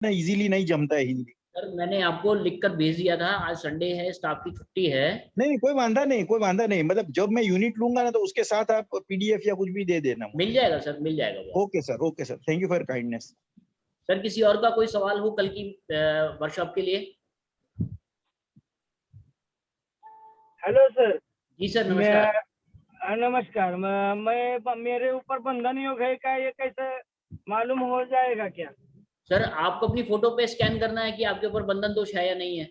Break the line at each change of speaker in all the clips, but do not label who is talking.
ना इजीली नहीं जमता है हिंदी।
सर मैंने आपको लिखकर भेज दिया था, आज संडे है, स्टाफ की छुट्टी है।
नहीं कोई वांधा नहीं, कोई वांधा नहीं, मतलब जब मैं यूनिट लूंगा ना तो उसके साथ आप पीडीएफ या कुछ भी दे देना मुझे।
मिल जाएगा सर, मिल जाएगा वो।
Okay sir, okay sir, thank you for kindness.
Sir किसी और का कोई सवाल हो कल की वर्कशॉप के लिए?
Hello sir.
जी सर नमस्कार।
नमस्कार। मेरे ऊपर बंधन योग है क्या, ये कैसे मालूम हो जाएगा क्या?
सर आपको अपनी फोटो पे स्कैन करना है कि आपके ऊपर बंधन दोष है या नहीं है।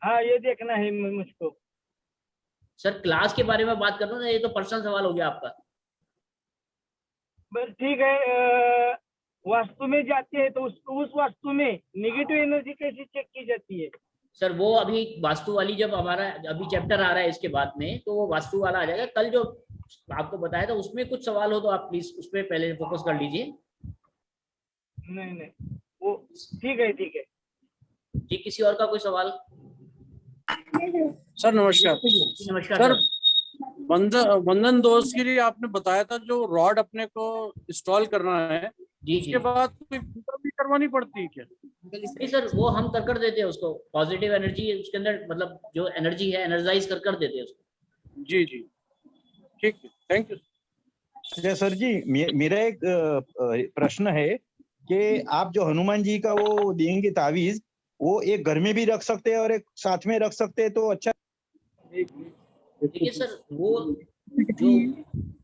हाँ, ये देखना है मुझको।
सर क्लास के बारे में बात कर रहा हूँ ना, ये तो पर्सनल सवाल हो गया आपका।
बस ठीक है। वास्तु में जाती है तो उस वास्तु में नेगेटिव एनर्जी कैसे चेक की जाती है?
सर वो अभी वास्तु वाली, जब हमारा अभी चैप्टर आ रहा है इसके बाद में, तो वो वास्तु वाला आ जाएगा। कल जो आपको बताया था उसमें कुछ सवाल हो तो आप प्लीज उस पर पहले फोकस कर लीजिए।
नहीं नहीं, वो ठीक है, ठीक है।
जी किसी और का कोई सवाल?
सर नमस्कार।
नमस्कार
सर
सर।
बंधन दोष के लिए आपने बताया था जो रॉड अपने को इंस्टॉल करना है,
जी
उसके बाद कोई पूजा भी करवानी पड़ती है क्या?
नहीं सर, वो हम कर देते हैं उसको, पॉजिटिव एनर्जी उसके अंदर, मतलब जो एनर्जी है एनर्जाइज कर देते हैं उसको।
जी जी ठीक है, थैंक यू।
अच्छा सर जी, मेरा एक प्रश्न है कि आप जो हनुमान जी का वो देंगे तावीज, वो एक घर में भी रख सकते हैं और एक साथ में रख सकते हैं तो अच्छा।
देखिए सर, वो जो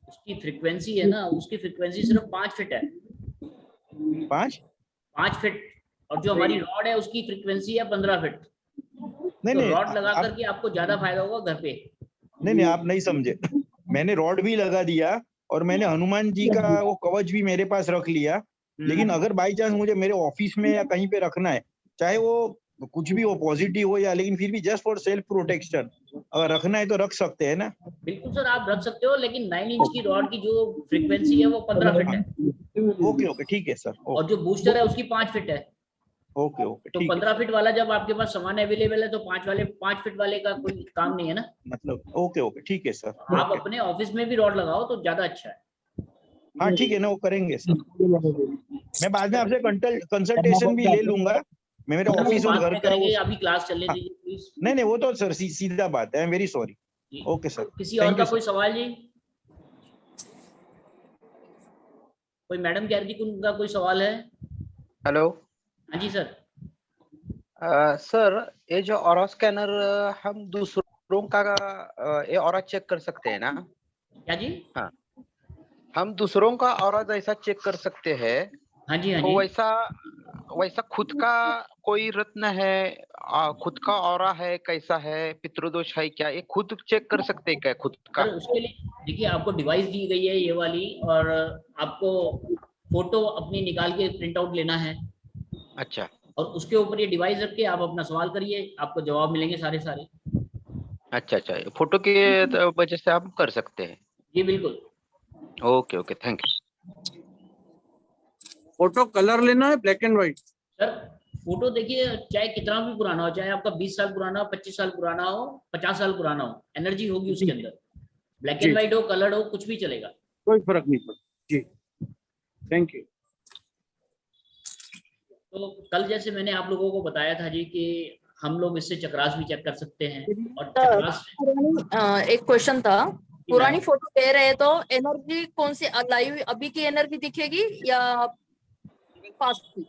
उसकी फ्रीक्वेंसी है ना, उसकी फ्रीक्वेंसी सिर्फ 5 फीट है। 5 फीट। और जो हमारी रॉड है उसकी फ्रीक्वेंसी है 15 फीट।
नहीं
तो
नहीं
रॉड लगा
आप
करके आपको ज्यादा फायदा होगा घर पे।
नहीं, आप नहीं समझे। मैंने रॉड भी लगा दिया और मैंने हनुमान जी का वो कवच भी मेरे पास रख लिया, लेकिन अगर बाई चांस मुझे मेरे ऑफिस में या कहीं पे रखना है, चाहे वो कुछ भी हो, पॉजिटिव हो या, लेकिन फिर भी जस्ट फॉर सेल्फ प्रोटेक्शन अगर रखना है तो रख सकते हैं ना?
बिल्कुल सर, आप रख सकते हो, लेकिन 9 इंच की रॉड की जो फ्रीक्वेंसी है वो 15 फीट है।
ओके ओके ठीक है सर।
और जो बूस्टर है उसकी 5 फीट है।
ओके ओके
तो
ठीक है
15 फीट वाला जब आपके पास सामान अवेलेबल है तो 5 फीट वाले का कोई काम नहीं है ना।
मतलब ओके ओके ठीक है सर।
आप
ओके
अपने ऑफिस में भी रॉड लगाओ तो ज्यादा अच्छा है।
हाँ ठीक है ना, वो करेंगे सर। मैं बाद में आपसे कंसल्टेशन भी ले लूंगा। मैं मेरे
सर वो
ऑफिस और
बाद
घर
में
का वो,
करेंगे, अभी क्लास चलने
हाँ,
दीजिए प्लीज।
नहीं नहीं वो तो सर सीधा बात है, I am very sorry. Okay sir,
किसी और
थैंक
का
यू
कोई
सर।
सवाल जी? कोई मैडम कह रही थी उनका कोई सवाल है?
हेलो।
हाँ जी सर।
सर, ये जो ऑरा स्कैनर हम दूसरों का ये ऑरा चेक कर सकते हैं ना?
क्या जी?
हाँ, हम दूसरों का ऑरा जैसा चेक कर सकते हैं,
हाँ जी हाँ
तो
जी।
वैसा वैसा खुद का कोई रत्न है, खुद का ऑरा है, कैसा है, पितृदोष है क्या, ये खुद चेक कर सकते हैं क्या खुद का?
सर उसके लिए देखिए, आपको डिवाइस दी गई है ये वाली, और आपको फोटो अपनी निकाल के प्रिंट आउट लेना है,
अच्छा
और उसके ऊपर ये डिवाइस रख के आप अपना सवाल करिए, आपको जवाब मिलेंगे सारे सारे।
अच्छा अच्छा, फोटो की वजह से हम कर सकते हैं।
जी बिल्कुल।
Okay okay, thank you.
Photo colour लेना है, black and white?
Sir photo देखिए, चाहे कितना भी पुराना हो, चाहे आपका 20 साल पुराना हो, 25 साल पुराना हो, 50 साल पुराना हो, एनर्जी होगी उसके अंदर। ब्लैक एंड व्हाइट हो, कलर्ड हो, कुछ भी चलेगा।
कोई फर्क नहीं पड़ता जी, थैंक यू।
तो कल जैसे मैंने आप लोगों को बताया था जी कि हम लोग इससे चक्रास भी चेक कर सकते हैं, और चक्रास
एक क्वेश्चन था। पुरानी
मैडम,
फोटो ले रहे तो एनर्जी कौन सी लाइव अभी की एनर्जी दिखेगी या पास्ट की?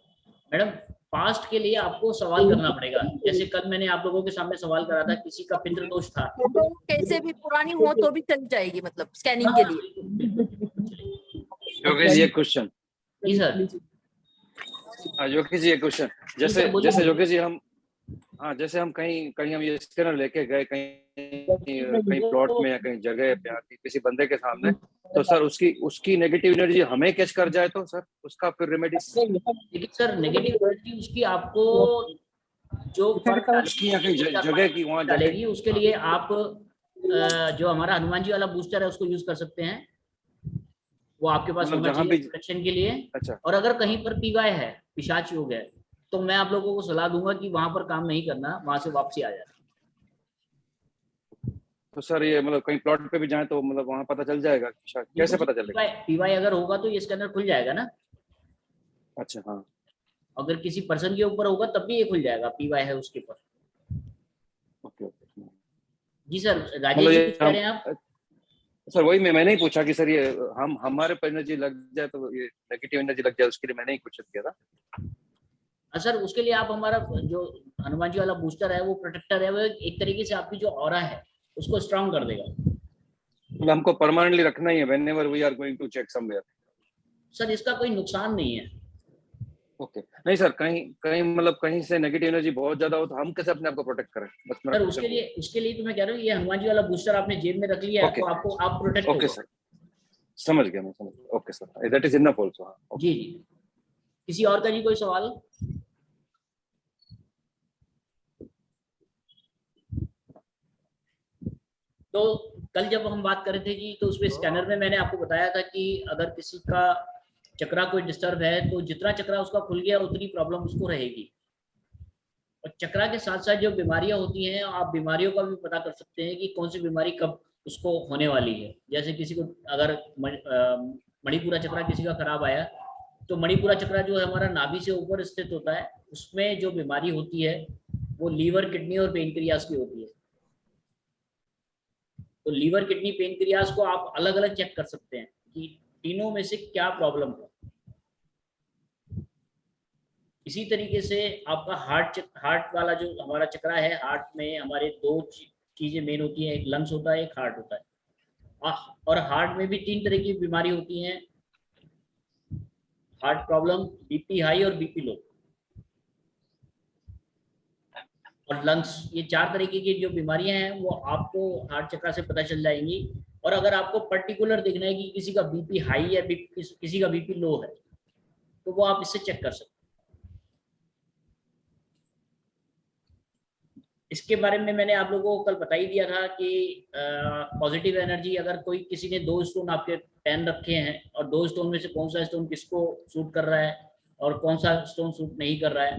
मैडम पास्ट के लिए आपको सवाल करना पड़ेगा। जैसे कल मैंने आप लोगों के सामने सवाल करा था, किसी का पितृदोष था।
फोटो कैसे भी पुरानी हो तो भी चल जाएगी, मतलब स्कैनिंग के लिए?
योगेश जी एक क्वेश्चन।
जी सर।
योगेश जी एक क्वेश्चन, जैसे जैसे योगेश जी हम, हाँ जैसे हम कहीं कहीं हम ये स्कैनर लेके गए कहीं प्लॉट में या कहीं जगह पे किसी बंदे के सामने, तो सर उसकी नेगेटिव एनर्जी हमें कैच कर जाए तो सर उसका फिर रेमेडी?
लेकिन सर नेगेटिव एनर्जी उसकी आपको जो
उसकी या कहीं जगह की वहां
डालेगी, उसके लिए आप जो हमारा हनुमान जी वाला बूस्टर है उसको यूज कर सकते हैं। वो आपके पास
मतलब
होना
जहाँ
चाहिए
भी।
प्रोटेक्शन के लिए।
अच्छा
और अगर कहीं पर पीवाय है, पिशाच योग है, तो मैं आप लोगों को सलाह दूंगा कि वहां पर काम नहीं करना, वहां से वापसी आ जाए।
तो सर ये मतलब कहीं प्लॉट पे भी जाए तो मतलब वहां पता चल जाएगा, कैसे पता चलेगा?
पीवाई अगर होगा तो ये स्कैनर खुल जाएगा ना।
अच्छा हाँ
अगर किसी पर्सन के ऊपर होगा तब भी ये खुल जाएगा, PY है उसके ऊपर।
ओके ओके
जी सर,
मतलब
राजेश जी
ये
कुछ कह रहे हैं आप?
सर वही मैंने ही पूछा कि सर ये हम हमारे पर एनर्जी लग जाए तो ये नेगेटिव एनर्जी लग जाए, उसके लिए मैंने ही क्वेश्चन किया था।
सर उसके लिए आप हमारा जो हनुमान जी वाला बूस्टर है, वो प्रोटेक्टर है, वो एक तरीके से आपकी जो ऑरा है उसको स्ट्रांग कर देगा।
मतलब हमको परमानेंटली रखना ही है whenever we are going to check somewhere.
Sir इसका कोई नुकसान नहीं है।
ओके नहीं सर, कहीं कहीं मतलब कहीं से नेगेटिव एनर्जी बहुत ज्यादा हो तो हम कैसे अपने आप को प्रोटेक्ट करें, बस मेरा
सर
question
उसके लिए तो मैं कह रहा हूँ, ये हनुमान जी वाला बूस्टर आपने जेब में रख लिया है,
ओके
तो आपको आप प्रोटेक्ट
ओके
होगा।
सर, समझ गया मैं, समझ गया। Okay sir, that is enough also. हाँ
जी जी। किसी और का जी कोई सवाल? तो कल जब हम बात कर रहे थे जी, तो उसमें स्कैनर में मैंने आपको बताया था कि अगर किसी का चक्रा कोई डिस्टर्ब है तो जितना चक्रा उसका खुल गया उतनी प्रॉब्लम उसको रहेगी। और चक्रा के साथ साथ जो बीमारियां होती हैं, आप बीमारियों का भी पता कर सकते हैं कि कौन सी बीमारी कब उसको होने वाली है। जैसे किसी को अगर मणिपुरा चक्रा किसी का खराब आया, तो मणिपुरा चक्रा जो है हमारा नाभि से ऊपर स्थित होता है, उसमें जो बीमारी होती है वो लीवर, किडनी और पेनक्रियास की होती है। तो लीवर, किडनी, पेनक्रियास को आप अलग अलग चेक कर सकते हैं कि तीनों में से क्या प्रॉब्लम है। इसी तरीके से आपका हार्ट वाला जो हमारा चक्रा है, हार्ट में हमारे दो चीजें मेन होती हैं, एक लंग्स होता है, एक हार्ट होता है। और हार्ट में भी 3 तरह की बीमारी होती हैं, हार्ट प्रॉब्लम, BP हाई और BP लो, और लंग्स। ये 4 तरीके की जो बीमारियां हैं वो आपको हार्ट चक्रा से पता चल जाएंगी। और अगर आपको पर्टिकुलर देखना है कि किसी का BP हाई है, किसी का BP लो है, तो वो आप इससे चेक कर सकते हैं। इसके बारे में मैंने आप लोगों को कल बता ही दिया था कि पॉजिटिव एनर्जी, अगर कोई किसी ने 2 स्टोन आपके पहन रखे हैं और 2 स्टोन में से कौन सा स्टोन किसको सूट कर रहा है और कौन सा स्टोन सूट नहीं कर रहा है,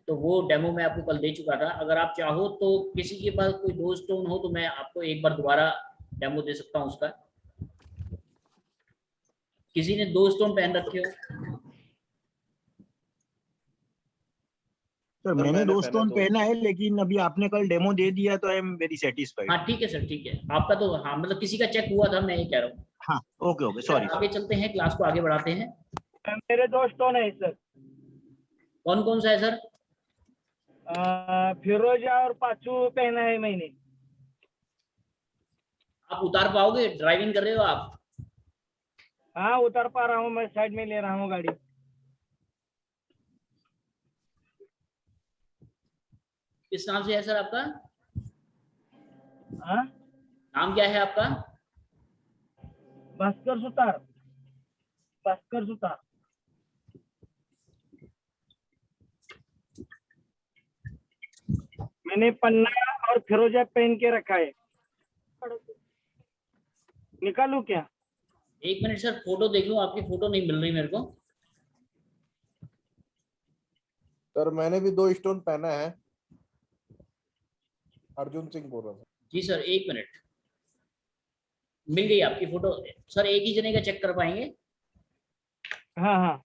तो वो डेमो मैं आपको कल दे चुका था। अगर आप चाहो तो किसी के पास कोई 2 स्टोन हो तो मैं आपको एक बार दोबारा डेमो दे सकता हूँ उसका। किसी ने 2 स्टोन पहन रखे हो?
सर मैंने 2 स्टोन पहना है, लेकिन अभी आपने कल डेमो दे दिया तो आई एम वेरी सेटिस्फाइड।
हाँ ठीक है सर, ठीक है। आपका तो हाँ मतलब किसी का चेक हुआ था, मैं ये कह रहा हूँ।
हाँ ओके ओके, सॉरी।
आगे चलते हैं, क्लास को आगे बढ़ाते हैं।
मेरे 2 स्टोन है सर।
कौन कौन सा है सर?
फिरोजा और पाचू पहना है मैंने।
आप उतार पाओगे? ड्राइविंग कर रहे हो आप?
हाँ उतार पा रहा हूँ, मैं साइड में ले रहा हूँ गाड़ी।
किस नाम से है सर आपका?
हाँ
नाम क्या है आपका?
भास्कर सुतार, भास्कर सुतार। मैंने पन्ना और फिरोजा पहन के रखा है। निकालू क्या?
एक मिनट सर, फोटो देख लूं, आपकी फोटो नहीं मिल रही मेरे को।
सर मैंने भी 2 स्टोन पहना है। अर्जुन सिंह बोल रहा था।
जी सर, एक मिनट, मिल गई आपकी फोटो। सर एक ही जने का चेक कर पाएंगे?
हाँ हाँ।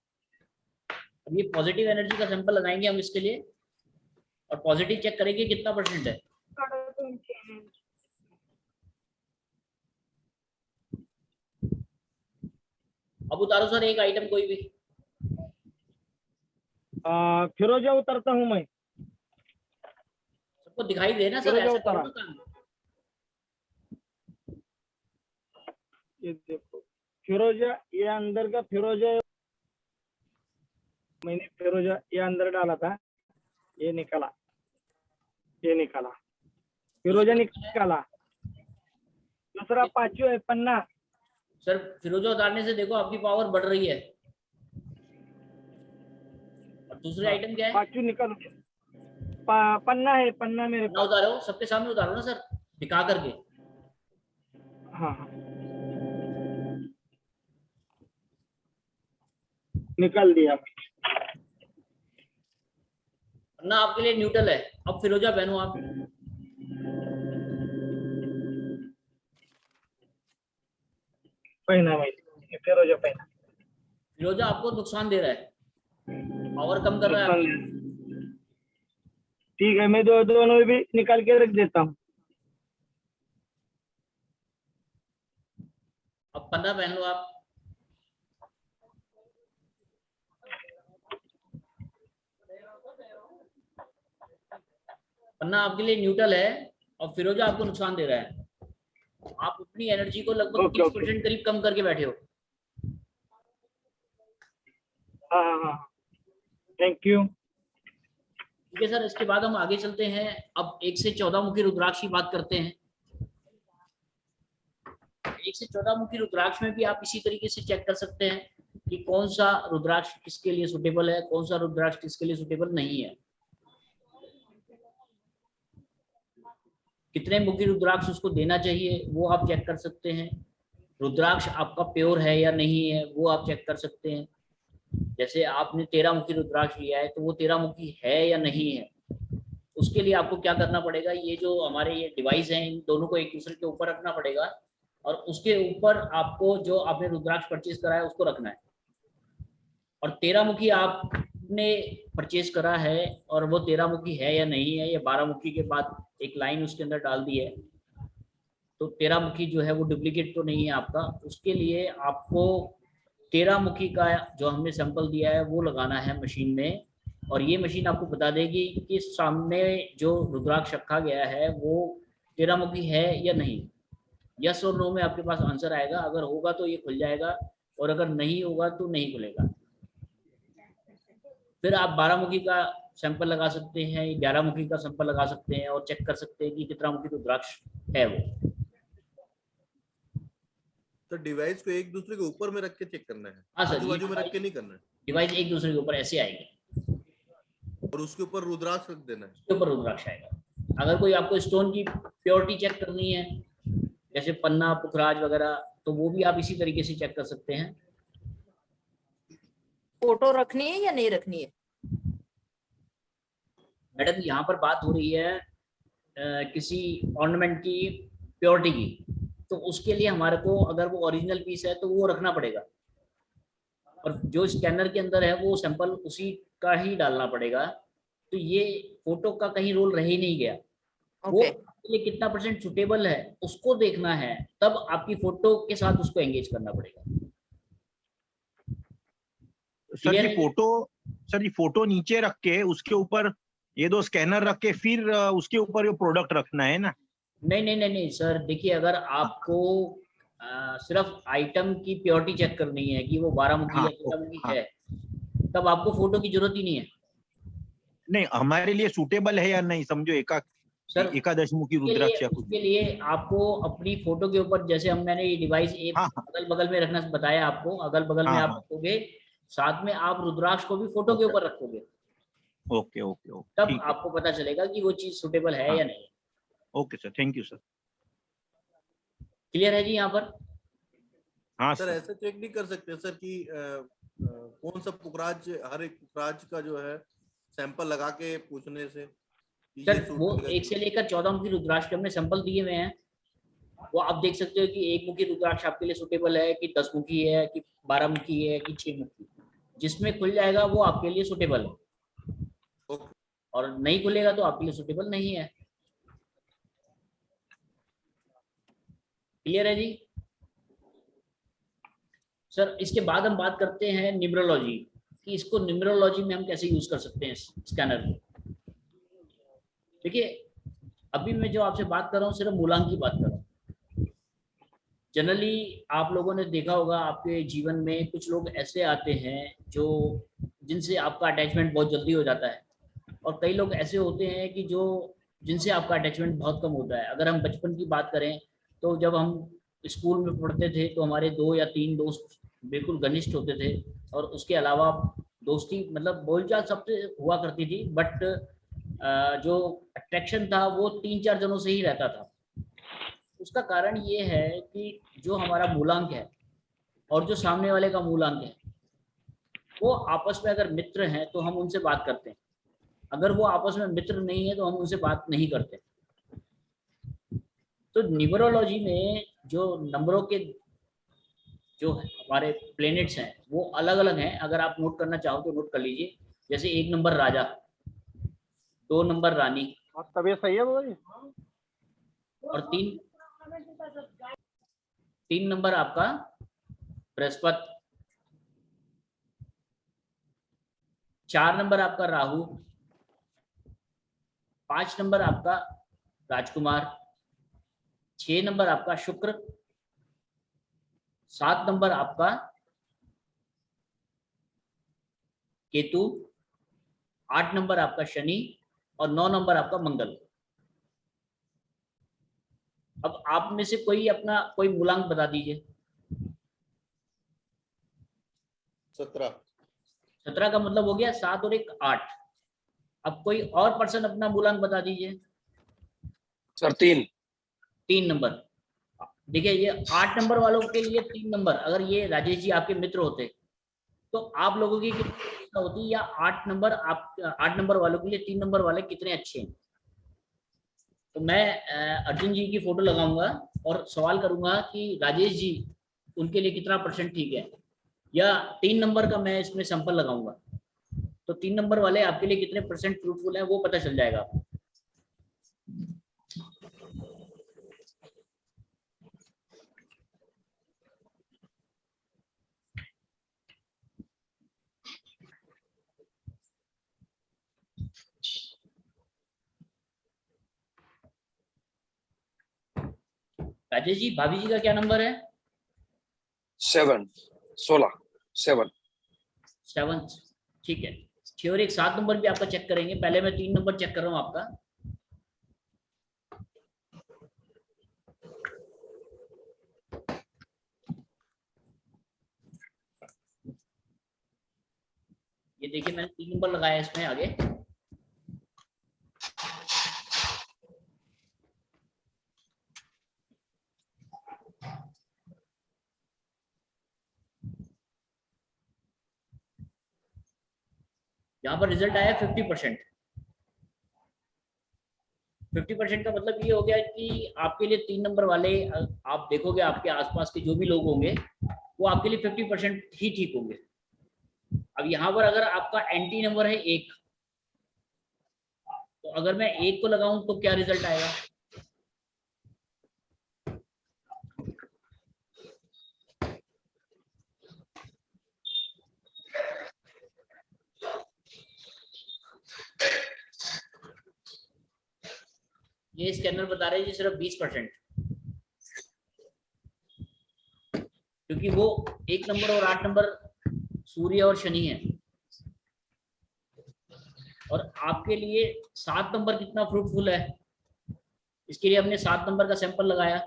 अब ये पॉजिटिव एनर्जी का सैंपल लगाएंगे हम इसके लिए, और पॉजिटिव चेक करेंगे कितना % है। अब उतारो सर एक आइटम कोई भी।
फिरोजा उतरता हूँ मैं।
सबको दिखाई दे ना सर,
फिरोजा
ऐसा
उतारा।
करो ना काम।
ये देखो फिरोजा, ये अंदर का फिरोजा है। मैंने फिरोजा ये अंदर डाला था, ये निकाला, ये निकाला, फिरोजा निकाला। दूसरा पाचू है, पन्ना।
सर फिरोजा उतारने से देखो आपकी पावर बढ़ रही है। और दूसरे आइटम क्या है?
पाचू निकालो। पन्ना है, पन्ना मेरे
ना उतारो, सबके सामने उतारो ना सर, दिखा करके।
हाँ हाँ निकाल दिया।
ना आपके लिए न्यूट्रल है। अब फिरोजा पहनो आप।
पहना मैं, फिरोजा पहना।
फिरोजा आपको नुकसान दे रहा है। पावर कम कर रहा है
नुकसान
आपकी।
लिया। ठीक है, मैं दोनों भी निकाल के रख देता हूँ।
अब पन्ना पहन लो आप। पन्ना आपके लिए न्यूट्रल है और फिरोजा आपको नुकसान दे रहा है। आप अपनी एनर्जी को लगभग
ओके,
30% करीब कम करके बैठे हो।
हाँ हाँ हाँ, थैंक यू।
ठीक है सर, इसके बाद हम आगे चलते हैं। अब 1 से 14 मुखी रुद्राक्ष की बात करते हैं। 1 से 14 मुखी रुद्राक्ष में भी आप इसी तरीके से चेक कर सकते हैं कि कौन सा रुद्राक्ष किसके लिए सुटेबल है, कौन सा रुद्राक्ष किसके लिए सुटेबल नहीं है। कितने मुखी रुद्राक्ष उसको देना चाहिए वो आप चेक कर सकते हैं। रुद्राक्ष आपका प्योर है या नहीं है वो आप चेक कर सकते हैं। जैसे आपने 13 मुखी रुद्राक्ष लिया है तो वो 13 मुखी है या नहीं है। उसके लिए आपको क्या करना पड़ेगा, ये जो हमारे ये डिवाइस हैं इन दोनों को एक दूसरे के ऊपर रखना पड़ेगा और उसके ऊपर आपको जो आपने रुद्राक्ष परचेज करा है उसको रखना है। और 13 मुखी आपने परचेज करा है और वो 13 मुखी है या नहीं है, या 12 मुखी के बाद एक लाइन उसके अंदर डाल दी है तो 13 मुखी जो है वो डुप्लीकेट तो नहीं है आपका। उसके लिए आपको 13 मुखी का जो हमने सैंपल दिया है वो लगाना है मशीन में, और ये मशीन आपको बता देगी कि सामने जो रुद्राक्ष रखा गया है वो 13 मुखी है या नहीं। यस और नो में आपके पास आंसर आएगा। अगर होगा तो ये खुल जाएगा और अगर नहीं होगा तो नहीं खुलेगा। फिर आप 12 मुखी का सैंपल लगा सकते हैं, 11 मुखी का सैंपल लगा सकते हैं और चेक कर सकते हैं कि कितना मुखी रुद्राक्ष है वो।
तो डिवाइस को एक दूसरे के ऊपर में रख के चेक करना है,
हाँ सर,
आजू बाजू में रख के नहीं करना है,
डिवाइस एक दूसरे के ऊपर ऐसे आएगी
और उसके ऊपर रुद्राक्ष रख देना है।
उसके ऊपर रुद्राक्ष आएगा। अगर कोई आपको स्टोन की प्योरिटी चेक करनी है जैसे पन्ना, पुखराज वगैरह, तो वो भी आप इसी तरीके से चेक कर सकते हैं।
फोटो रखनी है या नहीं रखनी है?
मैडम यहाँ पर बात हो रही है किसी ऑर्नामेंट की प्योरिटी की, तो उसके लिए हमारे को अगर वो ओरिजिनल पीस है तो वो रखना पड़ेगा, और जो स्कैनर के अंदर है वो सैंपल उसी का ही डालना पड़ेगा। तो ये फोटो का कहीं रोल रह ही नहीं गया। वो
ओके,
ये कितना % सुटेबल है उसको देखना है, तब आपकी फोटो के साथ उसको एंगेज करना पड़ेगा।
सर
Clear
जी
है?
फोटो नीचे रख के उसके ऊपर ये 2 स्कैनर रख के फिर उसके ऊपर ये प्रोडक्ट रखना है ना?
नहीं नहीं नहीं नहीं सर, देखिए अगर आपको सिर्फ आइटम की प्योरिटी चेक करनी है कि वो 12 मुखी
हाँ,
या 13 मुखी
हाँ।
है, तब आपको फोटो की जरूरत ही नहीं है।
नहीं, हमारे लिए सूटेबल है या नहीं, समझो
सर
एकादश मुखी रुद्राक्ष या कुछ।
उसके लिए आपको अपनी फोटो के ऊपर, जैसे हम मैंने ये डिवाइस एक
हाँ,
अगल बगल में रखना बताया आपको, अगल बगल में
हाँ,
आप
हाँ।
रखोगे, साथ में आप रुद्राक्ष को भी फोटो के ऊपर रखोगे,
ओके ओके ओके,
तब
ठीक है।
आपको पता चलेगा कि वो चीज सुटेबल है
हाँ।
या नहीं।
Okay sir, thank you sir.
Clear है जी यहाँ पर?
हाँ
सर
सर।
ऐसा चेक नहीं कर सकते सर कि कौन सा पुखराज, हर एक पुखराज का जो है सैंपल लगा के पूछने से कि
सर
ये सूट
वो
करेगा
1 से लेकर 14 मुखी रुद्राक्ष के हमने सैंपल दिए हुए हैं, वो आप देख सकते हो कि 1 मुखी रुद्राक्ष आपके लिए सुटेबल है कि 10 मुखी है कि 12 मुखी है कि 6 मुखी। जिसमें खुल जाएगा वो आपके लिए सुटेबल है,
ओके।
और नहीं खुलेगा तो आपके लिए सुटेबल नहीं है। क्लियर है जी? सर इसके बाद हम बात करते हैं न्यूमरोलॉजी कि इसको न्यूमरोलॉजी में हम कैसे यूज कर सकते हैं स्कैनर को। देखिए अभी मैं जो आपसे बात कर रहा हूँ सिर्फ मूलांक की बात कर रहा हूँ। जनरली आप लोगों ने देखा होगा आपके जीवन में कुछ लोग ऐसे आते हैं जो जिनसे आपका अटैचमेंट बहुत जल्दी हो जाता है, और कई लोग ऐसे होते हैं कि जो जिनसे आपका अटैचमेंट बहुत कम होता है। अगर हम बचपन की बात करें तो जब हम स्कूल में पढ़ते थे तो हमारे 2 या 3 दोस्त बिल्कुल घनिष्ठ होते थे, और उसके अलावा दोस्ती मतलब बोलचाल सबसे हुआ करती थी, बट जो अट्रैक्शन था वो 3-4 जनों से ही रहता था। उसका कारण ये है कि जो हमारा मूलांक है और जो सामने वाले का मूलांक है वो आपस में अगर मित्र हैं तो हम उनसे बात करते हैं, अगर वो आपस में मित्र नहीं है तो हम उनसे बात नहीं करते। तो न्यूमरोलॉजी में जो नंबरों के जो हमारे प्लैनेट्स हैं वो अलग अलग हैं। अगर आप नोट करना चाहो तो नोट कर लीजिए। जैसे 1 नंबर राजा, 2 नंबर रानी,
और तबीयत सही है बाबा जी?
और 3 नंबर आपका बृहस्पति, 4 नंबर आपका राहु, 5 नंबर आपका राजकुमार, 6 नंबर आपका शुक्र, 7 नंबर आपका केतु, 8 नंबर आपका शनि और 9 नंबर आपका मंगल। अब आप में से कोई अपना कोई मूलांक बता दीजिए।
17।
17 का मतलब हो गया 7 और 1 8। अब कोई और पर्सन अपना मूलांक बता दीजिए।
सर 3।
3 नंबर। देखिए ये 8 नंबर वालों के लिए 3 नंबर, अगर ये राजेश जी आपके मित्र होते तो आप लोगों की कितनी होती, या 8 नंबर आप 8 नंबर वालों के लिए 3 नंबर वाले कितने अच्छे हैं। तो मैं अर्जुन जी की फोटो लगाऊंगा और सवाल करूंगा कि राजेश जी उनके लिए कितना % ठीक है, या 3 नंबर का मैं इसमें सैंपल लगाऊंगा, तो 3 नंबर वाले आपके लिए कितने % फ्रूटफुल है वो पता चल जाएगा आपको। राजेश जी भाभी जी का क्या नंबर है?
7 16 7।
7, ठीक है। 6 और 1 7 नंबर भी आपका चेक करेंगे। पहले मैं 3 नंबर चेक कर रहा हूँ आपका। ये देखिए मैंने 3 नंबर लगाया इसमें आगे। यहाँ पर रिजल्ट आया 50%। 50% का मतलब ये हो गया कि आपके लिए 3 नंबर वाले, आप देखोगे आपके आसपास के जो भी लोग होंगे वो आपके लिए 50% ही ठीक होंगे। अब यहाँ पर अगर आपका एंटी नंबर है 1, तो अगर मैं 1 को लगाऊं तो क्या रिजल्ट आएगा? ये स्कैनर बता रहे हैं जी सिर्फ 20%, क्योंकि वो 1 नंबर और 8 नंबर सूर्य और शनि है। और आपके लिए 7 नंबर कितना फ्रूटफुल है, इसके लिए हमने 7 नंबर का सैंपल लगाया।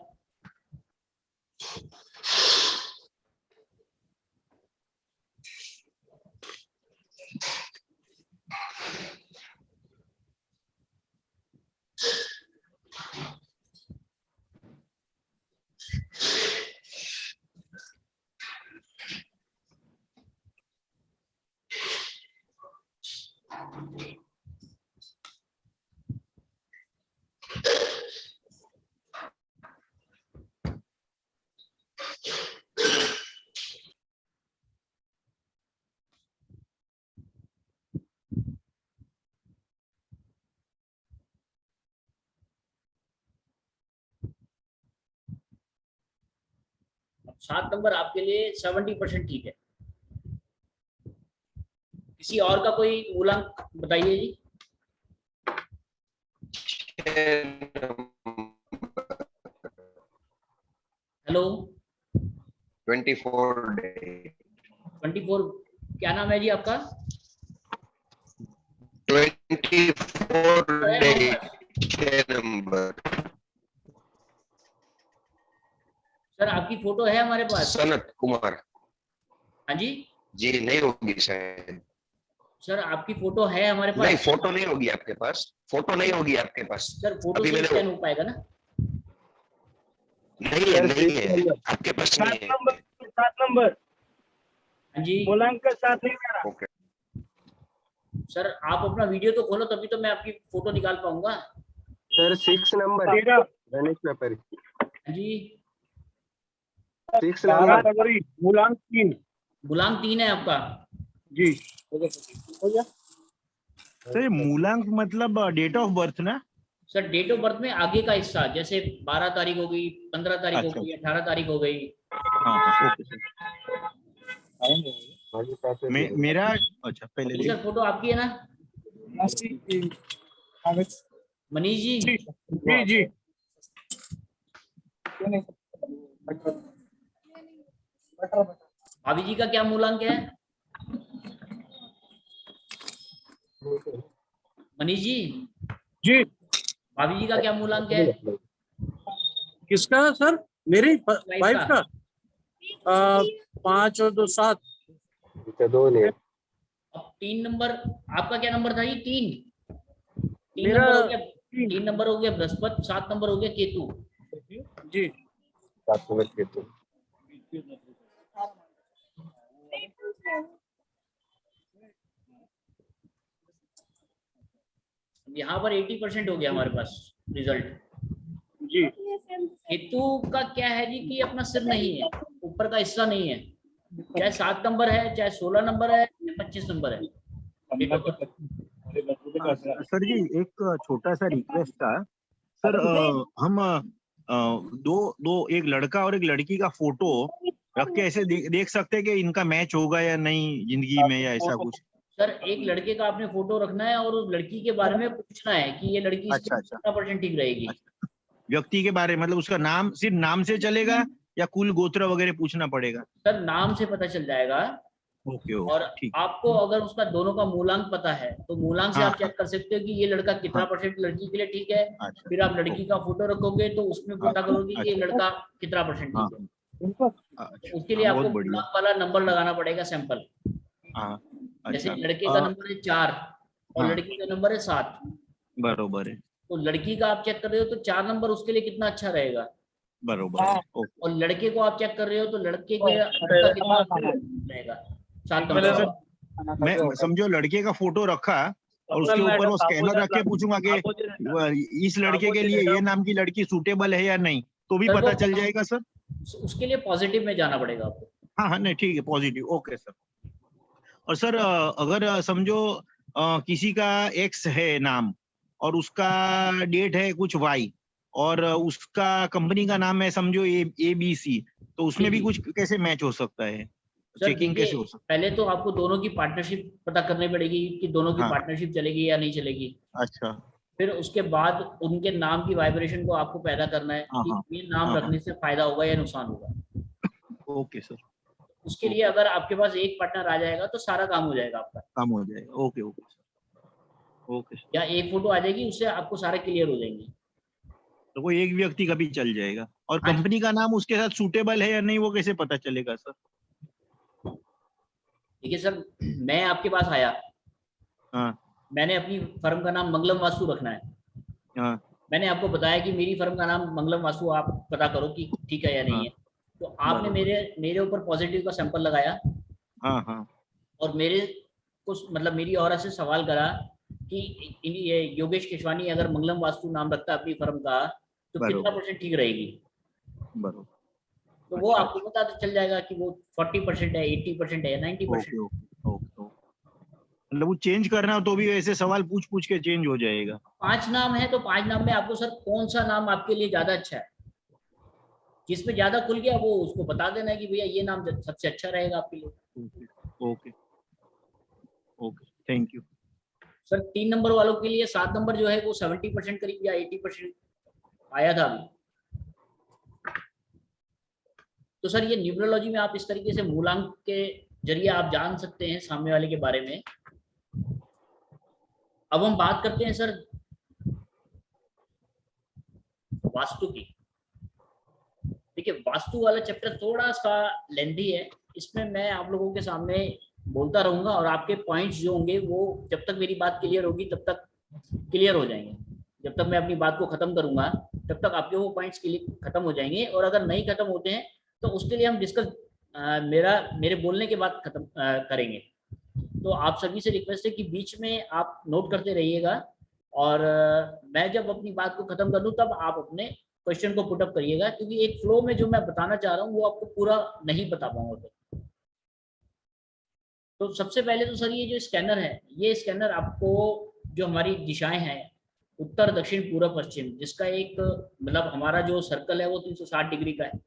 अब 7 नंबर आपके लिए 70% ठीक है। किसी और का कोई मूलांक बताइए जी। हेलो
24 डे
24, क्या नाम है जी आपका?
24 डे 6 नंबर।
सर आपकी फोटो है हमारे पास?
सनत कुमार।
हाँ जी
जी नहीं होगी शायद।
सर आपकी फोटो है हमारे पास?
नहीं फोटो नहीं होगी आपके पास, फोटो नहीं होगी आपके पास।
सर फोटो
अभी
से
मैंने
स्कैन हो पाएगा ना?
नहीं है, नहीं है आपके पास नहीं
7
है।
नंबर 7 नंबर
हाँ जी
मूलांक का साथ नहीं करा।
ओके
सर आप अपना वीडियो तो खोलो, तभी तो मैं आपकी फोटो निकाल पाऊंगा।
सर 6 नंबर
तेरह
गणेश पेपर
हाँ जी
6
12
नंबर
फरवरी मूलांक 3
मूलांक 3 है आपका।
जी।
हो गया
सर ये मूलांक मतलब डेट ऑफ बर्थ ना?
सर डेट ऑफ बर्थ में आगे का हिस्सा, जैसे 12 तारीख हो गई, 15 तारीख हो
अच्छा।
गई, 18 तारीख हो गई।
हाँ हाँ ओके सर। मेरा अच्छा पहले
ये सर फोटो आपकी है ना मनीष जी?
जी जी
भाभी जी का क्या मूलांक है मनीष जी?
जी
भाभी जी का क्या मूलांक है?
किसका सर? मेरी
वाइफ
वाइफ
का।
का 5 और 2 7।
दो ने
अब 3 नंबर, आपका क्या नंबर था ये? 3
मेरा
नंबर हो गया। 3 नंबर हो गया बृहस्पति, 7 नंबर हो गया केतु।
जी
7 नंबर के तो
यहाँ पर 80% हो गया हमारे पास रिजल्ट।
जी
केतु का क्या है जी कि अपना सिर नहीं है, ऊपर का हिस्सा नहीं है, चाहे 7 नंबर है, चाहे 16 नंबर है, चाहे 25 नंबर है।
सर जी एक छोटा सा रिक्वेस्ट था सर, हम दो एक लड़का और एक लड़की का फोटो रख के ऐसे देख सकते हैं कि इनका मैच होगा या नहीं जिंदगी में, या ऐसा कुछ?
सर एक लड़के का आपने फोटो रखना है और उस लड़की के बारे में पूछना है कि ये लड़की
अच्छा, अच्छा।
कितना परसेंट ठीक रहेगी।
व्यक्ति के बारे में मतलब उसका नाम, सिर्फ नाम से चलेगा या कुल गोत्र वगैरह पूछना पड़ेगा?
सर नाम से पता चल जाएगा।
ओके
और
ओके ठीक।
आपको अगर उसका दोनों का मूलांक पता है तो मूलांक से
हाँ,
आप चेक कर सकते हो कि ये लड़का कितना
हाँ।
परसेंट लड़की के लिए ठीक है।
अच्छा
फिर आप लड़की का फोटो रखोगे तो उसमें पता
अच्छा,
करोगे कि ये
अच्छा।
लड़का कितना परसेंट
हाँ
ठीक है।
अच्छा,
उसके लिए
हाँ,
आपको
बहुत बढ़िया।
मूलांक वाला नंबर लगाना पड़ेगा सैंपल।
हाँ
जैसे
अच्छा।
लड़के का नंबर है 4 और
हाँ।
लड़की का नंबर है 7,
बरोबर है,
तो लड़की का आप चेक कर रहे हो तो 4 नंबर उसके लिए कितना अच्छा रहेगा,
बरोबर है। ओके
और लड़के को आप चेक कर रहे हो तो लड़के के का कितना रहेगा 7 नंबर।
मैं समझो लड़के का फोटो रखा और उसके ऊपर वो स्कैनर रख के पूछूंगा कि इस लड़के के लिए ये नाम की लड़की सूटेबल है या नहीं, तो भी
सर,
पता
वो-
चल जाएगा सर?
उसके लिए पॉजिटिव में जाना पड़ेगा आपको।
हाँ हाँ नहीं ठीक है, पॉजिटिव, ओके सर। और सर अगर समझो किसी का एक्स है नाम और उसका डेट है कुछ वाई और उसका कंपनी का नाम है समझो ABC, तो उसमें भी
जी।
कुछ कैसे मैच हो सकता है?
सर
चेकिंग
देखिए,
कैसे हो सकता
पहले तो आपको दोनों की पार्टनरशिप पता करनी पड़ेगी कि दोनों की
हाँ।
पार्टनरशिप चलेगी या नहीं चलेगी।
है? अच्छा
फिर उसके बाद उनके नाम की वाइब्रेशन को आपको पैदा करना है
हाँ,
कि
हाँ।
ये नाम
हाँ,
रखने से फायदा होगा या नुकसान होगा।
ओके सर,
उसके लिए अगर आपके पास एक पार्टनर आ जाएगा तो सारा काम हो जाएगा आपका,
काम हो जाएगा। Okay okay sir, okay sir.
या एक फोटो आ जाएगी उससे आपको सारे क्लियर हो जाएंगे।
तो कोई एक व्यक्ति का भी चल जाएगा, और
हाँ जी।
कंपनी का नाम उसके साथ सूटेबल है या नहीं वो कैसे पता चलेगा सर?
देखिए सर, मैं आपके पास आया,
हाँ
मैंने अपनी फर्म का नाम मंगलम वास्तु रखना है,
हाँ
मैंने आपको बताया कि मेरी फर्म का नाम मंगलम वास्तु, आप पता करो कि ठीक है या नहीं
हाँ।
है। तो आपने
बराबर।
मेरे ऊपर पॉजिटिव का सैंपल लगाया
हाँ हाँ
और मेरे को मतलब मेरी ऑरा से सवाल करा कि ये योगेश केशवानी अगर मंगलम वास्तु नाम रखता है अपनी फर्म का तो कितना
बराबर।
परसेंट ठीक रहेगी।
बरोबर।
तो वो
अच्छा,
आपको पता चल जाएगा कि वो 40% है, 80% है, 90%।
ओके। मतलब वो चेंज करना हो तो भी ऐसे सवाल पूछ पूछ के चेंज हो जाएगा?
5 नाम है तो 5 नाम में आपको सर कौन सा नाम आपके लिए ज्यादा अच्छा है, जिसमें ज्यादा खुल गया वो उसको बता देना है कि भैया ये नाम सबसे अच्छा रहेगा आपके लिए।
Okay okay, thank you
sir 3 number वालों के लिए 7 नंबर जो है वो 70% करीब या 80% आया था अभी। तो सर ये न्यूमरोलॉजी में आप इस तरीके से मूलांक के जरिए आप जान सकते हैं सामने वाले के बारे में। अब हम बात करते हैं सर वास्तु की। देखिए वास्तु वाला चैप्टर थोड़ा सा लेंथी है, इसमें मैं आप लोगों के सामने बोलता रहूंगा और आपके पॉइंट्स जो होंगे वो जब तक मेरी बात क्लियर होगी तब तक क्लियर हो जाएंगे, जब तक मैं अपनी बात को खत्म करूंगा तब तक आपके वो पॉइंट्स खत्म हो जाएंगे। और अगर नहीं खत्म होते हैं तो उसके लिए हम डिस्कस मेरे बोलने के बाद खत्म करेंगे। तो आप सभी से रिक्वेस्ट है कि बीच में आप नोट करते रहिएगा और मैं जब अपनी बात को खत्म कर दूं तब आप अपने क्वेश्चन को पुटअप करिएगा, क्योंकि एक फ्लो में जो मैं बताना चाह रहा हूँ वो आपको पूरा नहीं बता पाऊंगा फिर। तो सबसे पहले तो सर ये जो स्कैनर है, ये स्कैनर आपको जो हमारी दिशाएं हैं उत्तर दक्षिण पूर्व पश्चिम, जिसका एक मतलब हमारा जो सर्कल है वो 360 डिग्री का है।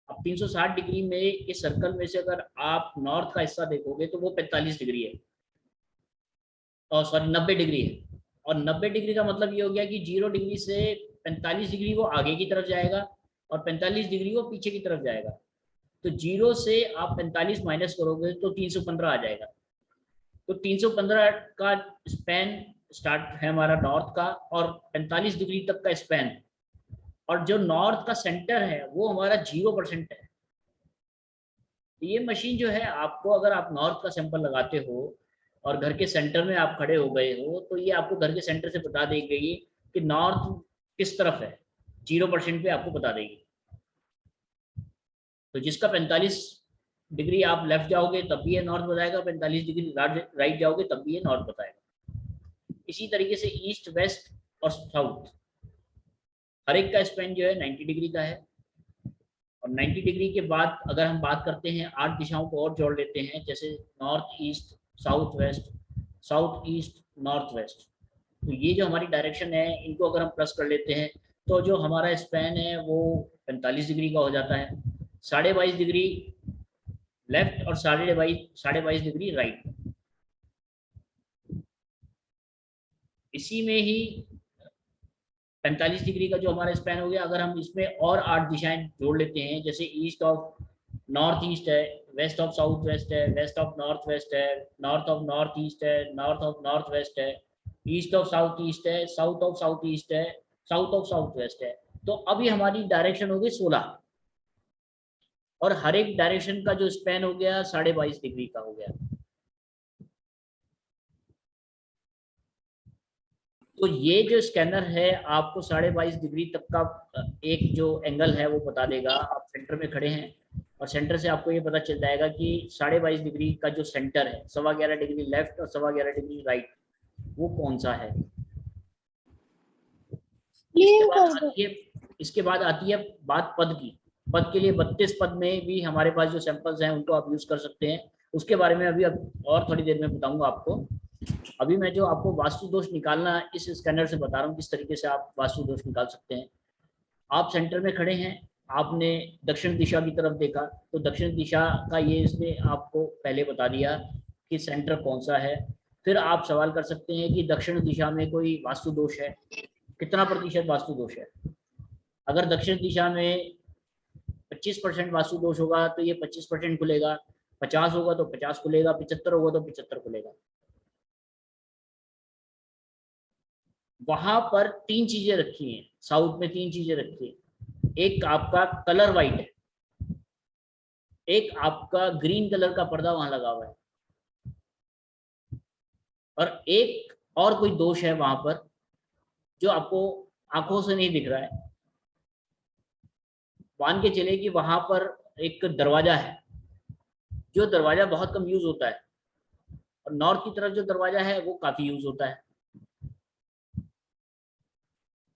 अब 360 डिग्री में इस सर्कल में से अगर आप नॉर्थ का हिस्सा देखोगे तो वो 45 डिग्री है, और सॉरी 90 डिग्री है। और 90 डिग्री का मतलब ये हो गया कि 0 डिग्री से 45 डिग्री वो आगे की तरफ जाएगा और 45 डिग्री वो पीछे की तरफ जाएगा। तो 0 से आप 45 माइनस करोगे तो 315 आ जाएगा। तो 315 का स्पैन स्टार्ट है हमारा नॉर्थ का, और 45 डिग्री तक का स्पैन, और जो नॉर्थ का सेंटर है वो हमारा 0% है। ये मशीन जो है आपको, अगर आप नॉर्थ का सैंपल लगाते हो और घर के सेंटर में आप खड़े हो गए हो, तो ये आपको घर के सेंटर से बता देगी कि नॉर्थ किस तरफ है, 0% पे आपको बता देगी। तो जिसका 45 डिग्री आप लेफ्ट जाओगे तब भी ये नॉर्थ बताएगा, 45 डिग्री राइट जाओगे तब भी ये नॉर्थ बताएगा। इसी तरीके से ईस्ट, वेस्ट और साउथ हर एक का स्पेन जो है 90 डिग्री का है। और 90 डिग्री के बाद अगर हम बात करते हैं 8 दिशाओं को और जोड़ लेते हैं, जैसे north east, south west, south east, north west. तो ये जो हमारी डायरेक्शन है इनको अगर हम प्लस कर लेते हैं तो जो हमारा स्पैन है वो 45 डिग्री का हो जाता है। 22.5 डिग्री लेफ्ट और 22.5 डिग्री राइट। इसी में ही 45 डिग्री का जो हमारा स्पैन हो गया, अगर हम इसमें और 8 दिशाएं जोड़ लेते हैं, जैसे ईस्ट ऑफ नॉर्थ ईस्ट है, वेस्ट ऑफ साउथ वेस्ट है, वेस्ट ऑफ नॉर्थ वेस्ट है, नॉर्थ ऑफ नॉर्थ ईस्ट है, नॉर्थ ऑफ नॉर्थ वेस्ट है, ईस्ट ऑफ साउथ ईस्ट है, साउथ ऑफ साउथ ईस्ट है, साउथ ऑफ साउथ वेस्ट है। तो अभी हमारी डायरेक्शन हो गई 16, और हर एक डायरेक्शन का जो स्पैन हो गया 22.5 डिग्री का हो गया। तो ये जो स्कैनर है आपको 22.5 डिग्री तक का एक जो एंगल है वो बता देगा। आप सेंटर में खड़े हैं और सेंटर से आपको ये पता चल जाएगा कि 22.5 डिग्री का जो सेंटर है, 11.25 डिग्री लेफ्ट और 11.25 डिग्री राइट, वो कौन सा है। इसके बाद आती है बात पद की। पद के लिए 32 पद में भी हमारे पास जो सैंपल्स हैं उनको आप यूज कर सकते हैं। उसके बारे में अभी और थोड़ी देर में बताऊंगा आपको। अभी मैं जो आपको वास्तु दोष निकालना इस स्कैनर से बता रहा हूँ किस तरीके से आप वास्तु दोष निकाल सकते हैं। आप सेंटर में खड़े हैं, आपने दक्षिण दिशा की तरफ देखा, तो दक्षिण दिशा का ये इसने आपको पहले बता दिया कि सेंटर कौन सा है। फिर आप सवाल कर सकते हैं कि दक्षिण दिशा में कोई वास्तु दोष है, कितना प्रतिशत वास्तु दोष है। अगर दक्षिण दिशा में 25% वास्तु दोष होगा तो ये 25% खुलेगा, 50 होगा तो 50 खुलेगा, 75 होगा तो 75 खुलेगा। वहां पर 3 चीजें रखी हैं, साउथ में 3 चीजें रखी हैं। एक आपका कलर वाइट है, एक आपका ग्रीन कलर का पर्दा वहां लगा हुआ है, और एक और कोई दोष है वहां पर जो आपको आंखों से नहीं दिख रहा है। मान के चले कि वहां पर एक दरवाजा है, जो दरवाजा बहुत कम यूज होता है, और नॉर्थ की तरफ जो दरवाजा है वो काफी यूज होता है।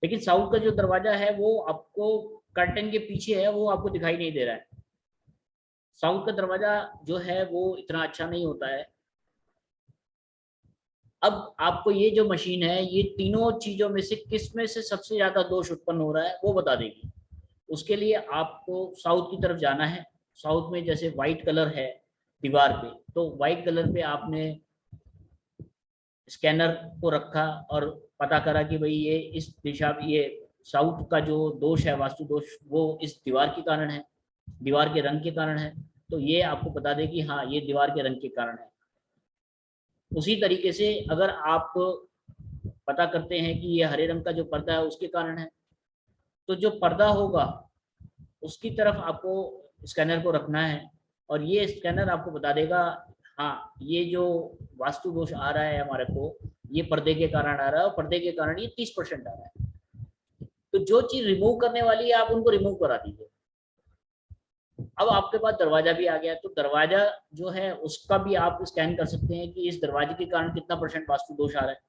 लेकिन साउथ का जो दरवाजा है वो आपको कर्टन के पीछे है, वो आपको दिखाई नहीं दे रहा है। साउथ का दरवाजा जो है वो इतना अच्छा नहीं होता है। अब आपको ये जो मशीन है ये तीनों चीजों में से किस में से सबसे ज्यादा दोष उत्पन्न हो रहा है वो बता देगी। उसके लिए आपको साउथ की तरफ जाना है। साउथ में जैसे व्हाइट कलर है दीवार पे, तो व्हाइट कलर पे आपने स्कैनर को रखा और पता करा कि भाई ये इस दिशा, ये साउथ का जो दोष है, वास्तु दोष, वो इस दीवार के कारण है, दीवार के रंग के कारण है। तो ये आपको बता दे कि हाँ ये दीवार के रंग के कारण है। उसी तरीके से अगर आप पता करते हैं कि ये हरे रंग का जो पर्दा है उसके कारण है, तो जो पर्दा होगा उसकी तरफ आपको स्कैनर को रखना है, और ये स्कैनर आपको बता देगा हाँ ये जो वास्तु दोष आ रहा है हमारे को, ये पर्दे के कारण आ रहा है, और पर्दे के कारण ये 30% आ रहा है। तो जो चीज रिमूव करने वाली है आप उनको रिमूव करा दीजिए। अब आपके पास दरवाजा भी आ गया, तो दरवाजा जो है उसका भी आप स्कैन कर सकते हैं कि इस दरवाजे के कारण कितना % वास्तु दोष आ रहा है।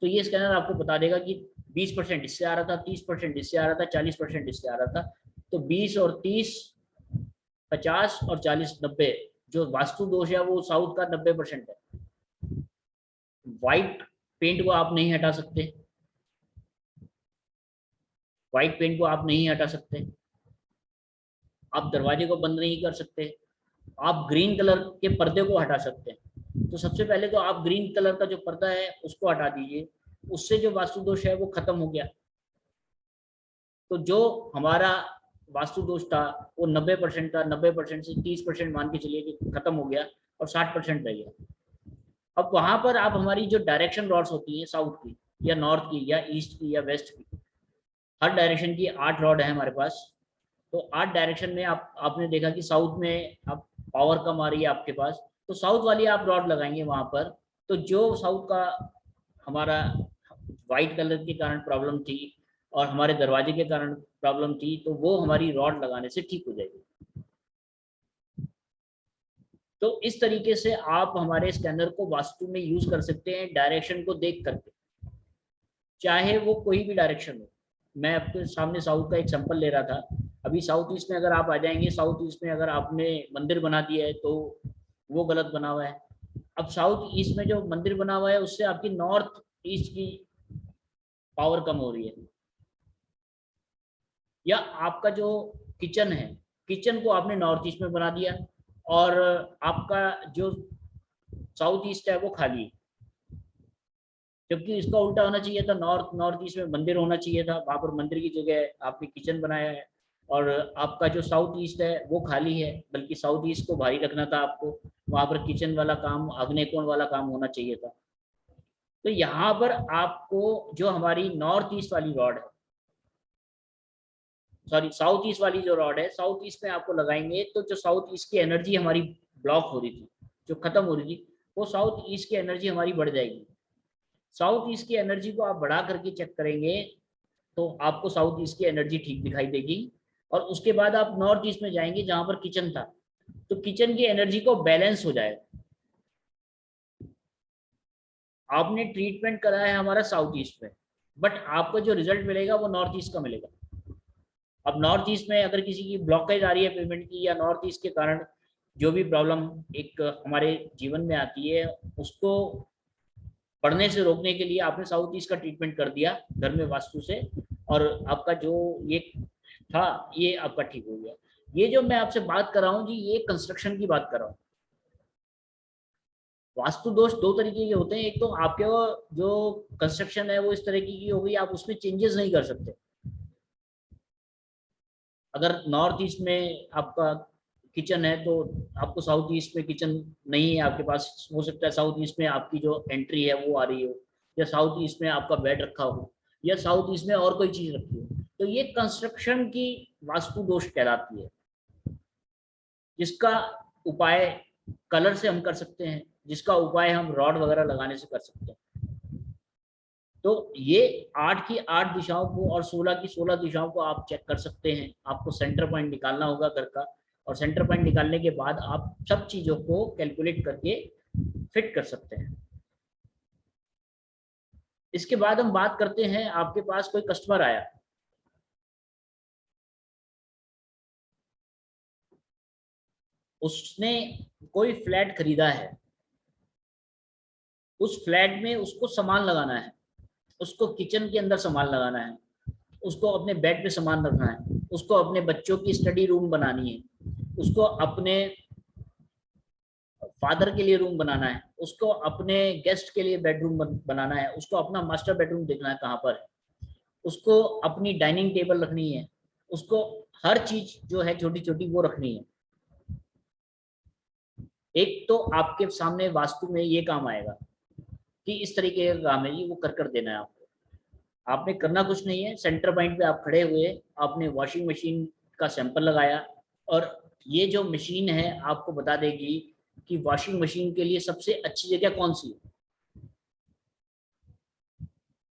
तो ये स्कैनर आपको बता देगा कि 20% इससे आ रहा था, 30% इससे आ रहा था, 40% इससे आ रहा था। तो 20 और 30, 50 और 40, 90 जो वास्तु दोष है वो साउथ का 90% है। व्हाइट पेंट को आप नहीं हटा सकते, व्हाइट पेंट को आप नहीं हटा सकते, आप दरवाजे को बंद नहीं कर सकते, आप ग्रीन कलर के पर्दे को हटा सकते हैं। तो सबसे पहले तो आप ग्रीन कलर का जो पर्दा है उसको हटा दीजिए, उससे जो वास्तु दोष है वो खत्म हो गया। तो जो हमारा वास्तु दोष था वो 90% था, 90% से 30% मान के चलिए कि खत्म हो गया और 60% रह गया। अब वहां पर आप हमारी जो डायरेक्शन रॉड्स होती हैं साउथ की या नॉर्थ की या ईस्ट की या वेस्ट की, हर डायरेक्शन की 8 रॉड है हमारे पास। तो 8 डायरेक्शन में आपने देखा कि साउथ में आप पावर कम आ रही है आपके पास, तो साउथ वाली आप रॉड लगाएंगे वहां पर। तो जो साउथ का हमारा व्हाइट कलर के कारण प्रॉब्लम थी और हमारे दरवाजे के कारण प्रॉब्लम थी, तो वो हमारी रॉड लगाने से ठीक हो जाएगी। तो इस तरीके से आप हमारे स्कैनर को वास्तु में यूज कर सकते हैं डायरेक्शन को देख करके, चाहे वो कोई भी डायरेक्शन हो। मैं आपके सामने साउथ का एक सैंपल ले रहा था। अभी साउथ ईस्ट में अगर आप आ जाएंगे, साउथ ईस्ट में अगर आपने मंदिर बना दिया है तो वो गलत बना हुआ है। अब साउथ ईस्ट में जो मंदिर बना हुआ है उससे आपकी नॉर्थ ईस्ट की पावर कम हो रही है। या आपका जो किचन है, किचन को आपने नॉर्थ ईस्ट में बना दिया और आपका जो साउथ ईस्ट है वो खाली है, जबकि इसका उल्टा होना चाहिए था। नॉर्थ ईस्ट में मंदिर होना चाहिए था, वहां पर मंदिर की जगह आपने किचन बनाया है। और आपका जो साउथ ईस्ट है वो खाली है, बल्कि साउथ ईस्ट को भारी रखना था आपको, वहां पर किचन वाला काम, आग्नेय कोण वाला काम होना चाहिए था। तो यहाँ पर आपको जो हमारी नॉर्थ ईस्ट वाली रॉड है, सॉरी साउथ ईस्ट वाली जो रॉड है, साउथ ईस्ट में आपको लगाएंगे तो जो साउथ ईस्ट की एनर्जी हमारी ब्लॉक हो रही थी, जो खत्म हो रही थी, वो साउथ ईस्ट की एनर्जी हमारी बढ़ जाएगी। साउथ ईस्ट की एनर्जी को आप बढ़ा करके चेक करेंगे तो आपको साउथ ईस्ट की एनर्जी ठीक दिखाई देगी। और उसके बाद आप नॉर्थ ईस्ट में जाएंगे जहां पर किचन था, तो किचन की एनर्जी को बैलेंस हो जाएगा। आपने ट्रीटमेंट करा है हमारा साउथ ईस्ट में, बट आपको जो रिजल्ट मिलेगा वो नॉर्थ ईस्ट का मिलेगा। अब नॉर्थ ईस्ट में अगर किसी की ब्लॉकेज आ रही है पेमेंट की, या नॉर्थ ईस्ट के कारण जो भी प्रॉब्लम एक हमारे जीवन में आती है उसको बढ़ने से रोकने के लिए आपने साउथ ईस्ट का ट्रीटमेंट कर दिया घर में वास्तु से, और आपका जो ये था ये आपका ठीक हो गया। ये जो मैं आपसे बात कर रहा हूँ जी, ये कंस्ट्रक्शन की बात कर रहा हूँ। वास्तु दोष दो तरीके के होते हैं। एक तो आपके जो कंस्ट्रक्शन है वो इस तरीके की हो गई, आप उसमें चेंजेस नहीं कर सकते। अगर नॉर्थ ईस्ट में आपका किचन है तो आपको साउथ ईस्ट में किचन नहीं है आपके पास, हो सकता है साउथ ईस्ट में आपकी जो एंट्री है वो आ रही हो, या साउथ ईस्ट में आपका बेड रखा हो, या साउथ ईस्ट में और कोई चीज रखी हो, तो ये कंस्ट्रक्शन की वास्तु दोष कहलाती है, जिसका उपाय कलर से हम कर सकते हैं, जिसका उपाय हम रॉड वगैरह लगाने से कर सकते हैं। तो ये 8 की 8 दिशाओं को और 16 की 16 दिशाओं को आप चेक कर सकते हैं। आपको सेंटर पॉइंट निकालना होगा घर का, और सेंटर पॉइंट निकालने के बाद आप सब चीजों को कैलकुलेट करके फिट कर सकते हैं। इसके बाद हम बात करते हैं, आपके पास कोई कस्टमर आया, उसने कोई फ्लैट खरीदा है, उस फ्लैट में उसको सामान लगाना है, उसको किचन के अंदर सामान लगाना है, उसको अपने बेड पे सामान रखना है, उसको अपने बच्चों की स्टडी रूम बनानी है, उसको अपने फादर के लिए रूम बनाना है, उसको अपने गेस्ट के लिए बेडरूम बनाना है, उसको अपना मास्टर बेडरूम देखना है कहाँ पर है, उसको अपनी डाइनिंग टेबल रखनी है, उसको हर चीज जो है छोटी छोटी वो रखनी है। एक तो आपके सामने वास्तु में ये काम आएगा कि इस तरीके का काम है, ये वो कर देना है आपको। आपने करना कुछ नहीं है, सेंटर पॉइंट पे आप खड़े हुए, आपने वॉशिंग मशीन का सैंपल लगाया, और ये जो मशीन है आपको बता देगी कि वॉशिंग मशीन के लिए सबसे अच्छी जगह कौन सी है।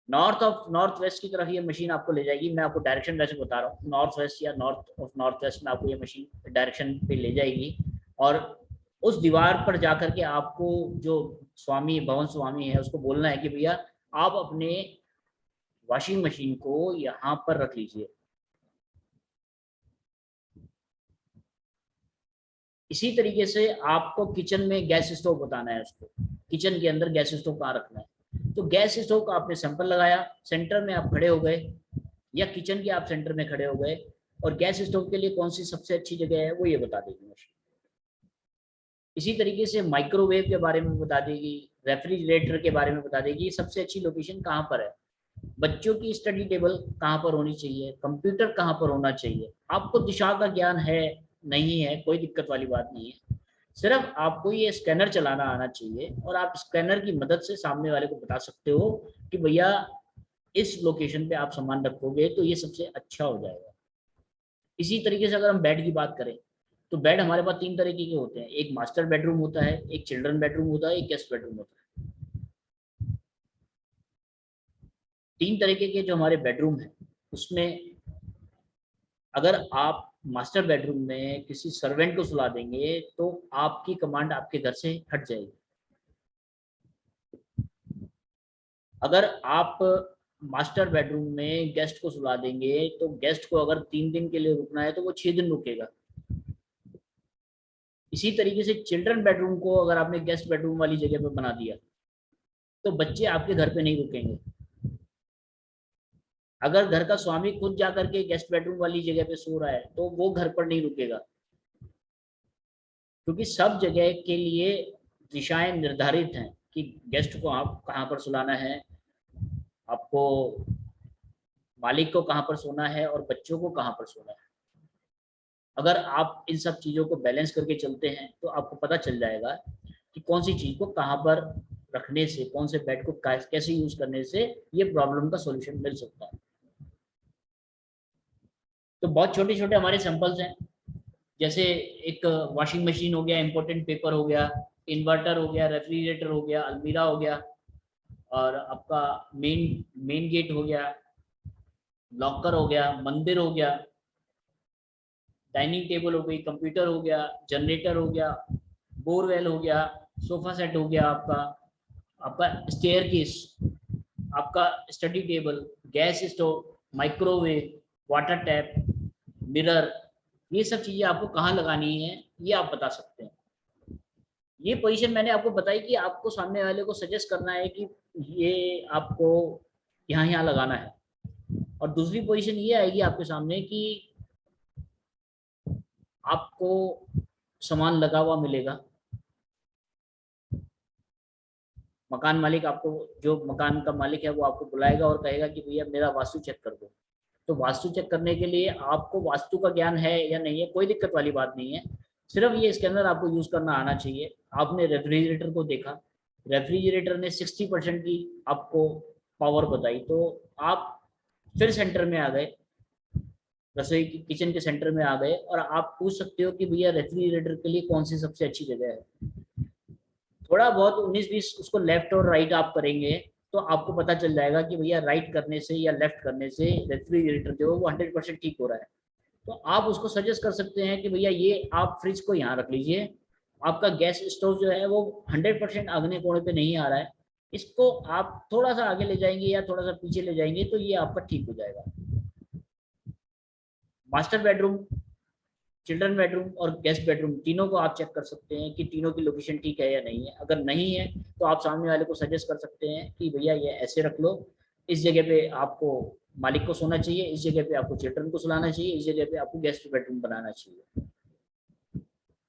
नॉर्थ वेस्ट की तरफ ये मशीन आपको ले जाएगी। मैं आपको डायरेक्शन वैसे बता रहा हूँ, नॉर्थ वेस्ट या नॉर्थ वेस्ट में आपको ये मशीन डायरेक्शन पे ले जाएगी, और उस दीवार पर जाकर के आपको जो भवन स्वामी है उसको बोलना है कि भैया आप अपने वॉशिंग मशीन को यहाँ पर रख लीजिए। इसी तरीके से आपको किचन में गैस स्टोव बताना है, उसको किचन के अंदर गैस स्टोव कहाँ रखना है। तो गैस स्टोव का आपने सैंपल लगाया, सेंटर में आप खड़े हो गए या किचन के आप सेंटर में खड़े हो गए, और गैस स्टोव के लिए कौन सी सबसे अच्छी जगह है वो ये बता देगी मशीन। इसी तरीके से माइक्रोवेव के बारे में बता देगी, रेफ्रिजरेटर के बारे में बता देगी सबसे अच्छी लोकेशन कहाँ पर है, बच्चों की स्टडी टेबल कहाँ पर होनी चाहिए, कंप्यूटर कहाँ पर होना चाहिए। आपको दिशा का ज्ञान है नहीं है कोई दिक्कत वाली बात नहीं है, सिर्फ आपको ये स्कैनर चलाना आना चाहिए और आप स्कैनर की मदद से सामने वाले को बता सकते हो कि भैया इस लोकेशन पे आप सामान रखोगे तो ये सबसे अच्छा हो जाएगा। इसी तरीके से अगर हम बेड की बात करें तो बेड हमारे पास 3 तरीके के होते हैं, एक मास्टर बेडरूम होता है, एक चिल्ड्रन बेडरूम होता है, एक गेस्ट बेडरूम होता है। 3 तरीके के जो हमारे बेडरूम है उसमें अगर आप मास्टर बेडरूम में किसी सर्वेंट को सुला देंगे तो आपकी कमांड आपके घर से हट जाएगी। अगर आप मास्टर बेडरूम में गेस्ट को सुला देंगे तो गेस्ट को अगर 3 दिन के लिए रुकना है तो वो 6 दिन रुकेगा। इसी तरीके से चिल्ड्रन बेडरूम को अगर आपने गेस्ट बेडरूम वाली जगह पे बना दिया तो बच्चे आपके घर पे नहीं रुकेंगे। अगर घर का स्वामी खुद जा करके गेस्ट बेडरूम वाली जगह पे सो रहा है तो वो घर पर नहीं रुकेगा, क्योंकि सब जगह के लिए दिशाएं निर्धारित हैं कि गेस्ट को आप कहाँ पर सुलाना है, आपको मालिक को कहाँ पर सोना है और बच्चों को कहाँ पर सोना है। अगर आप इन सब चीज़ों को बैलेंस करके चलते हैं तो आपको पता चल जाएगा कि कौन सी चीज़ को कहाँ पर रखने से, कौन से बेड को कैसे यूज करने से ये प्रॉब्लम का सॉल्यूशन मिल सकता है। तो बहुत छोटे छोटे हमारे सैंपल्स हैं, जैसे एक वॉशिंग मशीन हो गया, इम्पोर्टेंट पेपर हो गया, इन्वर्टर हो गया, रेफ्रिजरेटर हो गया, अलमीरा हो गया, और आपका मेन गेट हो गया, लॉकर हो गया, मंदिर हो गया, डाइनिंग टेबल हो गई, कंप्यूटर हो गया, जनरेटर हो गया, बोरवेल हो गया, सोफा सेट हो गया, आपका स्टेयरकेस, आपका study table, gas stove, microwave, water tap, mirror, ये सब चीज़ें आपको कहाँ लगानी है ये आप बता सकते हैं। ये पोजीशन मैंने आपको बताई कि आपको सामने वाले को सजेस्ट करना है कि ये आपको यहाँ लगाना है, और दूसरी पोजीशन ये आएगी आपके सामने कि आपको सामान लगा हुआ मिलेगा। मकान मालिक आपको, जो मकान का मालिक है वो आपको बुलाएगा और कहेगा कि भैया मेरा वास्तु चेक कर दो। तो वास्तु चेक करने के लिए आपको वास्तु का ज्ञान है या नहीं है कोई दिक्कत वाली बात नहीं है, सिर्फ ये स्कैनर आपको यूज करना आना चाहिए। आपने रेफ्रिजरेटर को देखा, रेफ्रिजरेटर ने 60% की आपको पावर बताई, तो आप फिर सेंटर में आ गए, रसोई की किचन के सेंटर में आ गए, और आप पूछ सकते हो कि भैया रेफ्रिजरेटर के लिए कौन सी सबसे अच्छी जगह है। थोड़ा बहुत 19-20 उसको लेफ्ट और राइट आप करेंगे तो आपको पता चल जाएगा कि भैया राइट करने से या लेफ्ट करने से रेफ्रिजरेटर जो है वो 100% ठीक हो रहा है। तो आप उसको सजेस्ट कर सकते हैं कि भैया ये आप फ्रिज को यहाँ रख लीजिए, आपका गैस स्टोव जो है वो 100% अगले कोने पे नहीं आ रहा है, इसको आप थोड़ा सा आगे ले जाएंगे या थोड़ा सा पीछे ले जाएंगे तो ये आपका ठीक हो जाएगा। मास्टर बेडरूम, चिल्ड्रन बेडरूम और गेस्ट बेडरूम तीनों को आप चेक कर सकते हैं कि तीनों की लोकेशन ठीक है या नहीं है। अगर नहीं है तो आप सामने वाले को सजेस्ट कर सकते हैं कि भैया ये ऐसे रख लो, इस जगह पे आपको मालिक को सोना चाहिए, इस जगह पे आपको चिल्ड्रन को सुलाना चाहिए, इस जगह पे आपको गेस्ट बेडरूम बनाना चाहिए।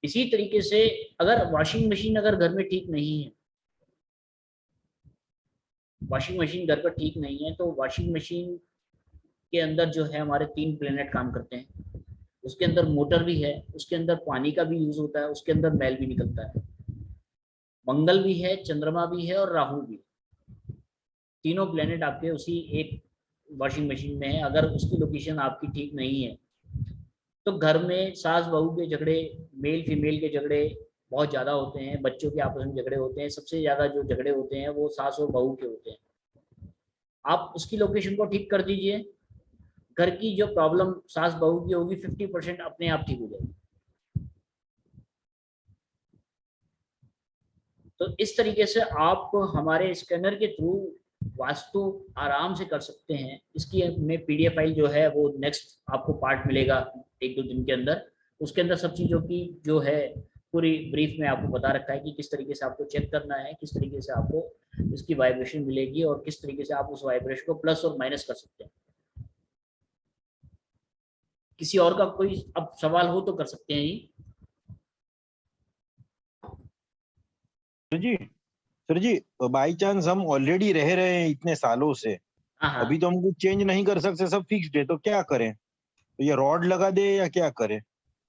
इसी तरीके से अगर वॉशिंग मशीन अगर घर में ठीक नहीं है, वॉशिंग मशीन घर पर ठीक नहीं है, तो वॉशिंग मशीन के अंदर जो है हमारे 3 प्लेनेट काम करते हैं, उसके अंदर मोटर भी है, उसके अंदर पानी का भी यूज होता है, उसके अंदर मैल भी निकलता है। मंगल भी है, चंद्रमा भी है और राहु भी। तीनों प्लेनेट आपके उसी एक वॉशिंग मशीन में है। अगर उसकी लोकेशन आपकी ठीक नहीं है तो घर में सास बहू के झगड़े, मेल फीमेल के झगड़े बहुत ज़्यादा होते हैं, बच्चों के आपस में झगड़े होते हैं। सबसे ज़्यादा जो झगड़े होते हैं वो सास और बहू के होते हैं। आप उसकी लोकेशन को ठीक कर दीजिए, घर की जो प्रॉब्लम सास बहू की होगी 50% अपने आप ठीक हो जाएगी। तो इस तरीके से आप हमारे स्कैनर के थ्रू वास्तु आराम से कर सकते हैं। इसकी में PDF फाइल जो है वो नेक्स्ट आपको पार्ट मिलेगा 1-2 दिन के अंदर। उसके अंदर सब चीज़ों की जो है पूरी ब्रीफ में आपको बता रखा है कि किस तरीके से आपको चेक करना है, किस तरीके से आपको इसकी वाइब्रेशन मिलेगी और किस तरीके से आप उस वाइब्रेशन को प्लस और माइनस कर सकते हैं। किसी और का कोई अब सवाल हो तो कर सकते हैं जी।
सर जी बाई चांस हम ऑलरेडी रह रहे हैं इतने सालों से,
हाँ
अभी तो हम कुछ चेंज नहीं कर सकते, सब फिक्स्ड है, तो क्या करें? तो ये रॉड लगा दे या क्या करें?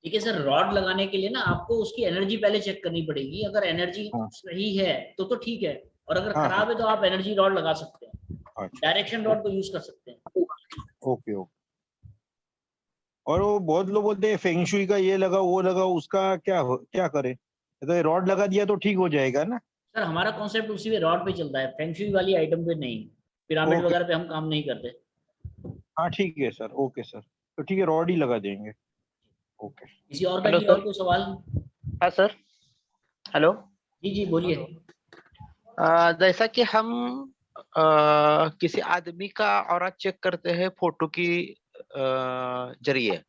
ठीक है सर, रॉड लगाने के लिए ना आपको उसकी एनर्जी पहले चेक करनी पड़ेगी। अगर एनर्जी
हाँ।
सही है तो ठीक है, और अगर
हाँ,
खराब है तो आप एनर्जी रॉड लगा सकते हैं,
अच्छा,
डायरेक्शन रॉड को यूज कर सकते हैं।
Okay okay. और वो बहुत लोग बोलते हैं फेंगशुई का ये लगा वो लगा, उसका क्या करें? तो ये रॉड लगा दिया तो ठीक हो जाएगा ना?
सर हमारा कॉन्सेप्ट उसी पे रॉड पे चलता है, फेंगशुई वाली आइटम पे नहीं, पिरामिड
ओके।
वगैरह पे हम काम नहीं करते।
हाँ ठीक है सर, ओके सर, तो ठीक है रॉड ही लगा देंगे। ओके।
किसी और का
हेलो
जी
सर।
और कोई सवाल?
हाँ सर, हेलो।
जी बोलिए।
जैसा कि हम किसी आदमी का ऑरा चेक करते हैं फोटो की जरिए,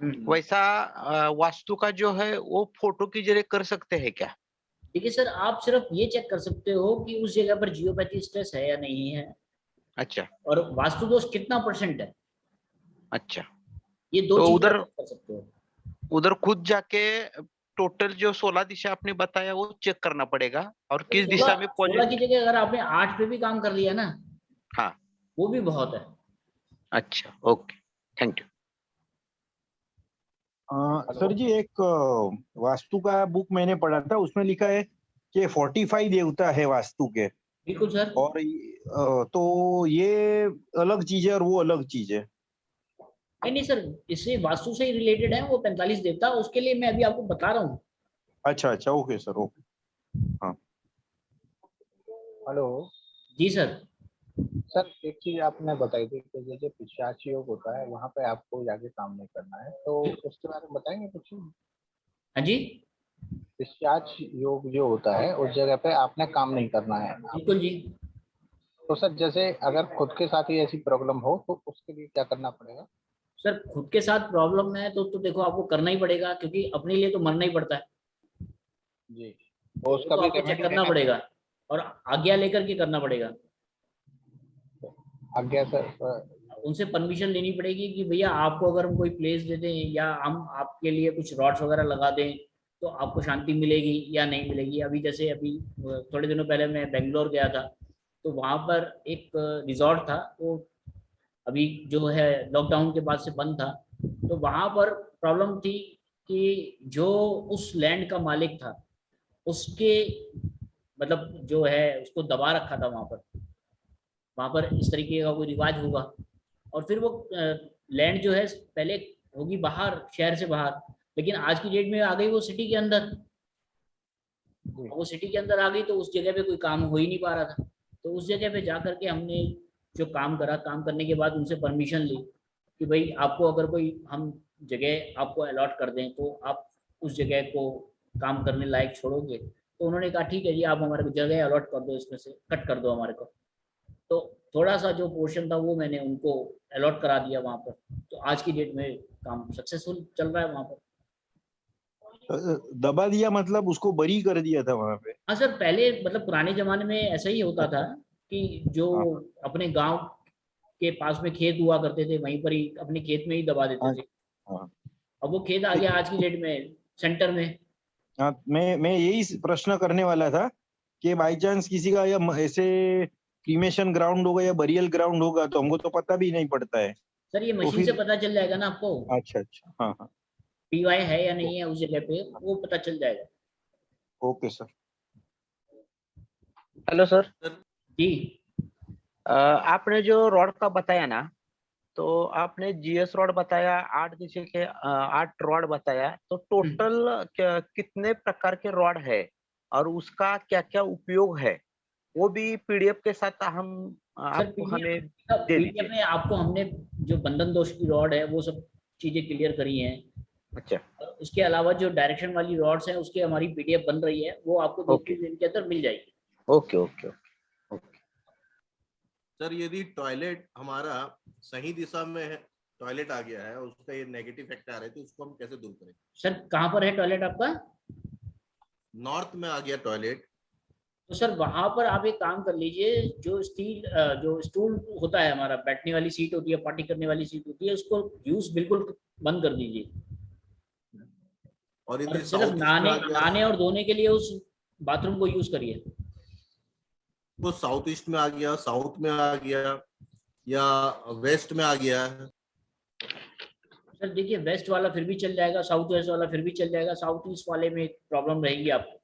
वैसा वास्तु का जो है वो फोटो की जरिए कर सकते हैं क्या?
देखिए सर, आप सिर्फ ये चेक कर सकते हो कि उस जगह पर जियोपैथी स्ट्रेस है या नहीं है,
अच्छा
और वास्तु दोष कितना % है,
अच्छा।
ये दो
तो
चीजें
उधर
आप check कर सकते हो।
उधर खुद जाके टोटल जो 16 दिशा आपने बताया वो चेक करना पड़ेगा, और किस दिशा में
16 की जगह अगर आपने 8 पे भी काम कर लिया ना,
हाँ
वो भी बहुत है।
अच्छा, ओके, थैंक यू।
सर जी एक वास्तु का बुक मैंने पढ़ा था, उसमें लिखा है कि 45 देवता है वास्तु के,
बिल्कुल सर।
और तो ये अलग चीज है और वो अलग चीज है।
नहीं सर, इससे वास्तु से ही रिलेटेड है वो 45 देवता, उसके लिए मैं अभी आपको बता रहा हूँ।
अच्छा ओके सर, ओके। हाँ
हेलो
जी सर।
सर, एक चीज आपने बताई थी कि जैसे पिशाच योग होता है वहां पे आपको जाके काम नहीं करना है, तो उसके बारे में बताएंगे कुछ?
हाँ जी,
पिशाच योग जो होता है उस जगह पे आपने काम नहीं करना है।
बिल्कुल जी।
तो सर जैसे अगर खुद के साथ ही ऐसी प्रॉब्लम हो तो उसके लिए क्या करना पड़ेगा?
सर खुद के साथ प्रॉब्लम है तो देखो आपको करना ही पड़ेगा, क्योंकि अपने लिए तो मरना ही पड़ता है।
जी,
तो
उसका
तो
भी
आपको चेक
रेमेडी
करना
लेना
पड़ेगा और आज्ञा लेकर के करना पड़ेगा।
आज्ञा सर?
उनसे परमिशन लेनी पड़ेगी कि भैया आपको अगर हम कोई प्लेस दे दें या हम आपके लिए कुछ रॉड्स वगैरह लगा दें तो आपको शांति मिलेगी या नहीं मिलेगी। अभी थोड़े दिनों पहले मैं बेंगलोर गया था, तो वहाँ पर एक रिजॉर्ट था, वो अभी जो है लॉकडाउन के बाद से बंद था। तो वहाँ पर प्रॉब्लम थी कि जो उस लैंड का मालिक था उसके मतलब जो है उसको दबा रखा था वहाँ पर इस तरीके का कोई रिवाज होगा, और फिर वो लैंड जो है पहले होगी बाहर, शहर से बाहर, लेकिन आज की डेट में आ गई वो सिटी के अंदर। वो सिटी के अंदर आ गई तो उस जगह पे कोई काम हो ही नहीं पा रहा था। तो उस जगह पे जा करके हमने जो काम करा, काम करने के बाद उनसे परमिशन ली कि भाई आपको अगर कोई हम जगह आपको अलॉट कर दें तो आप उस जगह को काम करने लायक छोड़ोगे? तो उन्होंने कहा ठीक है जी, आप हमारे को जगह अलॉट कर दो, इसमें से कट कर दो हमारे को। तो थोड़ा सा जो पोर्शन था वो मैंने उनको अलॉट करा दिया वहाँ पर। तो आज की डेट में काम सक्सेसफुल चल रहा है वहाँ पर।
दबा दिया मतलब उसको बरी कर दिया था वहां पे?
हाँ सर, पहले मतलब पुराने जमाने में ऐसा ही होता था कि जो
हाँ
अपने गांव के पास में खेत हुआ करते थे वहीं पर ही अपने खेत में ही दबा देते
हाँ
थे।
हाँ।
अब वो खेत आ गया आज की डेट में सेंटर में।
हाँ, मैं यही प्रश्न करने वाला था कि बाई चांस किसी का या ऐसे क्रीमेशन ग्राउंड होगा या बरियल ग्राउंड होगा तो हमको तो पता भी नहीं पड़ता है।
सर ये
तो
मशीन से
फिर
पता चल जाएगा ना आपको,
अच्छा हाँ
पीवाई है या नहीं है उस जगह पे, वो पता चल जाएगा।
Okay sir.
Hello sir.
जी।
आपने जो रॉड का बताया ना, तो आपने जीएस रॉड बताया, 8 दिशा के 8 रॉड बताया, तो टोटल कितने प्रकार के रॉड है और उसका क्या क्या उपयोग है, वो भी पीडीएफ के साथ हम आपको हमें दे
पीडीएफ
दीजिए।
में आपको हमने जो बंधन दोष की रॉड है वो सब चीजें क्लियर करी हैं।
अच्छा,
और उसके अलावा जो डायरेक्शन वाली रॉड्स हैं उसकी हमारी पीडीएफ बन रही है, वो आपको 2-3 दिन के अंदर मिल जाएगी।
Okay okay okay.
सर यदि टॉयलेट हमारा सही दिशा में है, टॉयलेट आ गया है, उसका ये नेगेटिव इफेक्ट आ रहा है, तो उसको हम कैसे दूर करें?
सर कहाँ पर है टॉयलेट आपका?
नॉर्थ में आ गया टॉयलेट,
तो सर वहां पर आप एक काम कर लीजिए, जो स्टूल होता है हमारा, बैठने वाली सीट होती है, पार्टी करने वाली सीट होती है, उसको यूज बिल्कुल बंद कर दीजिए
और
और
यदि
सिर्फ
साउथ ईस्ट में आ
नहाने
गया,
नहाने और धोने के लिए उस बाथरूम को यूज करिए।
वो साउथ ईस्ट में आ गया, साउथ में आ गया या वेस्ट में आ गया है?
सर देखिए, वेस्ट वाला फिर भी चल जाएगा, साउथ वेस्ट वाला फिर भी चल जाएगा, साउथ ईस्ट वाले में प्रॉब्लम रहेगी आपको,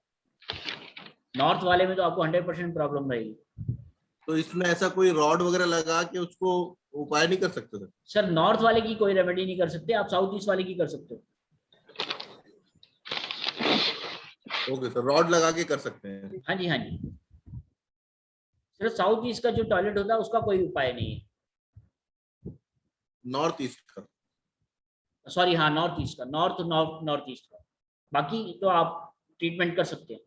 नॉर्थ वाले में तो आपको 100% प्रॉब्लम रहेगी।
तो इसमें ऐसा कोई रॉड वगैरह लगा के उसको उपाय नहीं कर सकते सर?
सर नॉर्थ वाले की कोई रेमेडी नहीं कर सकते, आप साउथ ईस्ट वाले की कर सकते हो।
ओके सर, रॉड लगा के कर सकते हैं।
हाँ जी, हाँ जी, सिर्फ साउथ ईस्ट का जो टॉयलेट होता है उसका कोई उपाय नहीं है।
नॉर्थ ईस्ट का,
सॉरी, हाँ नॉर्थ ईस्ट का, नॉर्थ ईस्ट का, बाकी तो आप ट्रीटमेंट कर सकते हैं।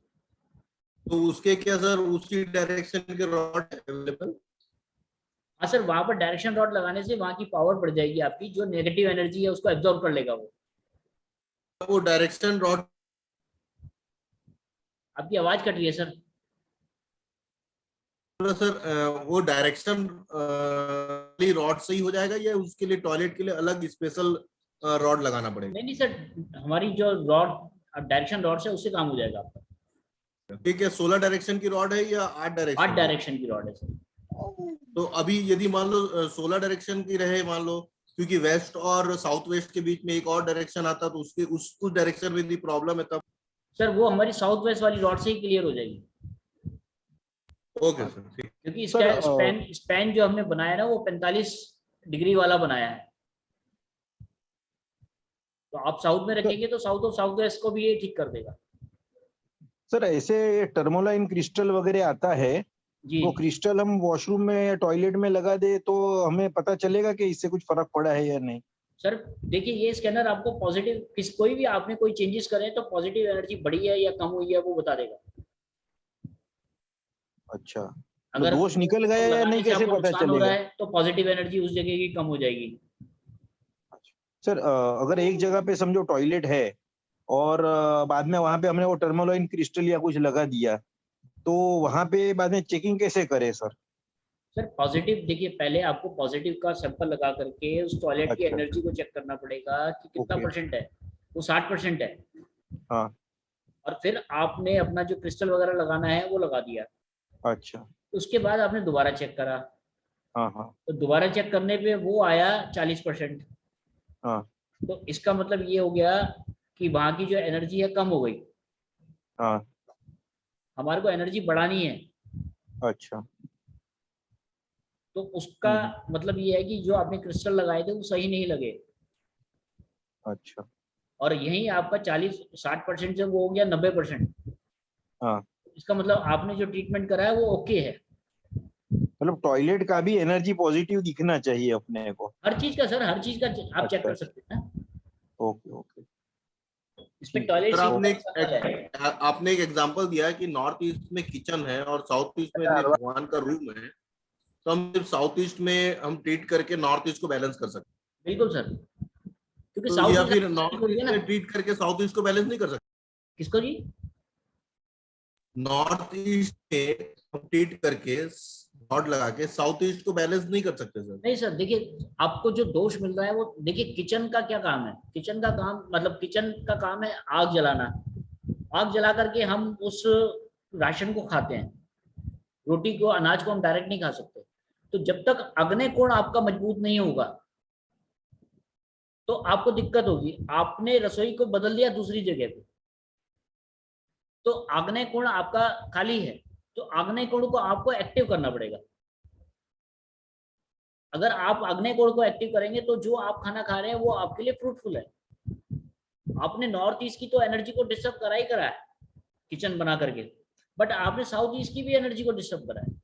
तो उसके क्या सर उसी डायरेक्शन के रॉड अवेलेबल?
हाँ सर, वहां पर डायरेक्शन रॉड लगाने से वहां की पावर बढ़ जाएगी आपकी, जो नेगेटिव एनर्जी है उसको एब्जॉर्ब कर लेगा
वो डायरेक्शन रॉड।
आपकी आवाज कट रही है सर।
सर वो डायरेक्शन रॉड से ही हो जाएगा या उसके लिए टॉयलेट के लिए अलग स्पेशल रॉड लगाना पड़ेगा?
नहीं सर, हमारी जो रॉड डायरेक्शन रॉड से उससे काम हो जाएगा आपका।
ठीक है, 16 डायरेक्शन की रॉड है या 8 डायरेक्शन?
8 डायरेक्शन की रॉड है सर।
तो अभी यदि मान लो 16 डायरेक्शन की रहे, मान लो, क्योंकि वेस्ट और साउथ वेस्ट के बीच में एक और डायरेक्शन आता, तो उसके उस डायरेक्शन में यदि प्रॉब्लम है तब?
सर वो हमारी साउथ वेस्ट वाली रॉड से ही क्लियर हो जाएगी।
ओके सर, ठीक।
क्योंकि इसका स्पैन जो हमने बनाया ना वो 45 डिग्री वाला बनाया है, तो आप साउथ में रखेंगे तो साउथ और साउथ वेस्ट को भी ये ठीक कर देगा।
सर ऐसे टर्मोलाइन क्रिस्टल वगैरह आता है,
जी
वो क्रिस्टल हम वॉशरूम में या टॉयलेट में लगा दे तो हमें पता चलेगा कि इससे कुछ फर्क पड़ा है या नहीं?
सर देखिए, ये स्कैनर आपको पॉजिटिव कोई भी आपने कोई चेंजेस करे तो पॉजिटिव एनर्जी बढ़ी है या कम हुई है वो बता देगा।
अच्छा,
अगर
दोष निकल गया या नहीं कैसे पता
नुकसान हो रहा
चलेगा?
है तो पॉजिटिव एनर्जी उस जगह की कम हो जाएगी।
सर अगर एक जगह पे समझो टॉयलेट है और बाद में वहां पे हमने वो टर्मोलाइन क्रिस्टल या कुछ लगा दिया, तो वहां पे बाद में चेकिंग कैसे करें सर?
सर पॉजिटिव देखिए, पहले आपको पॉजिटिव का सैंपल लगा करके उस टॉयलेट की
अच्छा।
एनर्जी को चेक करना पड़ेगा कि कितना
ओके।
परसेंट है। वो 60% है।
हाँ।
और फिर आपने अपना जो क्रिस्टल वगैरह लगाना है वो लगा दिया।
अच्छा।
उसके बाद आपने दोबारा चेक करा,
हाँ हाँ
तो दोबारा चेक करने पे वो आया 40%।
हाँ
तो इसका मतलब ये हो गया कि वहां की जो एनर्जी है कम हो गई।
हाँ।
हमारे को एनर्जी बढ़ानी है,
अच्छा।
तो उसका मतलब ये है कि जो आपने क्रिस्टल लगाए थे वो सही नहीं लगे।
अच्छा।
और यही आपका 40-60% से वो हो गया 90%।
हाँ,
इसका मतलब आपने जो ट्रीटमेंट करा है वो ओके है।
मतलब टॉयलेट का भी एनर्जी पॉजिटिव दिखना चाहिए अपने को?
हर चीज का सर, हर चीज का आप चेक
अच्छा।
कर सकते हैं ना।
Okay okay.
इसमें टॉयलेट
सर
सीट
आपने एक एग्जांपल दिया है कि नॉर्थ ईस्ट में किचन है और साउथ ईस्ट में भगवान का रूम है, तो हम सिर्फ साउथ ईस्ट में हम ट्रीट करके नॉर्थ ईस्ट को बैलेंस कर सकते
है। बिल्कुल सर, क्योंकि
तो
साउथ
या फिर नॉर्थ ईस्ट में ट्रीट करके साउथ ईस्ट को बैलेंस नहीं कर सकते?
किसको जी?
नॉर्थ ईस्ट में हम ट्रीट करके रॉड लगा के साउथ ईस्ट को बैलेंस नहीं कर सकते सर?
नहीं सर, देखिए आपको जो दोष मिल रहा है वो देखिए, किचन का क्या काम है? किचन का काम मतलब किचन का काम है आग जलाना। आग जला करके हम उस राशन को खाते हैं, रोटी को, अनाज को हम डायरेक्ट नहीं खा सकते। तो जब तक अग्नि कोण आपका मजबूत नहीं होगा तो आपको दिक्कत होगी। आपने रसोई को बदल दिया दूसरी जगह पे, तो आग्नेय कोण आपका खाली है, तो आग्नेय कोण को आपको एक्टिव करना पड़ेगा। अगर आप आग्नेय कोण को एक्टिव करेंगे तो जो आप खाना खा रहे हैं वो आपके लिए फ्रूटफुल है। आपने नॉर्थ ईस्ट की तो एनर्जी को डिस्टर्ब करा ही करा है किचन बना करके, बट आपने साउथ ईस्ट की भी एनर्जी को डिस्टर्ब करा है।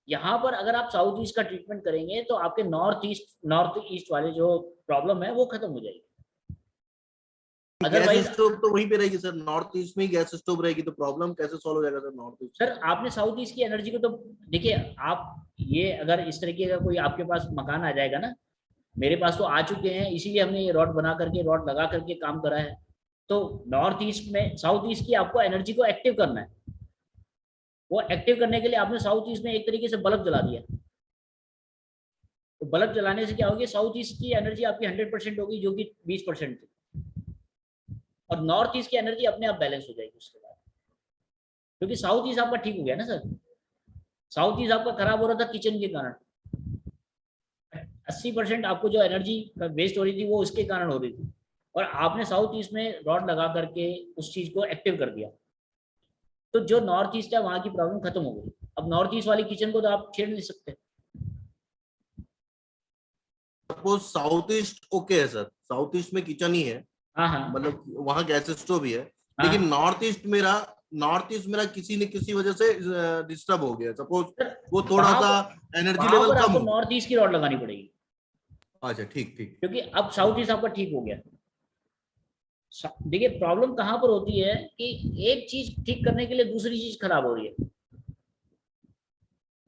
यहाँ पर अगर आप साउथ ईस्ट का ट्रीटमेंट करेंगे तो आपके नॉर्थ ईस्ट वाले जो प्रॉब्लम है वो खत्म हो जाएगी।
गैस स्टोव तो वहीं पे रहेगी सर, नॉर्थ ईस्ट में ही गैस स्टोव रहेगी, तो प्रॉब्लम कैसे सॉल्व हो जाएगा सर नॉर्थ ईस्ट?
सर आपने साउथ ईस्ट की एनर्जी को तो देखिए, आप ये अगर इस तरीके का कोई आपके पास मकान आ जाएगा ना, मेरे पास तो आ चुके हैं, इसीलिए हमने ये रॉड बना करके, रॉड लगा करके काम करा है। तो नॉर्थ ईस्ट में, साउथ ईस्ट की आपको एनर्जी को एक्टिव करना है। वो एक्टिव करने के लिए आपने साउथ ईस्ट में एक तरीके से बल्ब जला दिया, तो बल्ब जलाने से क्या होगी, साउथ ईस्ट की एनर्जी आपकी 100% होगी जो कि 20% थी, और नॉर्थ ईस्ट की एनर्जी अपने आप बैलेंस हो जाएगी उसके बाद, क्योंकि साउथ ईस्ट आपका ठीक हो गया ना सर। साउथ ईस्ट आपका खराब हो रहा था किचन के कारण, 80% आपको जो एनर्जी वेस्ट हो रही थी वो उसके कारण हो रही थी, और आपने साउथ ईस्ट में रॉड लगा करके उस चीज को एक्टिव कर दिया, तो जो नॉर्थ ईस्ट है वहां की प्रॉब्लम खत्म हो गई। अब नॉर्थ ईस्ट वाली किचन को तो आप छेड़ नहीं सकते।
सपोज साउथ ईस्ट ओके है सर, साउथ ईस्ट में किचन ही है,
हाँ हाँ
मतलब वहां गैस स्टोव भी है,
हाँ।
लेकिन नॉर्थ ईस्ट मेरा किसी न किसी वजह से डिस्टर्ब हो गया। सपोज वो थोड़ा सा एनर्जी लेवल कम
आपको
हो।
नॉर्थ ईस्ट की रॉड लगानी पड़ेगी।
अच्छा ठीक ठीक।
क्योंकि अब साउथ ईस्ट आपका ठीक हो गया। देखिए प्रॉब्लम कहां पर होती है कि एक चीज ठीक करने के लिए दूसरी चीज खराब हो रही है।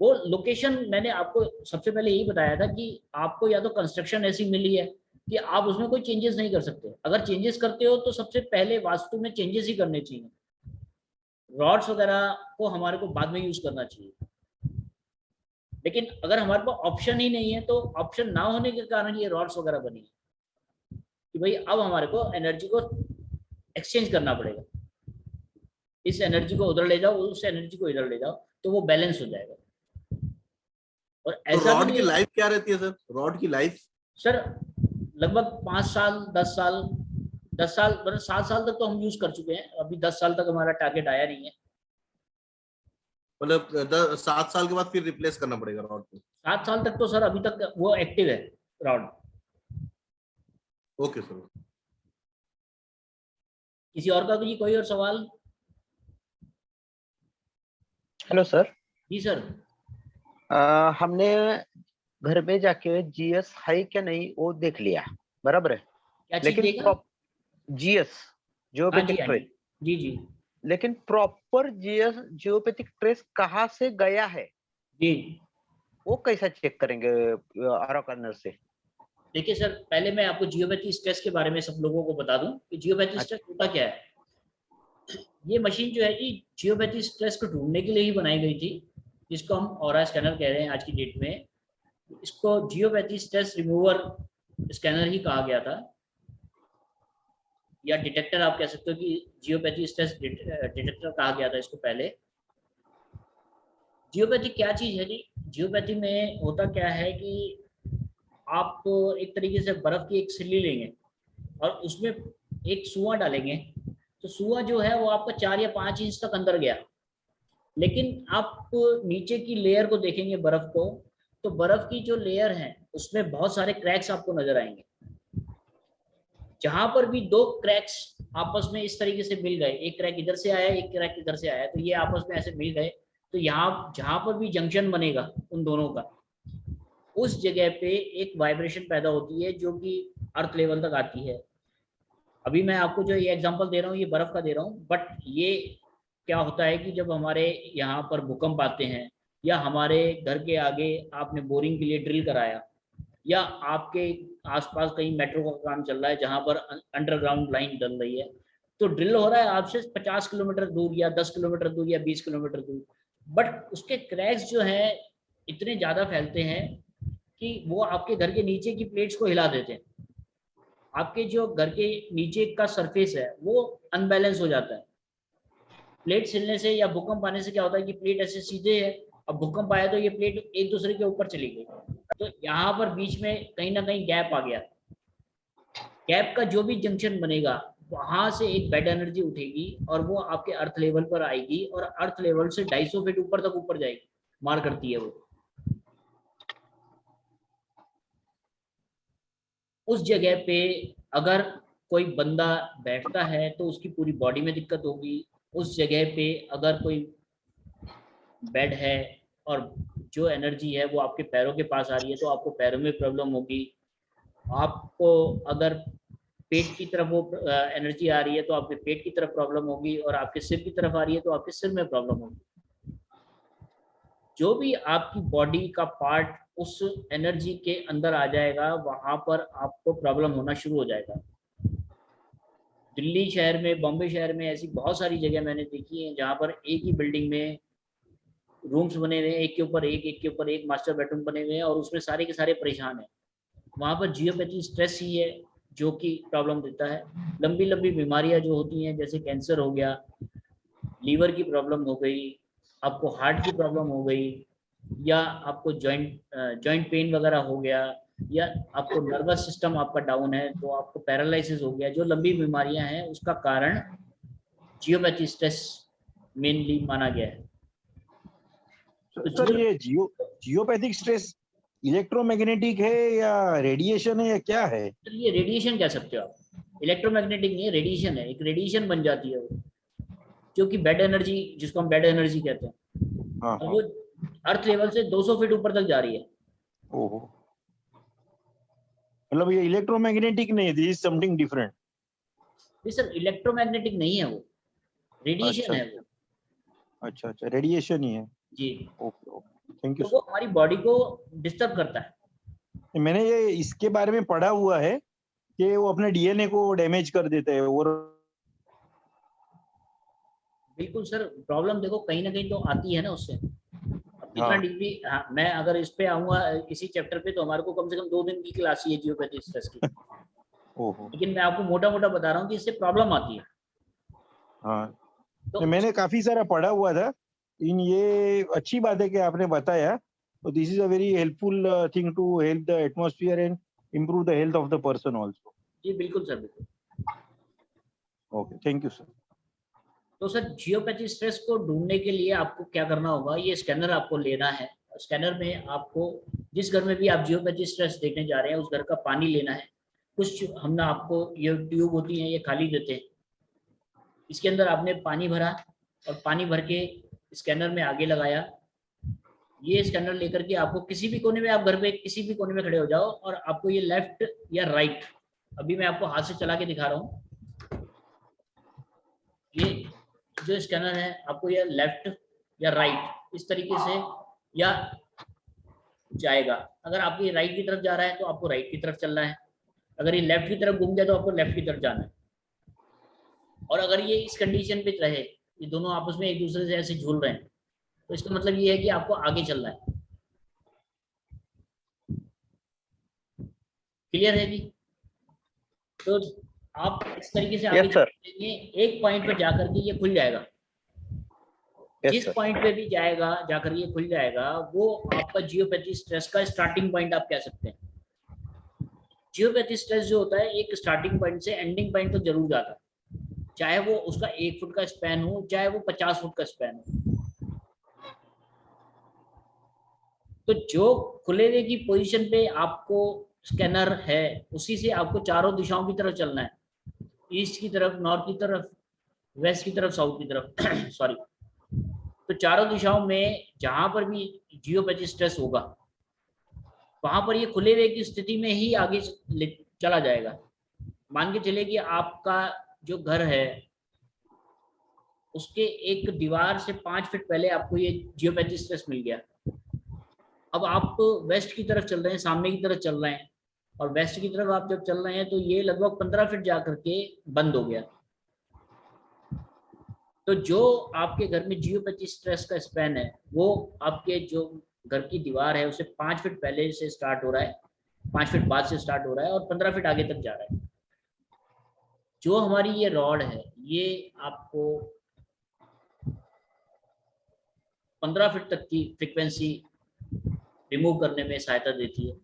वो लोकेशन मैंने आपको सबसे पहले यही बताया था कि आपको या तो कंस्ट्रक्शन ऐसी मिली है कि आप उसमें कोई चेंजेस नहीं कर सकते। अगर चेंजेस करते हो तो सबसे पहले वास्तु में चेंजेस ही करने चाहिए। रॉड्स वगैरह को हमारे को बाद में यूज करना चाहिए, लेकिन अगर हमारे पास ऑप्शन ही नहीं है तो ऑप्शन ना होने के कारण ये रॉड्स वगैरह बनी है कि भाई अब हमारे को एनर्जी को एक्सचेंज करना पड़ेगा, इस एनर्जी को उधर ले जाओ, उस एनर्जी को इधर ले जाओ, तो वो बैलेंस हो जाएगा। और
तो
ऐसा
रॉड
भी
की लाइफ क्या रहती है सर? रॉड की लाइफ
सर लगभग 5 साल 10 साल 10 साल मतलब 7 साल तक तो हम यूज कर चुके हैं। अभी 10 साल तक हमारा टारगेट आया नहीं है।
मतलब 7 साल के बाद फिर रिप्लेस करना पड़ेगा रॉड को?
7 साल तक तो सर अभी तक वो एक्टिव है रॉड।
Okay sir.
किसी और का कोई और सवाल?
Hello sir.
जी सर।
हमने घर में जाके जीएस है क्या नहीं वो देख लिया, बराबर है,
क्या चीज
लेकिन
देखा?
जीएस जियोपैथिक ट्रेस,
जी जी
लेकिन प्रॉपर जीएस जियोपैथिक ट्रेस कहाँ से गया है
जी,
वो कैसा चेक करेंगे आरा कर्नर से?
देखिए सर पहले मैं आपको जियोपैथी स्ट्रेस के बारे में सब लोगों को बता दूं कि जियोपैथी स्ट्रेस होता क्या है। ये मशीन जो है जी जियोपैथी स्ट्रेस को ढूंढने के लिए ही बनाई गई थी, जिसको हम ऑरा स्कैनर कह रहे हैं आज की डेट में। इसको जियोपैथी स्ट्रेस रिमूवर स्कैनर ही कहा गया था, या डिटेक्टर आप कह सकते हो कि जियोपैथी स्ट्रेस डिटेक्टर कहा गया था इसको पहले। जियोपैथी क्या चीज है जी? जियोपैथी में होता क्या है कि आप एक तरीके से बर्फ की एक सिल्ली लेंगे और उसमें एक सुआ डालेंगे, तो सुआ जो है वो आपका 4 या 5 इंच तक अंदर गया, लेकिन आप नीचे की लेयर को देखेंगे बर्फ को, तो बर्फ की जो लेयर है उसमें बहुत सारे क्रैक्स आपको नजर आएंगे। जहां पर भी 2 क्रैक्स आपस में इस तरीके से मिल गए, एक क्रैक इधर से आया एक क्रैक इधर से आया, तो ये आपस में ऐसे मिल गए, तो यहाँ जहां पर भी जंक्शन बनेगा उन दोनों का, उस जगह पे एक वाइब्रेशन पैदा होती है जो कि अर्थ लेवल तक आती है। अभी मैं आपको जो ये एग्जांपल दे रहा हूँ ये बर्फ का दे रहा हूँ, बट ये क्या होता है कि जब हमारे यहाँ पर भूकंप आते हैं या हमारे घर के आगे आपने बोरिंग के लिए ड्रिल कराया, या आपके आसपास कहीं मेट्रो का काम चल रहा है जहां पर अंडरग्राउंड लाइन डल रही है, तो ड्रिल हो रहा है आपसे 50 किलोमीटर दूर या 10 किलोमीटर दूर या 20 किलोमीटर दूर, बट उसके क्रैक्स जो है इतने ज्यादा फैलते हैं कि वो आपके घर के नीचे की प्लेट्स को हिला देते हैं। आपके जो घर के नीचे का सरफेस है वो अनबैलेंस हो जाता है। प्लेट हिलने से या भूकंप आने से क्या होता है कि प्लेट ऐसे सीधे है, अब भूकंप आया तो ये प्लेट एक दूसरे के ऊपर चली गई, तो यहाँ पर बीच में कहीं ना कहीं गैप आ गया। गैप का जो भी जंक्शन बनेगा वहां से एक बैड एनर्जी उठेगी और वो आपके अर्थ लेवल पर आएगी और अर्थ लेवल से 250 फीट ऊपर तक ऊपर जाएगी, मार करती है वो। उस जगह पे अगर कोई बंदा बैठता है तो उसकी पूरी बॉडी में दिक्कत होगी। उस जगह पे अगर कोई बेड है और जो एनर्जी है वो आपके पैरों के पास आ रही है तो आपको पैरों में प्रॉब्लम होगी। आपको अगर पेट की तरफ वो एनर्जी आ रही है तो आपके पेट की तरफ प्रॉब्लम होगी, और आपके सिर की तरफ आ रही है तो आपके सिर में प्रॉब्लम होगी। जो भी आपकी बॉडी का पार्ट उस एनर्जी के अंदर आ जाएगा वहां पर आपको प्रॉब्लम होना शुरू हो जाएगा। दिल्ली शहर में, बॉम्बे शहर में ऐसी बहुत सारी जगह मैंने देखी है जहाँ पर एक ही बिल्डिंग में रूम्स बने हुए हैं, एक के ऊपर एक मास्टर बेडरूम बने हुए हैं, और उसमें सारे के सारे परेशान हैं। वहाँ पर जियोपैथी स्ट्रेस ही है जो कि प्रॉब्लम देता है। लंबी लंबी बीमारियां जो होती हैं, जैसे कैंसर हो गया, लीवर की प्रॉब्लम हो गई, आपको हार्ट की प्रॉब्लम हो गई, या आपको जॉइंट पेन वगैरह हो गया, या आपको नर्वस सिस्टम आपका डाउन है तो आपको पैरालिसिस हो गया, जो लंबी बीमारियां हैं उसका कारण जियोपैथी स्ट्रेस मेनली माना गया है। तो
सर ये जियोपैथिक स्ट्रेस इलेक्ट्रोमैग्नेटिक है या रेडिएशन है या क्या है?
ये रेडिएशन कह सकते हो आप, इलेक्ट्रोमैग्नेटिक नहीं है, रेडिएशन है। एक रेडिएशन बन जाती है वो, जो कि बेड एनर्जी, जिसको हम बेड एनर्जी कहते हैं,
हाँ,
और वो अर्थ लेवल से 200 फीट ऊपर तक जा रही है।
ओहो, मतलब ये इलेक्ट्रोमैग्नेटिक नहीं है, दिस इज समथिंग डिफरेंट।
जी सर, इलेक्ट्रोमैग्नेटिक नहीं है वो, रेडिएशन है वो।
अच्छा, रेडिएशन ही है
जी,
ओके ओके, थैंक यू
तो वो हमारी बॉडी को डिस्टर्ब करता है।
मैंने ये इसके बारे में पढ़ा हुआ है कि वो अपने डीएनए को डैमेज कर देते हैं और
बिल्कुल सर, प्रॉब्लम देखो कहीं ना कहीं तो आती है ना उससे। अब कितना
हाँ।
डिग्री, हाँ, मैं अगर इस पे आऊंगा इसी चैप्टर पे तो हमारे को कम से कम 2 दिन की क्लास ही है जियोपैथी स्ट्रेस की।
ओहो,
लेकिन मैं आपको मोटा मोटा बता रहा हूँ कि इससे प्रॉब्लम आती है।
हाँ,
तो
मैंने काफी सारा पढ़ा हुआ था। इन ये अच्छी बात है कि आपने बताया, तो this is a very helpful thing to help the atmosphere and improve the health of the person also.
जी बिल्कुल सर, बिल्कुल।
Okay, thank you sir.
तो सर जियोपैथी स्ट्रेस को ढूंढने के लिए आपको क्या करना होगा, ये स्कैनर आपको लेना है। स्कैनर में आपको, जिस घर में भी आप जियोपैथी स्ट्रेस देखने जा रहे हैं उस घर का पानी लेना है। कुछ हमने आपको, ये ट्यूब होती है, ये खाली देते हैं, इसके अंदर आपने पानी भरा और पानी भर के स्कैनर में आगे लगाया। ये स्कैनर लेकर के आपको किसी भी कोने में, आप घर पे किसी भी कोने में खड़े हो जाओ, और आपको ये लेफ्ट या राइट, अभी मैं आपको हाथ से चला के दिखा रहा हूँ, ये जो स्कैनर है आपको ये लेफ्ट या राइट इस तरीके से या जाएगा। अगर आपको ये राइट की तरफ जा रहा है तो आपको राइट की तरफ चलना है, अगर ये लेफ्ट की तरफ घूम गया तो आपको लेफ्ट की तरफ जाना है। और अगर ये इस कंडीशन पे रहे, ये दोनों आपस में एक दूसरे से ऐसे झूल रहे हैं, तो इसका मतलब ये है कि आपको आगे चलना है। क्लियर है जी? तो आप इस तरीके से आगे चलेंगे, एक पॉइंट पे जाकर के ये खुल जाएगा। जिस पॉइंट पे भी जाएगा, जाकर ये खुल जाएगा, वो आपका जियोपैथी स्ट्रेस का स्टार्टिंग पॉइंट आप कह सकते हैं। जियोपैथी स्ट्रेस जो होता है एक स्टार्टिंग पॉइंट से एंडिंग पॉइंट तक जरूर जाता है, चाहे वो उसका 1 फुट का स्पैन हो, चाहे वो 50 फुट का स्पैन हो। तो जो खुले हुए की पोजीशन पे आपको स्कैनर है, उसी से आपको चारों दिशाओं की तरफ चलना है, ईस्ट की तरफ, नॉर्थ की तरफ, वेस्ट की तरफ, साउथ की तरफ सॉरी। तो चारों दिशाओं में जहां पर भी जियोपैथी स्ट्रेस होगा वहां पर ये खुले हुए की स्थिति में ही आगे चला जाएगा। मान के चले कि आपका जो घर है उसके एक दीवार से 5 फीट पहले आपको ये जियोपैथी स्ट्रेस मिल गया। अब आप वेस्ट की तरफ चल रहे हैं, सामने की तरफ चल रहे हैं, और वेस्ट की तरफ आप जब चल रहे हैं तो ये लगभग 15 फीट जाकर के बंद हो गया। तो जो आपके घर में जियोपैथी स्ट्रेस का स्पैन है वो आपके जो घर की दीवार है उसे 5 फीट पहले से स्टार्ट हो रहा है, 5 फीट बाद से स्टार्ट हो रहा है और 15 फीट आगे तक जा रहा है। जो हमारी ये रॉड है ये आपको 15 फीट तक की फ्रीक्वेंसी रिमूव करने में सहायता देती है।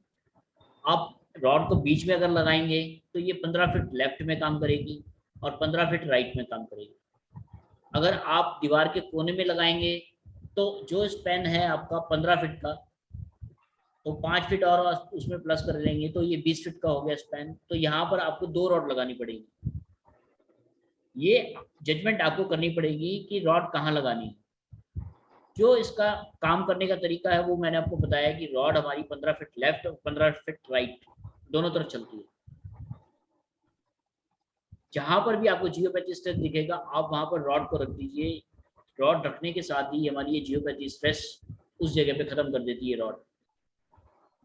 आप रॉड को बीच में अगर लगाएंगे तो ये 15 फीट लेफ्ट में काम करेगी और 15 फीट राइट में काम करेगी। अगर आप दीवार के कोने में लगाएंगे तो जो स्पैन है आपका 15 फीट का, तो 5 फीट और उसमें प्लस कर लेंगे तो ये 20 फीट का हो गया स्पैन। तो यहाँ पर आपको 2 रॉड लगानी पड़ेगी। ये जजमेंट आपको करनी पड़ेगी कि रॉड कहाँ लगानी है। जो इसका काम करने का तरीका है वो मैंने आपको बताया कि रॉड हमारी 15 फीट लेफ्ट और 15 फीट राइट दोनों तरफ चलती है। जहां पर भी आपको जियोपैथी स्ट्रेस दिखेगा आप वहां पर रॉड को रख दीजिए। रॉड रखने के साथ ही हमारी ये जियोपैथी स्ट्रेस उस जगह पे खत्म कर देती है रॉड।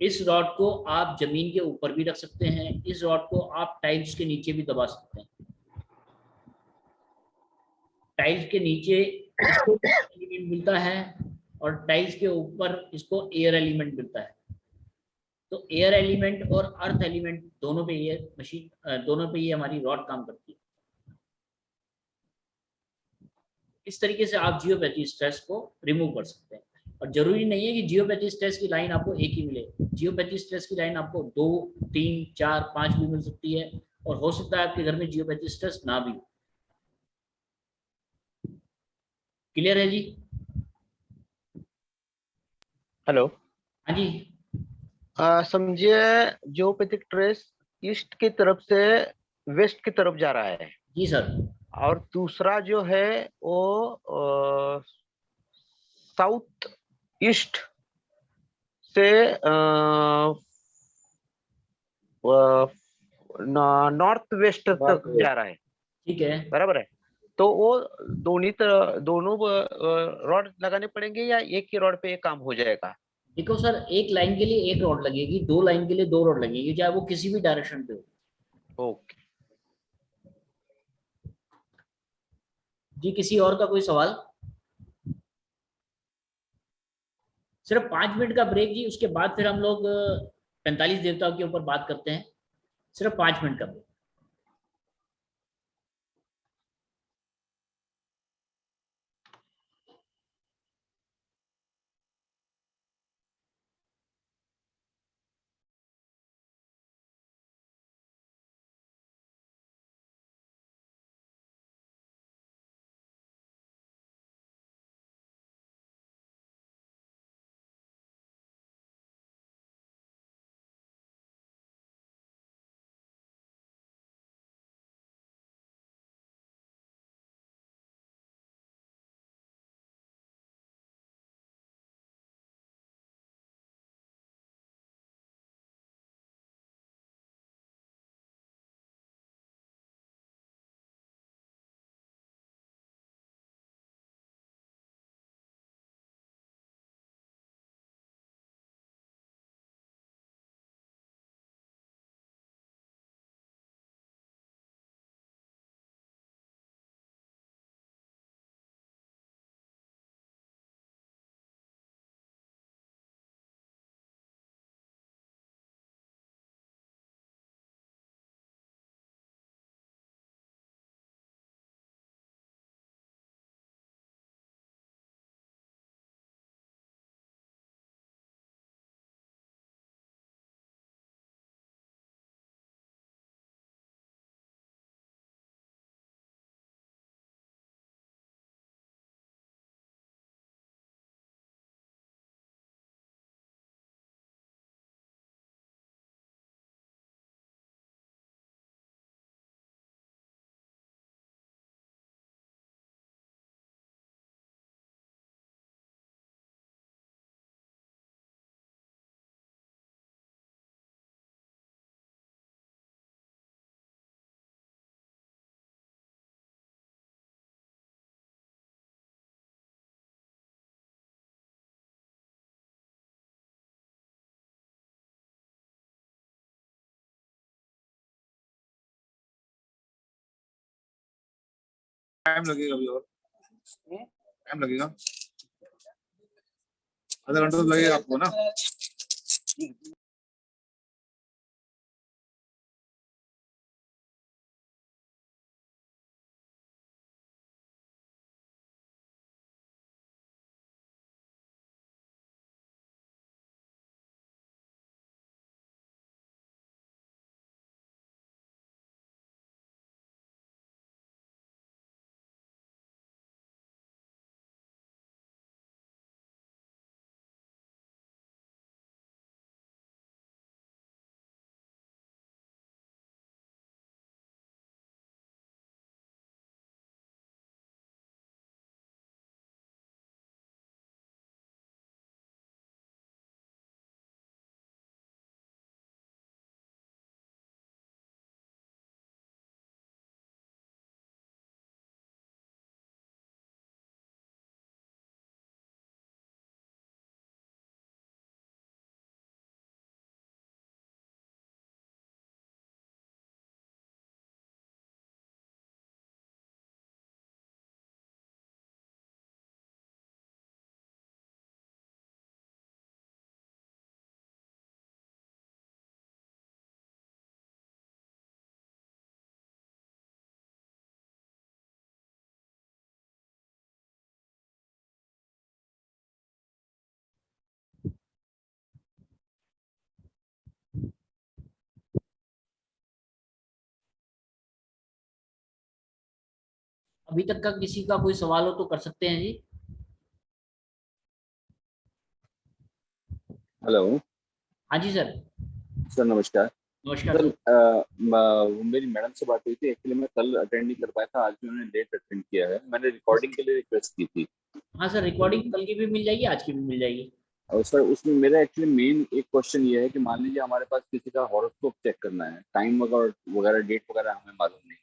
इस रॉड को आप जमीन के ऊपर भी रख सकते हैं, इस रॉड को आप टाइल्स के नीचे भी दबा सकते हैं। टाइल्स के नीचे इसको एलिमेंट मिलता है और टाइल्स के ऊपर इसको एयर एलिमेंट मिलता है। तो एयर एलिमेंट और अर्थ एलिमेंट दोनों पे ये मशीन, दोनों पे ये हमारी रॉड काम करती है। इस तरीके से आप जियोपैथी स्ट्रेस को रिमूव कर सकते हैं। और जरूरी नहीं है कि जियोपैथी स्ट्रेस की लाइन आपको एक ही मिले, जियोपैथी स्ट्रेस की लाइन आपको 2, 3, 4, 5 भी मिल सकती है, और हो सकता है आपके घर में जियोपैथी स्ट्रेस ना भी हो। क्लियर है जी?
हेलो।
हाँ जी।
समझिए जियोपैथिक ट्रेस ईस्ट की तरफ से वेस्ट की तरफ जा रहा है।
जी सर।
और दूसरा जो है वो साउथ ईस्ट से नॉर्थ वेस्ट तक जा रहा है।
ठीक है।
बराबर है। तो वो दोनों रॉड लगाने पड़ेंगे या एक ही रॉड पे ये काम हो जाएगा?
देखो सर, एक लाइन के लिए एक रॉड लगेगी, 2 लाइन के लिए 2 रॉड लगेगी, चाहे वो किसी भी डायरेक्शन पे हो।
ओके
जी, किसी और का कोई सवाल? सिर्फ 5 मिनट का ब्रेक जी, उसके बाद फिर हम लोग 45 देवताओं के ऊपर बात करते हैं। सिर्फ 5 मिनट का ब्रेक।
टाइम लगेगा अभी और टाइम लगेगा, आधा घंटा तो लगेगा आपको ना।
अभी तक का किसी का कोई सवाल हो तो कर सकते हैं जी।
हेलो
हाँ जी सर।
सर, नमस्कार
नमस्कार
सर।
सर।
मेरी मैडम से बात हुई थी। एक्चुअली मैं कल अटेंड नहीं कर पाया था, आज भी उन्होंने लेट अटेंड किया है। मैंने रिकॉर्डिंग के लिए रिक्वेस्ट की थी।
हाँ सर, रिकॉर्डिंग कल की भी मिल जाएगी, आज की भी मिल जाएगी।
और सर उसमें मेरा एक्चुअली मेन एक क्वेश्चन ये है कि मान लीजिए हमारे पास किसी का हॉरोस्कोप चेक करना है, टाइम वगैरह डेट वगैरह हमें मालूम नहीं,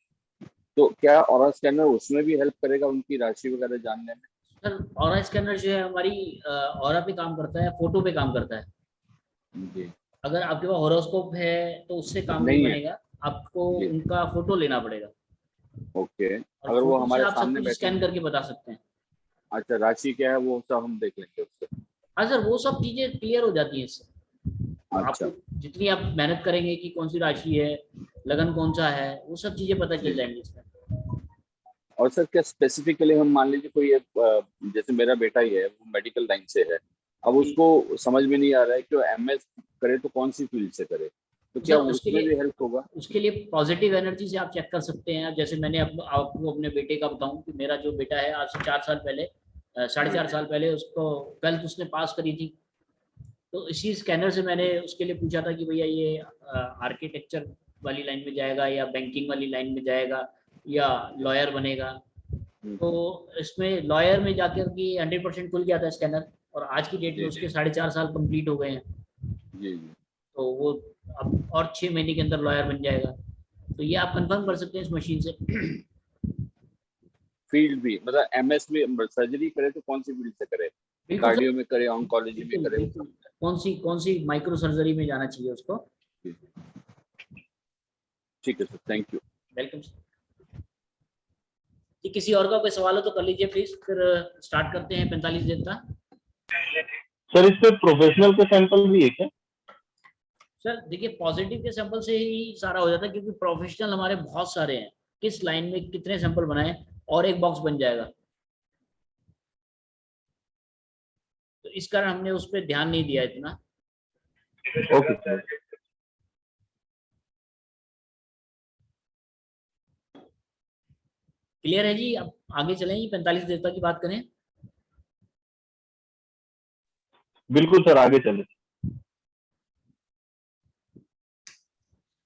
तो क्या ऑरा स्कैनर उसमें भी हेल्प करेगा उनकी राशि वगैरह जानने में?
सर ऑरा स्कैनर जो है हमारी ऑरा पे काम करता है, फोटो पे काम करता है।
जी
अगर आपके पास हॉरोस्कोप है तो उससे काम नहीं
नहीं है
बनेगा, आपको
जी।
उनका फोटो लेना पड़ेगा
ओके,
और
अगर वो
फोटो से
हमारे
आप सब
सामने
कुछ
बैठे
स्कैन
हैं।
करके बता सकते हैं।
अच्छा, राशि क्या है वो सब हम देख लेंगे उससे।
हाँ सर, वो सब चीजें क्लियर हो जाती हैं इससे। तो
अच्छा
आपको जितनी आप मेहनत करेंगे कि कौन सी राशि है, लगन कौन सा है, वो सब चीजें पता चल
जी।
जाएंगी इसमें।
और सर क्या स्पेसिफिकली हम मान लीजिए कोई जैसे मेरा बेटा ही है, वो मेडिकल लाइन से है, अब उसको समझ में नहीं आ रहा है कि वो एमएस करे तो कौन सी फील्ड से करे, तो क्या
सर
उसमें भी हेल्प होगा?
उसके लिए पॉजिटिव एनर्जी से आप चेक कर सकते हैं। जैसे मैंने आपको अपने बेटे का बताऊं कि मेरा जो बेटा है आज से 4 साल पहले, 4.5 साल पहले उसको 12th उसने पास करी थी। तो इसी स्कैनर से मैंने उसके लिए पूछा था कि भैया ये आर्किटेक्चर वाली लाइन में जाएगा या बैंकिंग वाली लाइन में जाएगा या लॉयर बनेगा। तो इसमें लॉयर में जाकर कि 100% खुल गया था स्कैनर, और आज की डेट में
जी
उसके 4.5 साल कंप्लीट हो गए हैं।
जी जी।
तो वो अब और 6 महीने के अंदर लॉयर बन जाएगा। तो ये आप कंफर्म कर सकते हैं इस मशीन से।
फील्ड भी मतलब एमएस भी सर्जरी करे तो कौन सी फील्ड से करे,
बिल्कुल सर,
कार्डियो में करे, ऑन्कोलॉजी में
बिल्कुल
करे, वो
बिल्कुल।
सब?
कौन सी माइक्रो सर्जरी में जाना चाहिए उसको।
ठीक है sir, thank you.
Welcome sir जी। किसी और का कोई सवाल हो तो कर लीजिए प्लीज, फिर स्टार्ट करते हैं 45 दिन का।
सर इस पे प्रोफेशनल के सैंपल भी है क्या?
सर देखिए, पॉजिटिव के सैंपल से ही सारा हो जाता है, क्योंकि प्रोफेशनल हमारे बहुत सारे हैं। किस लाइन में कितने सैंपल बनाए और एक बॉक्स बन जाएगा। तो इस कारण हमने उस पर ध्यान नहीं दिया इतना।
Okay sir.
क्लियर है जी? अब आगे चलें, 45 देवता की बात करें।
बिल्कुल सर, आगे चले।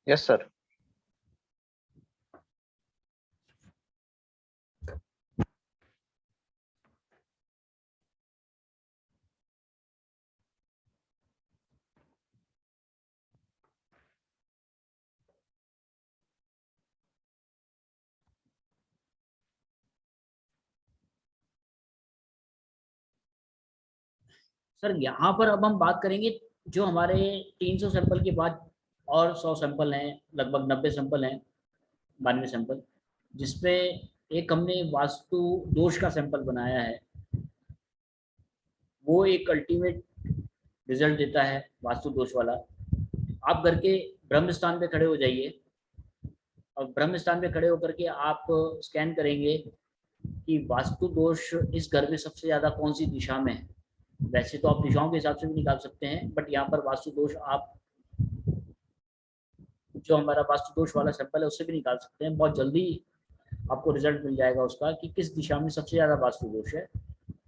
Yes sir.
सर यहाँ पर अब हम बात करेंगे जो हमारे 300 सैंपल के बाद और 100 सैंपल हैं, लगभग 90 सैंपल हैं, 92 सैंपल, जिसमें एक हमने वास्तु दोष का सैंपल बनाया है। वो एक अल्टीमेट रिजल्ट देता है वास्तु दोष वाला। आप घर के ब्रह्म स्थान पे खड़े हो जाइए और ब्रह्म स्थान पे खड़े होकर के आप स्कैन करेंगे कि वास्तु दोष इस घर में सबसे ज्यादा कौन सी दिशा में है। वैसे तो आप दिशाओं के हिसाब से भी निकाल सकते हैं, बट यहाँ पर वास्तु दोष आप जो हमारा वास्तु दोष वाला सैंपल है उससे भी निकाल सकते हैं। बहुत जल्दी आपको रिजल्ट मिल जाएगा उसका कि किस दिशा में सबसे ज्यादा वास्तु दोष है।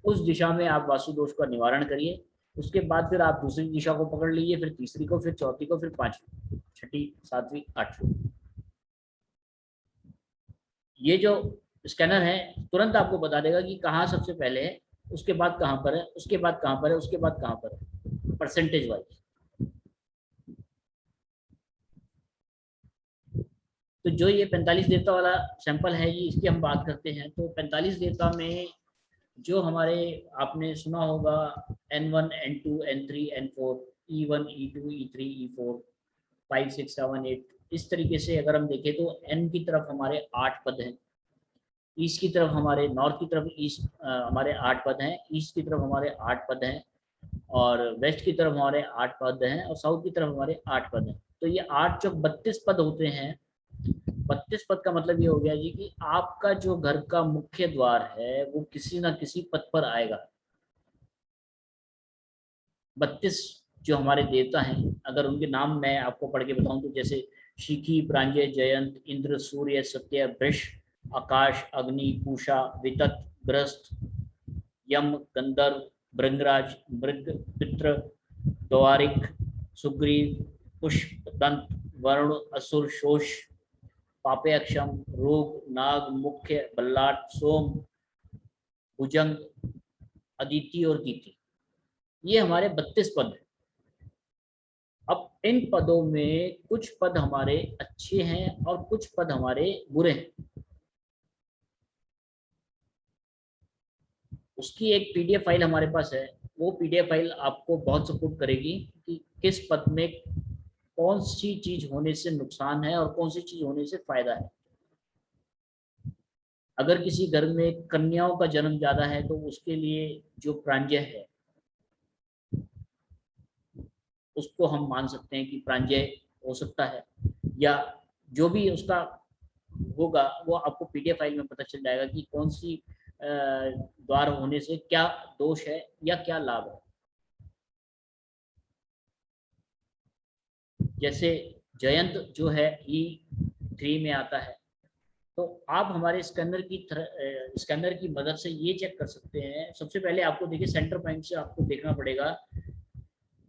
उस दिशा में आप वास्तु दोष का निवारण करिए। उसके बाद फिर आप दूसरी दिशा को पकड़ लीजिए, फिर तीसरी को, फिर चौथी को, फिर पांचवी, छठी, सातवीं, आठवीं। ये जो स्कैनर है तुरंत आपको बता देगा कि कहाँ सबसे पहले है, उसके बाद कहाँ पर है, उसके बाद कहाँ पर है, उसके बाद कहाँ पर है, परसेंटेज वाइज। तो जो ये 45 देवता वाला सैंपल है जी, इसकी हम बात करते हैं। तो 45 देवता में जो हमारे आपने सुना होगा N1, N2, N3, N4, E1, E2, E3, E4, 5, 6, 7, 8, इस तरीके से अगर हम देखें तो N की तरफ हमारे 8 पद हैं, ईस्ट की तरफ हमारे, नॉर्थ की तरफ ईस्ट हमारे 8 पद हैं, ईस्ट की तरफ हमारे 8 पद हैं, और वेस्ट की तरफ हमारे 8 पद हैं, और साउथ की तरफ हमारे 8 पद हैं। तो ये 8 चौक 32 पद होते हैं। 32 पद का मतलब ये हो गया जी कि आपका जो घर का मुख्य द्वार है वो किसी ना किसी पद पर आएगा। 32 जो हमारे देवता हैं, अगर उनके नाम मैं आपको पढ़ के बताऊं तो जैसे शिखी, प्रांजय, जयंत, इंद्र, सूर्य, सत्य, वृष, आकाश, अग्नि, पूषा, वितत, ग्रस्त, यम, गंधर्व, भृंगराज, मृग, पितृ, द्वारिक, सुग्रीव, पुष्प, दंत, वरुण, असुर, शोष, पापे, अक्षम, रोग, नाग, मुख्य, बल्लाट, सोम, भुजंग, अदिति और दीति। ये हमारे 32 पद हैं। अब इन पदों में कुछ पद हमारे अच्छे हैं और कुछ पद हमारे बुरे हैं। उसकी एक पीडीएफ फाइल हमारे पास है। वो पीडीएफ फाइल आपको बहुत सपोर्ट करेगी कि किस पद में कौन सी चीज होने से नुकसान है और कौन सी चीज होने से फायदा है। अगर किसी घर में कन्याओं का जन्म ज्यादा है तो उसके लिए जो प्रांजय है उसको हम मान सकते हैं कि प्रांजय हो सकता है, या जो भी उसका होगा वो आपको पीडीएफ फाइल में पता चल जाएगा कि कौन सी द्वार होने से क्या दोष है या क्या लाभ है। जैसे जयंत जो है E3 में आता है, तो आप हमारे स्कैनर की मदद से ये चेक कर सकते हैं। सबसे पहले आपको देखिए सेंटर पॉइंट से आपको देखना पड़ेगा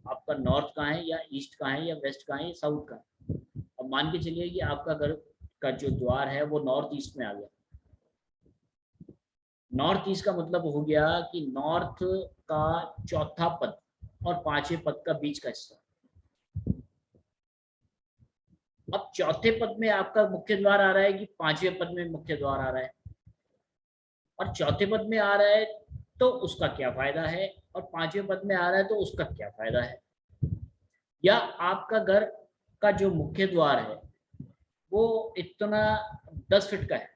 आपका नॉर्थ कहाँ है या ईस्ट कहाँ है या वेस्ट कहाँ है या साउथ कहाँ है। अब मान के चलिए कि आपका घर का जो द्वार है वो नॉर्थ ईस्ट में आ गया। नॉर्थ ईस्ट का मतलब हो गया कि नॉर्थ का चौथा पद और पांचवें पद का बीच का हिस्सा। अब चौथे पद में आपका मुख्य द्वार आ रहा है कि पांचवें पद में मुख्य द्वार आ रहा है, और चौथे पद में आ रहा है तो उसका क्या फायदा है, और पांचवें पद में आ रहा है तो उसका क्या फायदा है। या आपका घर का जो मुख्य द्वार है वो इतना 10 फीट का है।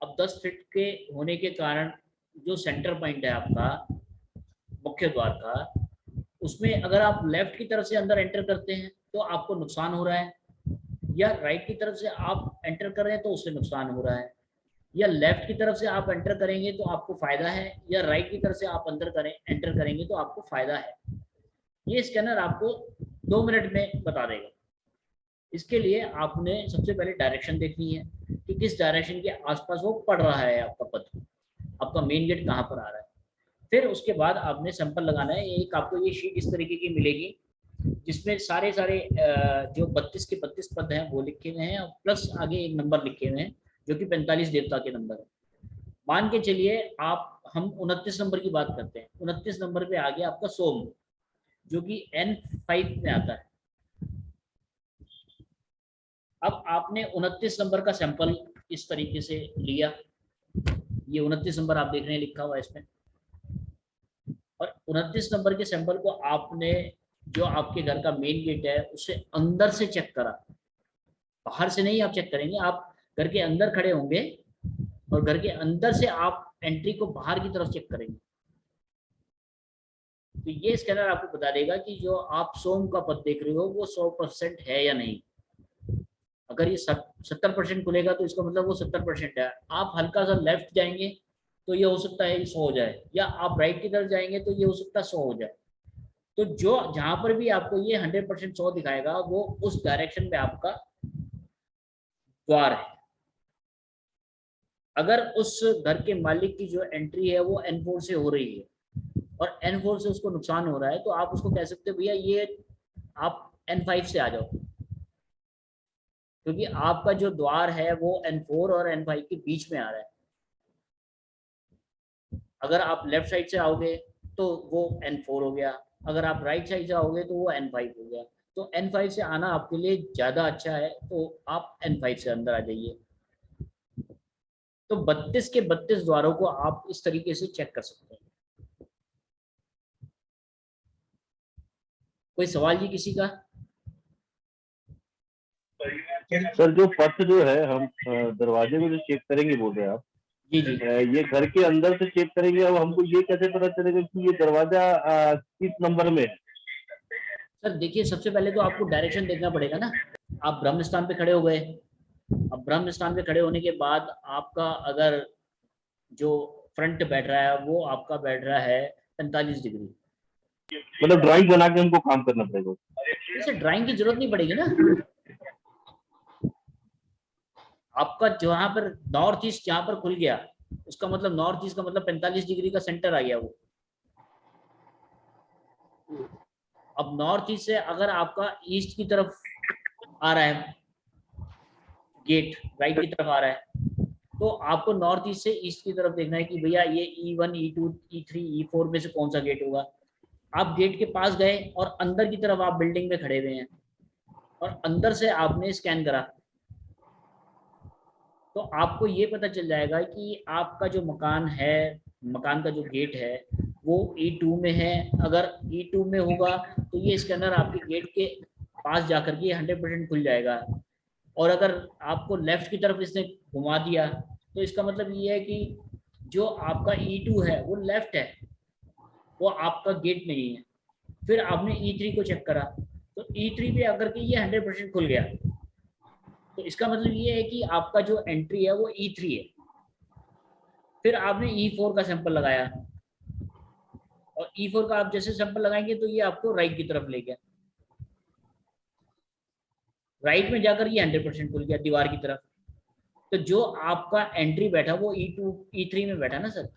अब 10 फीट के होने के कारण जो सेंटर पॉइंट है आपका मुख्य द्वार का, उसमें अगर आप लेफ्ट की तरफ से अंदर एंटर करते हैं तो आपको नुकसान हो रहा है, या राइट की तरफ से आप एंटर कर रहे हैं तो उससे नुकसान हो रहा है, या लेफ्ट की तरफ से आप एंटर करेंगे तो आपको फायदा है, या राइट की तरफ से आप एंटर करेंगे तो आपको फायदा है। ये स्कैनर आपको 2 मिनट में बता देगा। इसके लिए आपने सबसे पहले डायरेक्शन देखनी है कि किस डायरेक्शन के आसपास वो पड़ रहा है आपका पद, आपका मेन गेट कहाँ पर आ रहा है। फिर उसके बाद आपने सैंपल लगाना है। एक आपको ये शीट इस तरीके की मिलेगी जिसमें सारे जो 32 के 32 पद हैं वो लिखे हुए हैं, और प्लस आगे एक नंबर लिखे हुए हैं जो कि 45 देवता के नंबर है। मान के चलिए हम 29 नंबर की बात करते हैं। 29 नंबर पे आ गया आपका सोम जो कि N5 में आता है। अब आपने 29 नंबर का सैंपल इस तरीके से लिया। ये 29 नंबर आप देख रहे हैं लिखा हुआ है इसमें, और 29 नंबर के सैंपल को आपने जो आपके घर का मेन गेट है उससे अंदर से चेक करा। बाहर से नहीं आप चेक करेंगे, आप घर के अंदर खड़े होंगे और घर के अंदर से आप एंट्री को बाहर की तरफ चेक करेंगे। तो ये स्कैनर आपको बता देगा कि जो आप सोम का पद देख रहे हो वो 100% है या नहीं। अगर ये 70% खुलेगा तो इसका मतलब वो 70% है। आप हल्का सा लेफ्ट जाएंगे तो ये हो सकता है 100 हो जाए, या आप राइट की तरफ जाएंगे तो ये हो सकता है 100 हो जाए। तो जो जहां पर भी आपको ये 100% 100 दिखाएगा वो उस डायरेक्शन में आपका द्वार है। अगर उस घर के मालिक की जो एंट्री है वो N4 से हो रही है और N4 से उसको नुकसान हो रहा है, तो आप उसको कह सकते हो भैया ये आप N5 से आ जाओ, क्योंकि आपका जो द्वार है वो N4 और N5 के बीच में आ रहा है। अगर आप लेफ्ट साइड से आओगे तो वो N4 हो गया, अगर आप राइट साइड से आओगे तो वो N5 हो गया। तो N5 से आना आपके लिए ज्यादा अच्छा है, तो आप N5 से अंदर आ जाइए। तो 32 के 32 द्वारों को आप इस तरीके से चेक कर सकते हैं। कोई सवाल जी किसी का?
सर जो पथ जो है हम दरवाजे को जो चेक करेंगे बोल रहे हैं आप,
जी जी,
ये घर के अंदर से चेक करेंगे। अब हमको ये कैसे पता चलेगा कि ये दरवाजा किस नंबर में है?
सर देखिए सबसे पहले तो आपको डायरेक्शन देखना पड़ेगा ना। आप ब्रह्म स्थान पे खड़े हो गए, अब ब्रह्म स्थान पे खड़े होने के बाद आपका अगर जो फ्रंट बैठ रहा है वो आपका बैठ रहा है 45 डिग्री।
मतलब ड्राइंग बना के हमको काम करना पड़ेगा?
जैसे ड्राइंग की जरूरत नहीं पड़ेगी ना, आपका जहां पर नॉर्थ ईस्ट जहां पर खुल गया, उसका मतलब नॉर्थ ईस्ट का मतलब 45 डिग्री का सेंटर आ गया वो। अब नॉर्थ ईस्ट से अगर आपका ईस्ट की तरफ आ रहा है गेट, राइट की तरफ आ रहा है, तो आपको नॉर्थ ईस्ट से ईस्ट की तरफ देखना है कि भैया ये E1, E2, E3, E4 में से कौन सा गेट होगा। आप गेट के पास गए और अंदर की तरफ आप बिल्डिंग में खड़े हुए हैं और अंदर से आपने स्कैन करा, तो आपको ये पता चल जाएगा कि आपका जो मकान है, मकान का जो गेट है वो E2 में है। अगर E2 में होगा तो ये स्कैनर आपके गेट के पास जाकर के 100% खुल जाएगा। और अगर आपको लेफ्ट की तरफ इसने घुमा दिया तो इसका मतलब ये है कि जो आपका E2 है वो लेफ्ट है, वो आपका गेट नहीं है। फिर आपने E3 को चेक करा तो E3 पे आकर के ये 100% खुल गया, तो इसका मतलब ये है कि आपका जो एंट्री है वो E3 है। फिर आपने E4 का सैंपल लगाया और E4 का आप जैसे सैंपल लगाएंगे तो ये आपको राइट की तरफ ले गया, राइट में जाकर ये 100% खुल गया दीवार की तरफ। तो जो आपका एंट्री बैठा वो E2, E3 में बैठा ना सर।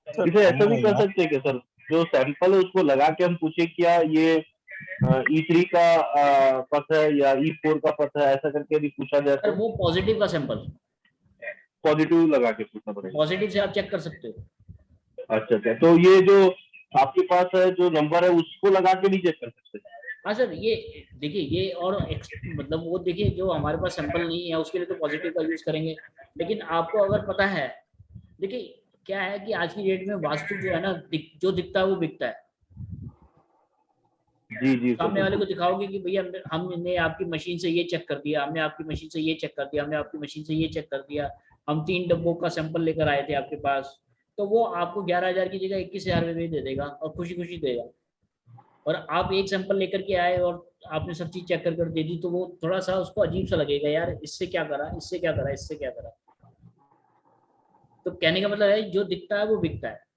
इसे ऐसा भी कर सकते हैं क्या सर, जो सैंपल है उसको लगा के हम पूछे क्या ये E3 का पथ है या E4 का पथ है, ऐसा करके यदि पूछा जाए तो?
वो पॉजिटिव का सैंपल,
पॉजिटिव लगा के पूछना पड़ेगा।
पॉजिटिव से आप चेक कर सकते हो।
अच्छा, तो ये जो आपके पास है जो नंबर है उसको लगा के भी चेक कर सकते हैं?
हाँ सर, ये देखिए ये और मतलब वो देखिए जो हमारे पास सैंपल नहीं है उसके लिए तो पॉजिटिव का यूज करेंगे, लेकिन आपको अगर पता है, देखिए क्या है कि आज की डेट में वास्तु जो है ना, जो दिखता है वो बिकता है।
जी
सामने वाले को दिखाओगे कि भैया हमने आपकी मशीन से ये चेक कर दिया, हमने आपकी मशीन से ये चेक कर दिया, हमने आपकी मशीन से ये चेक कर दिया, हम 3 डब्बों का सैंपल लेकर आए थे आपके पास, तो वो आपको 11,000 की जगह 21,000 में दे देगा और खुशी खुशी देगा। और आप एक सैंपल लेकर के आए और आपने सब चीज चेक कर दे दी, तो वो थोड़ा सा उसको अजीब सा लगेगा, यार इससे क्या करा, इससे क्या करा, इससे क्या करा। तो कहने का मतलब है जो दिखता है वो बिकता है।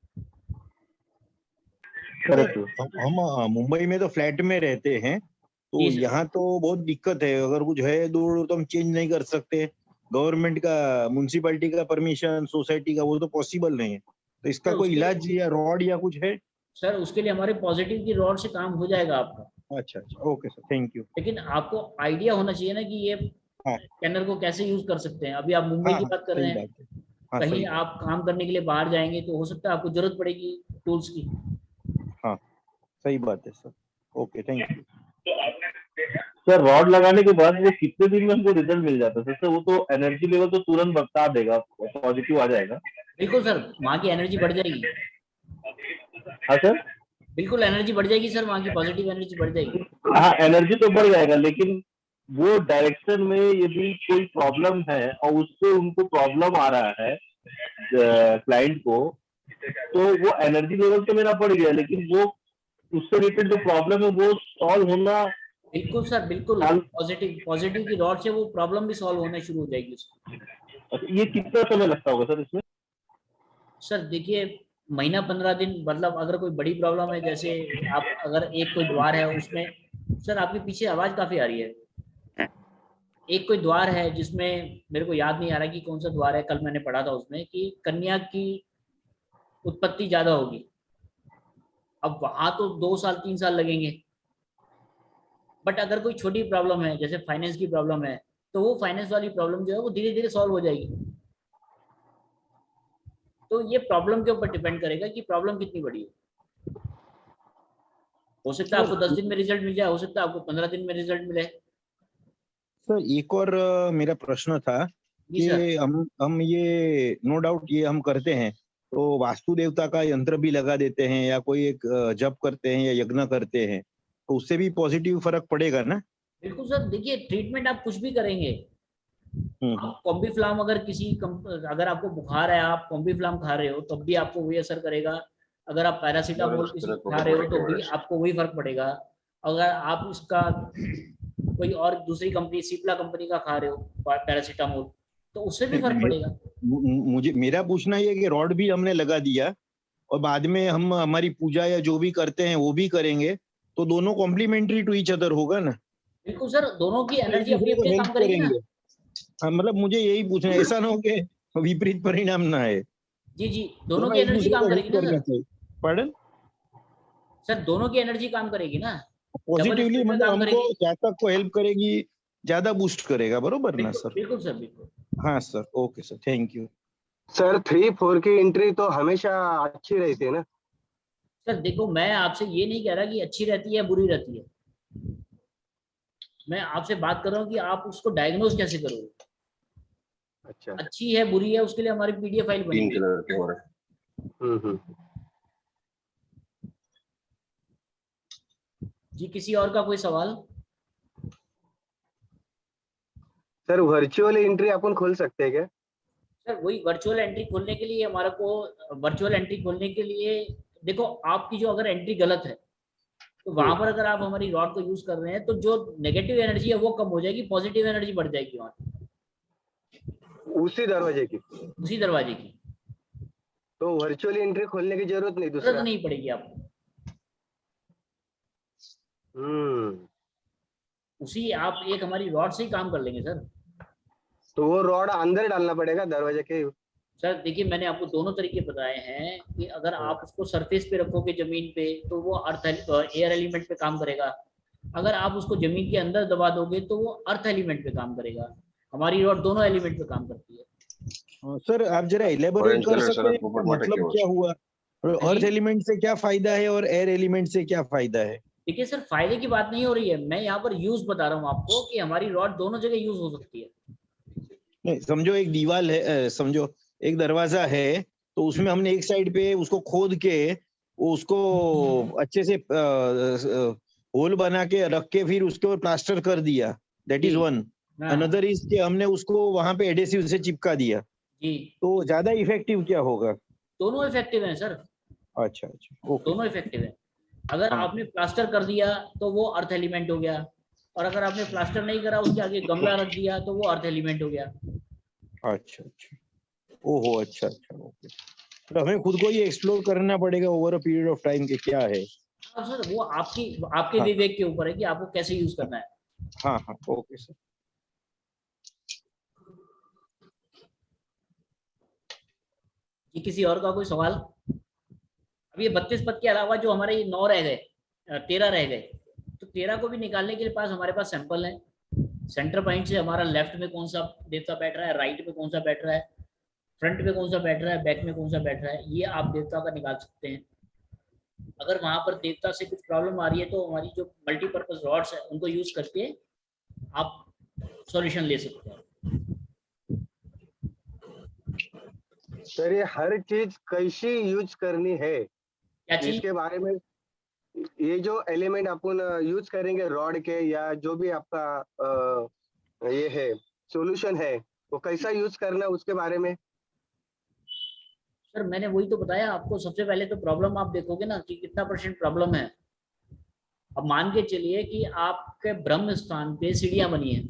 हम मुंबई में तो फ्लैट में रहते हैं, तो यहाँ तो बहुत दिक्कत है, अगर कुछ है दूर तो हम चेंज नहीं कर सकते, गवर्नमेंट का, म्युनिसिपैलिटी का परमिशन, सोसाइटी का वो तो पॉसिबल नहीं है। तो इसका कोई इलाज या रॉड या कुछ है?
सर उसके लिए हमारे पॉजिटिव की रॉड से काम हो जाएगा आपका।
अच्छा, ओके सर, थैंक यू।
लेकिन आपको आइडिया होना चाहिए ना कि ये स्कैनर को कैसे यूज कर सकते हैं। अभी आप मुंबई की बात कर रहे हैं, कहीं आप काम करने के लिए बाहर जाएंगे तो हो सकता है आपको जरूरत पड़ेगी टूल्स की।
हाँ सही बात है sir, okay thank you.
Sir rod लगाने के बाद वो कितने दिन में हमको रिजल्ट मिल जाता है सर? वो तो एनर्जी लेवल तो तुरंत बता देगा, पॉजिटिव आ जाएगा?
बिल्कुल सर, वहाँ की एनर्जी बढ़ जाएगी।
हाँ सर,
बिल्कुल एनर्जी बढ़ जाएगी सर, वहाँ की पॉजिटिव एनर्जी बढ़ जाएगी।
हाँ एनर्जी तो बढ़ जाएगा, लेकिन वो डायरेक्शन में यदि कोई प्रॉब्लम है और उससे उनको प्रॉब्लम आ रहा है क्लाइंट को, तो वो एनर्जी लेवल तो मेरा बढ़ गया, लेकिन वो उससे रिलेटेड जो प्रॉब्लम है वो सॉल्व होना।
बिल्कुल सर, बिल्कुल पॉजिटिव की रॉड से वो प्रॉब्लम भी सॉल्व होना शुरू हो जाएगी उसकी।
ये कितना समय लगता होगा सर इसमें?
सर देखिए महीना 15 दिन, मतलब अगर कोई बड़ी प्रॉब्लम है, जैसे आप अगर एक कोई द्वार है उसमें, सर आपके पीछे आवाज काफी आ रही है, एक कोई द्वार है जिसमें मेरे को याद नहीं आ रहा कि कौन सा द्वार है, कल मैंने पढ़ा था उसमें कि कन्या की उत्पत्ति ज्यादा होगी। अब वहां तो 2 साल 3 साल लगेंगे, बट अगर कोई छोटी प्रॉब्लम है जैसे फाइनेंस की प्रॉब्लम है, तो वो फाइनेंस वाली प्रॉब्लम जो है वो धीरे धीरे सॉल्व हो जाएगी। तो ये प्रॉब्लम के ऊपर डिपेंड करेगा कि प्रॉब्लम कितनी बड़ी है। हो सकता है आपको 10 दिन में रिजल्ट मिल जाए, हो सकता है आपको 15 दिन में रिजल्ट मिले।
सर एक और मेरा प्रश्न था कि हम ये नो डाउट ये हम करते हैं तो वास्तु देवता का यंत्र भी लगा देते हैं या कोई एक जप करते हैं या यज्ञ करते हैं, तो उससे भी पॉजिटिव फर्क पड़ेगा ना?
बिल्कुल सर, देखिए ट्रीटमेंट आप कुछ भी करेंगे, आप कॉम्बीफ्लाम अगर आपको बुखार है, आप कॉम्बीफ्लाम खा रहे हो तब भी आपको वही असर करेगा। अगर आप पैरासीटामोल खा रहे हो तो भी आपको वही फर्क पड़ेगा। अगर आप इसका कोई और दूसरी कंपनी, सिप्ला कंपनी का खा रहे हो पैरासीटामोल, तो उससे भी फर्क पड़ेगा।
मेरा पूछना ये कि रॉड भी हमने लगा दिया और बाद में हम हमारी पूजा या जो भी करते हैं वो भी करेंगे, तो दोनों कॉम्प्लीमेंट्री टू ईच अदर होगा ना?
बिल्कुल सर, दोनों की
एक
एनर्जी अपनी
दूसरे को
अपनी
हेल्प
काम करेगी ना।
करेंगे। हाँ, मतलब मुझे यही पूछना है, ऐसा ना हो कि विपरीत परिणाम ना है।
जी जी, दोनों
दोनों
की
एक
एनर्जी
दूसरे
काम
को हेल्प
करेगी ना
करना
सर।
चाहिए। पढ़न
सर दोनों की एनर्जी काम करेगी ना, डबल
पॉझिटिव्हली
स्पीड में
म्हणजे
काम
हमको
करेगी।
जातक को हेल्प करेगी, ज्यादा बूस्ट करेगा, बरोबर ना
बिल्कुल
सर?
बिल्कुल सर, बिल्कुल।
हाँ sir, okay sir, thank you.
Sir 3-4 की एंट्री तो हमेशा अच्छी रहती है ना?
सर देखो, मैं आपसे ये नहीं कह रहा कि अच्छी रहती है या बुरी रहती है, मैं आपसे बात कर रहा हूँ कि आप उसको डायग्नोज कैसे करोगे।
अच्छा।
अच्छी है बुरी है, उसके लिए हमारी पीडीएफ फाइल बनी हुई है। जी, किसी और का कोई सवाल?
सर वर्चुअल एंट्री अपन खोल सकते हैं क्या?
सर वही वर्चुअल एंट्री खोलने के लिए हमारे को, वर्चुअल एंट्री खोलने के लिए देखो, आपकी जो अगर एंट्री गलत है तो वहां पर अगर आप हमारी रॉड को यूज कर रहे हैं तो जो नेगेटिव एनर्जी है वो कम हो जाएगी, पॉजिटिव एनर्जी बढ़ जाएगी वहां,
उसी दरवाजे की?
उसी दरवाजे की।
तो वर्चुअल एंट्री खोलने की जरूरत नहीं
जरूरत
दूसरा?
नहीं पड़ेगी आपको। उसी आप एक हमारी रॉड से ही काम कर लेंगे सर।
तो वो रॉड अंदर डालना पड़ेगा दरवाजे के?
सर देखिए, मैंने आपको दोनों तरीके बताए हैं कि अगर आप उसको सरफेस पे रखोगे जमीन पे तो वो अर्थ एयर एलिमेंट पे काम करेगा, अगर आप उसको जमीन के अंदर दबा दोगे तो वो अर्थ एलिमेंट पे काम करेगा। हमारी रॉड दोनों एलिमेंट पे काम करती है।
सर आप जरा एलेबोरेट कर सकते हैं, मतलब क्या हुआ, अर्थ एलिमेंट से क्या फायदा है और एयर एलिमेंट से क्या फायदा है?
देखिए सर, फायदे की बात नहीं हो रही है, मैं यहाँ पर यूज बता रहा हूँ आपको कि हमारी रॉड दोनों जगह यूज हो सकती है।
नहीं, समझो एक दीवार है, समझो एक दरवाजा है, तो उसमें हमने एक साइड पे उसको खोद के उसको अच्छे से होल बना के रख के फिर उसके ऊपर प्लास्टर कर दिया, that is one. Another is कि हमने उसको वहां पे एडेसिव से चिपका दिया,
जी,
तो ज्यादा इफेक्टिव क्या होगा?
दोनों इफेक्टिव हैं सर।
अच्छा अच्छा, ओके।
दोनों इफेक्टिव है। अगर आपने प्लास्टर कर दिया तो वो अर्थ एलिमेंट हो गया, और अगर आपने प्लास्टर नहीं करा, उसके आगे गमला रख दिया तो वो अर्थ एलिमेंट हो गया।
अच्छा अच्छा, ओहो, अच्छा अच्छा, ओके। तो हमें खुद को ये एक्सप्लोर करना पड़ेगा over a period of time के क्या है।
हाँ सर, वो आपके विवेक के ऊपर है कि आपको कैसे यूज करना है।
हाँ हाँ, ओके सर।
जी, किसी और का कोई सवाल? अब ये 32 पद के अलावा जो हमारे ये 9 रह गए, 13 रह गए, तो 13 को भी निकालने के पास हमारे पास सैंपल है। सेंटर पॉइंट से हमारा लेफ्ट में कौन सा देवता बैठ रहा है, राइट में कौन सा बैठ रहा है, फ्रंट में कौन सा बैठ रहा है, बैक में कौन सा बैठ रहा है, ये आप देवता का निकाल सकते हैं। अगर वहां पर देवता से कुछ प्रॉब्लम आ रही है तो हमारी जो मल्टीपर्पज रॉड्स है उनको यूज करके आप सॉल्यूशन ले सकते हैं।
सर ये हर चीज कैसी यूज करनी है,
क्या चीज?
इसके बारे में, ये जो एलिमेंट अपन यूज करेंगे रॉड के या जो भी आपका ये है सॉल्यूशन है, वो कैसा यूज करना है उसके बारे में?
सर मैंने वही तो बताया आपको, सबसे पहले तो प्रॉब्लम आप देखोगे ना कि कितना % प्रॉब्लम है। अब मान के चलिए कि आपके ब्रह्म स्थान पे सीढ़ियां बनी है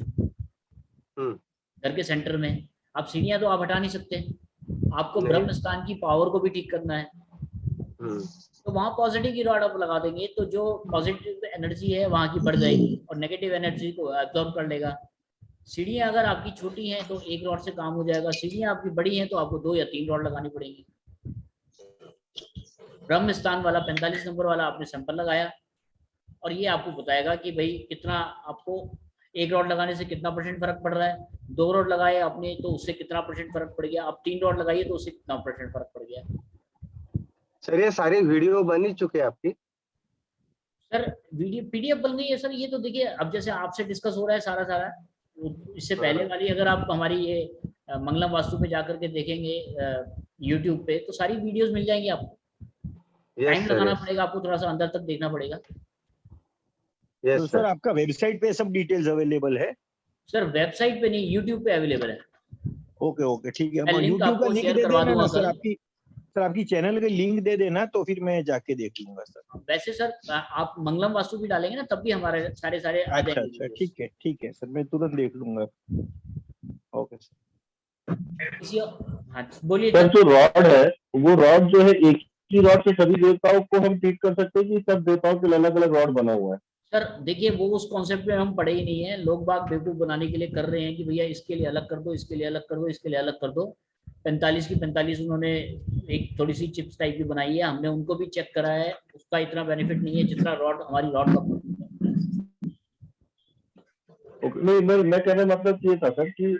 घर के सेंटर में, आप सीढ़ियां तो आप हटा नहीं सकते, आपको ब्रह्म स्थान की पावर को भी ठीक करना है। तो वहां पॉजिटिव की रॉड आप लगा देंगे तो जो पॉजिटिव एनर्जी है वहां की बढ़ जाएगी और नेगेटिव एनर्जी को एब्जॉर्ब कर लेगा। सीढ़ियां अगर आपकी छोटी हैं तो एक रॉड से काम हो जाएगा, सीढ़ियां आपकी बड़ी हैं तो आपको 2 या 3 रॉड लगानी पड़ेगी। ब्रह्म स्थान वाला 45 नंबर वाला आपने सैंपल लगाया और ये आपको बताएगा कि भाई कितना आपको एक रॉड लगाने से कितना % फर्क पड़ रहा है, 2 रॉड लगाए आपने तो उससे कितना % फर्क पड़ गया, आप 3 रॉड लगाइए तो उससे कितना % फर्क पड़ गया।
सर ये सारी वीडियो बन ही चुके हैं आपकी?
सर वीडियो PDF बन गई है सर, ये तो देखिए अब जैसे आपसे डिस्कस हो रहा है सारा, इससे पहले वाली अगर आप हमारी ये मंगलम वास्तु पे जाकर के देखेंगे YouTube पे तो सारी वीडियोस मिल जाएंगी आपको। टाइम लगाना पड़ेगा आपको, थोड़ा सा अंदर तक देखना पड़ेगा।
तो सर आपका वेबसाइट पे सब डिटेल्स अवेलेबल है?
सर वेबसाइट पे नहीं, YouTube पे अवेलेबल है।
ओके ओके, ठीक है।
मैं लिंक
YouTube का
आपको
लिंक
शेयर
दे
करवा
देना
दूंगा
ना सर, आपकी चैनल का लिंक दे देना तो फिर मैं जाके देख लूंगा सर।
वैसे सर आप मंगलम वास्तु भी डालेंगे ना तब भी हमारे सारे आ
अच्छा
जाएंगे।
अच्छा, ठीक है सर, मैं तुरंत देख लूंगा। Okay sir.
किसी हाँ बोलिए
सर। जो रॉड है वो रॉड जो है एक ही रॉड से सभी देवताओं को हम ट्रीट कर सकते हैं कि सब देवताओं के लिए अलग अलग रॉड बना हुआ है?
सर देखिए वो उस कॉन्सेप्ट में हम पढ़े ही नहीं है, लोग बाग बेवकूफ बनाने के लिए कर रहे हैं कि भैया इसके लिए अलग कर दो, इसके लिए अलग कर दो, इसके लिए अलग कर दो। 45 की 45 उन्होंने एक थोड़ी सी चिप्स टाइप की बनाई है, हमने उनको भी चेक करा है, उसका इतना बेनिफिट नहीं है जितना रॉड हमारी रॉड का।
नहीं, मैं कहने मतलब ये था सर कि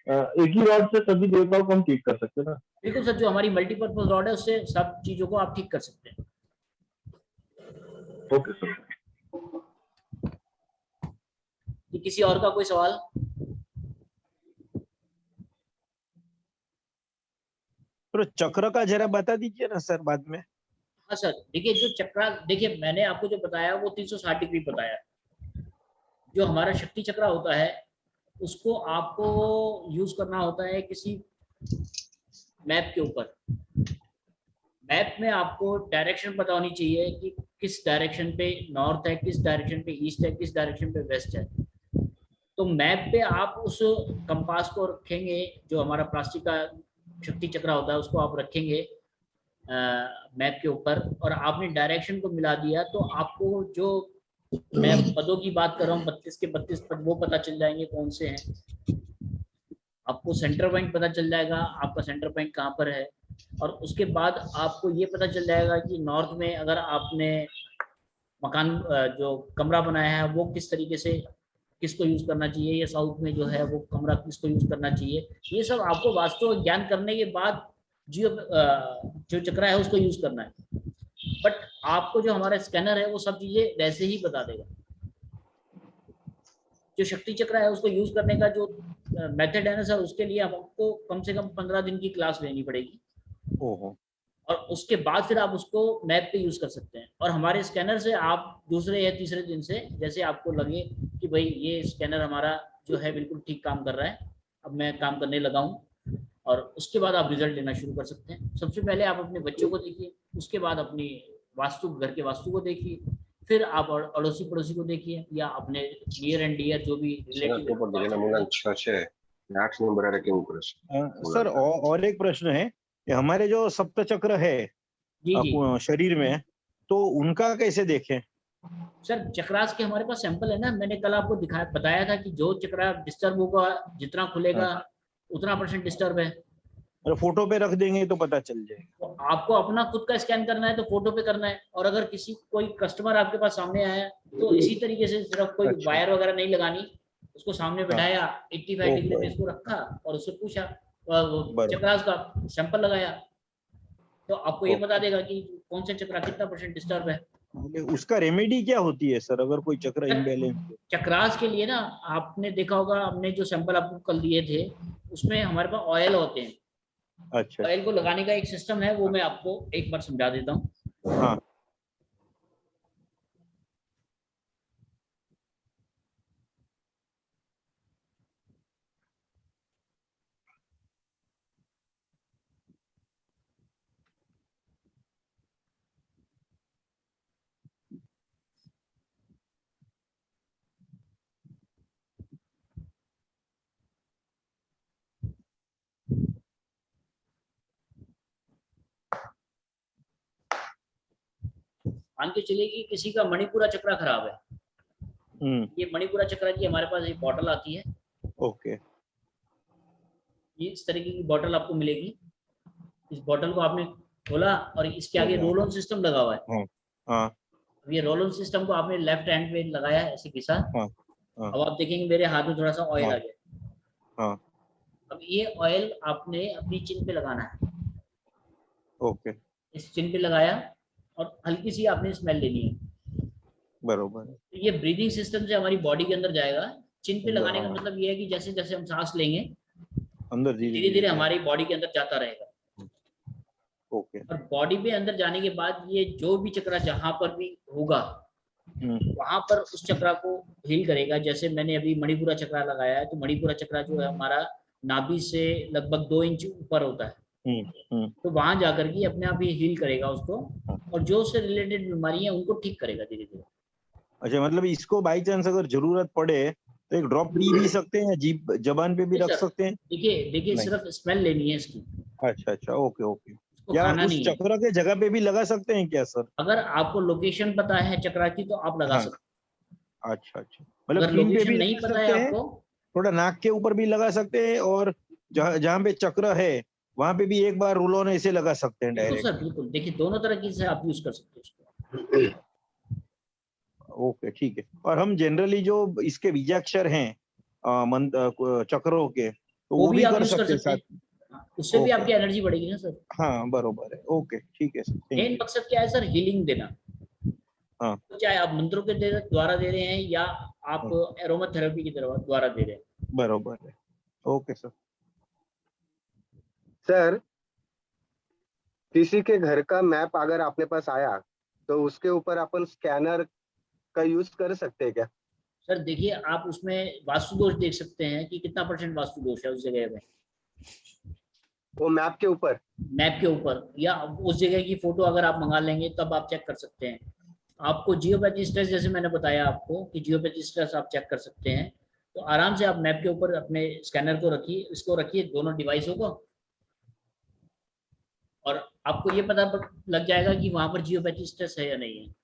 एक ही रॉड से सभी देवताओं को हम ठीक कर सकते हैं ना?
बिल्कुल सर, जो हमारी मल्टीपर्पज रॉड है उससे सब चीजों को आप ठीक कर सकते हैं।
Okay sir.
कि किसी और का कोई सवाल?
तो चक्र का जरा बता दीजिए ना सर बाद में।
हाँ सर, देखिए जो चक्रा, देखिए मैंने आपको जो बताया वो 360 डिग्री बताया। जो हमारा शक्ति चक्रा होता है उसको आपको यूज करना होता है किसी मैप के ऊपर। मैप में आपको डायरेक्शन पता होनी चाहिए कि किस डायरेक्शन पे नॉर्थ है, किस डायरेक्शन पे ईस्ट है, किस डायरेक्शन पे वेस्ट है। तो मैप पे आप उस कंपास को रखेंगे, जो हमारा प्लास्टिक का शक्ति चक्रा होता है उसको आप रखेंगे मैप के ऊपर, और आपने डायरेक्शन को मिला दिया तो आपको जो मैं पदों की बात कर रहा हूँ 32 के 32 पद वो पता चल जाएंगे कौन से हैं। आपको सेंटर पॉइंट पता चल जाएगा, आपका सेंटर पॉइंट कहाँ पर है। और उसके बाद आपको ये पता चल जाएगा कि नॉर्थ में अगर आपने मकान जो कमरा बनाया है वो किस तरीके से किसको यूज करना चाहिए, या साउथ में जो है वो कमरा किसको यूज करना चाहिए। ये सब आपको वास्तु ज्ञान करने के बाद जो चक्रा है उसको यूज करना है। बट आपको जो हमारा स्कैनर है वो सब चीजें वैसे ही बता देगा। जो शक्ति चक्र है उसको यूज करने का जो मेथड है ना सर, उसके लिए आपको कम से कम 15 दिन की क्लास लेनी पड़ेगी।
ओहो।
और उसके बाद फिर आप उसको मैप पे यूज कर सकते हैं। और हमारे स्कैनर से आप दूसरे या तीसरे दिन से जैसे आपको लगे कि भाई ये स्कैनर हमारा जो है बिल्कुल ठीक काम कर रहा है, अब मैं काम करने लगा हूँ, और उसके बाद आप रिजल्ट लेना शुरू कर सकते हैं। सबसे पहले आप अपने बच्चों को देखिए, उसके बाद अपनी वास्तु घर के वास्तु को देखिए, फिर आप अड़ोसी पड़ोसी को देखिए, या अपने नियर एंड डियर जो भी रिलेटिव।
सर और एक प्रश्न है कि हमारे जो सप्त चक्र है शरीर में, तो उनका कैसे देखें?
सर चक्रास के हमारे पास सैंपल है ना, मैंने कल आपको बताया था कि जो चक्रा डिस्टर्ब होगा जितना खुलेगा उतना % डिस्टर्ब है।
और फोटो पे रख देंगे तो पता चल जाएगा।
तो आपको अपना खुद का स्कैन करना है तो फोटो पे करना है, और अगर किसी कोई कस्टमर आपके पास सामने आया तो इसी तरीके से सिर्फ कोई वायर वगैरह नहीं लगानी, उसको सामने बैठाया 85 डिग्री पे इसको रखा और उससे पूछा, चक्रास का सैंपल लगाया, तो आपको ये बता देगा कि कौन से चक्रा कितना % डिस्टर्ब है।
उसका रेमेडी क्या होती है सर अगर कोई चक्र इम्बैलेंस?
चक्रास के लिए ना आपने देखा होगा, हमने जो सैंपल आपको कल दिए थे उसमें हमारे पास ऑयल होते हैं।
अच्छा।
ऑयल को लगाने का एक सिस्टम है, वो मैं आपको एक बार समझा देता हूँ।
हाँ।
मान के चलिए कि किसी का मणिपुरा चक्रा खराब है, ये मणिपुरा चक्रा की हमारे पास एक बॉटल आती है।
ओके।
ये इस तरीके की बॉटल आपको मिलेगी। इस बॉटल को आपने खोला और इसके आगे रोल ऑन सिस्टम लगा हुआ है।
हाँ।
ये रोल ऑन सिस्टम को आपने लेफ्ट हैंड पे लगाया है, ऐसे घिसा। अब आप देखेंगे मेरे हाथ में थोड़ा सा ऑयल आ गया। अब ये ऑयल आपने अपनी चिन पे लगाना है।
ओके।
इस चिन पे लगाया और हल्की सी आपने स्मेल लेनी है।
बरोबर।
ये ब्रीदिंग सिस्टम से हमारी बॉडी के अंदर जाएगा। चिन पे लगाने का मतलब ये है कि जैसे जैसे हम सांस लेंगे
अंदर
धीरे धीरे हमारी बॉडी के अंदर जाता रहेगा।
ओके।
और बॉडी पे अंदर जाने के बाद ये जो भी चक्रा जहां पर भी होगा वहां पर उस चक्रा को हील करेगा। जैसे मैंने अभी मणिपुरा चक्रा लगाया है, तो मणिपुरा चक्रा जो है हमारा नाभि से लगभग 2 इंच ऊपर होता है, तो वहां जाकर के अपने आप ही हील करेगा उसको, और जो उससे रिलेटेड बीमारी है उनको ठीक करेगा धीरे धीरे।
अच्छा, मतलब इसको बाई चांस अगर जरूरत पड़े तो एक ड्रॉप पी भी सकते हैं या जीभ जबान पे भी रख सकते हैं?
देखिए सिर्फ स्मेल लेनी है इसकी।
अच्छा, ओके। या उस चक्र के जगह पे भी लगा सकते हैं क्या सर?
अगर आपको लोकेशन पता है चक्रा की तो आप लगा सकते
अच्छा अच्छा, मतलब
अगर
पिन पे
लोकेशन
भी
नहीं
लगा
पता है
सकते हैं,
आपको,
थोड़ा नाक के ऊपर भी लगा सकते हैं, और जहाँ जहाँ पे चक्र है वहां पे भी एक बार रोल ऑन ऐसे लगा सकते हैं
बिल्कुल
डायरेक्ट।
सर बिल्कुल, देखिए दोनों तरीके से आप यूज कर सकते हो उसको।
ओके ठीक है। और हम जनरली जो इसके बीजाक्षर हैं चक्रों के, तो
वो
वो
भी
भी
आप
कर
यूज कर
सकते हैं
सकते
साथ।
हैं, उससे भी
ओके,
आपकी एनर्जी बढ़ेगी ना सर।
हाँ बरोबर है। ओके ठीक है सर, थैंक
मेन
यू।
मकसद क्या है सर, हीलिंग देना।
हाँ
चाहे आप मंत्रों के द्वारा दे रहे हैं या आप
हाँ,
एरोमा थेरेपी के द्वारा दे रहे हैं।
बरोबर है। Okay sir.
सर, किसी के घर का मैप अगर अपने पास आया तो उसके ऊपर अपन स्कैनर का यूज कर सकते हैं क्या?
सर देखिए, आप उसमें वास्तु दोष देख सकते हैं कि कितना % वास्तु दोष है उस जगह में,
वो मैप के ऊपर?
मैप के ऊपर, या उस जगह की फोटो अगर आप मंगा लेंगे तब आप चेक कर सकते हैं। आपको जियोपैथी स्ट्रेस, जैसे मैंने बताया आपको कि जियोपैथी स्ट्रेस आप चेक कर सकते हैं, तो आराम से आप मैप के ऊपर अपने स्कैनर को रखिए, इसको रखिए दोनों डिवाइसों को, और आपको ये पता लग जाएगा कि वहां पर जियोपैथी स्ट्रेस है या नहीं है।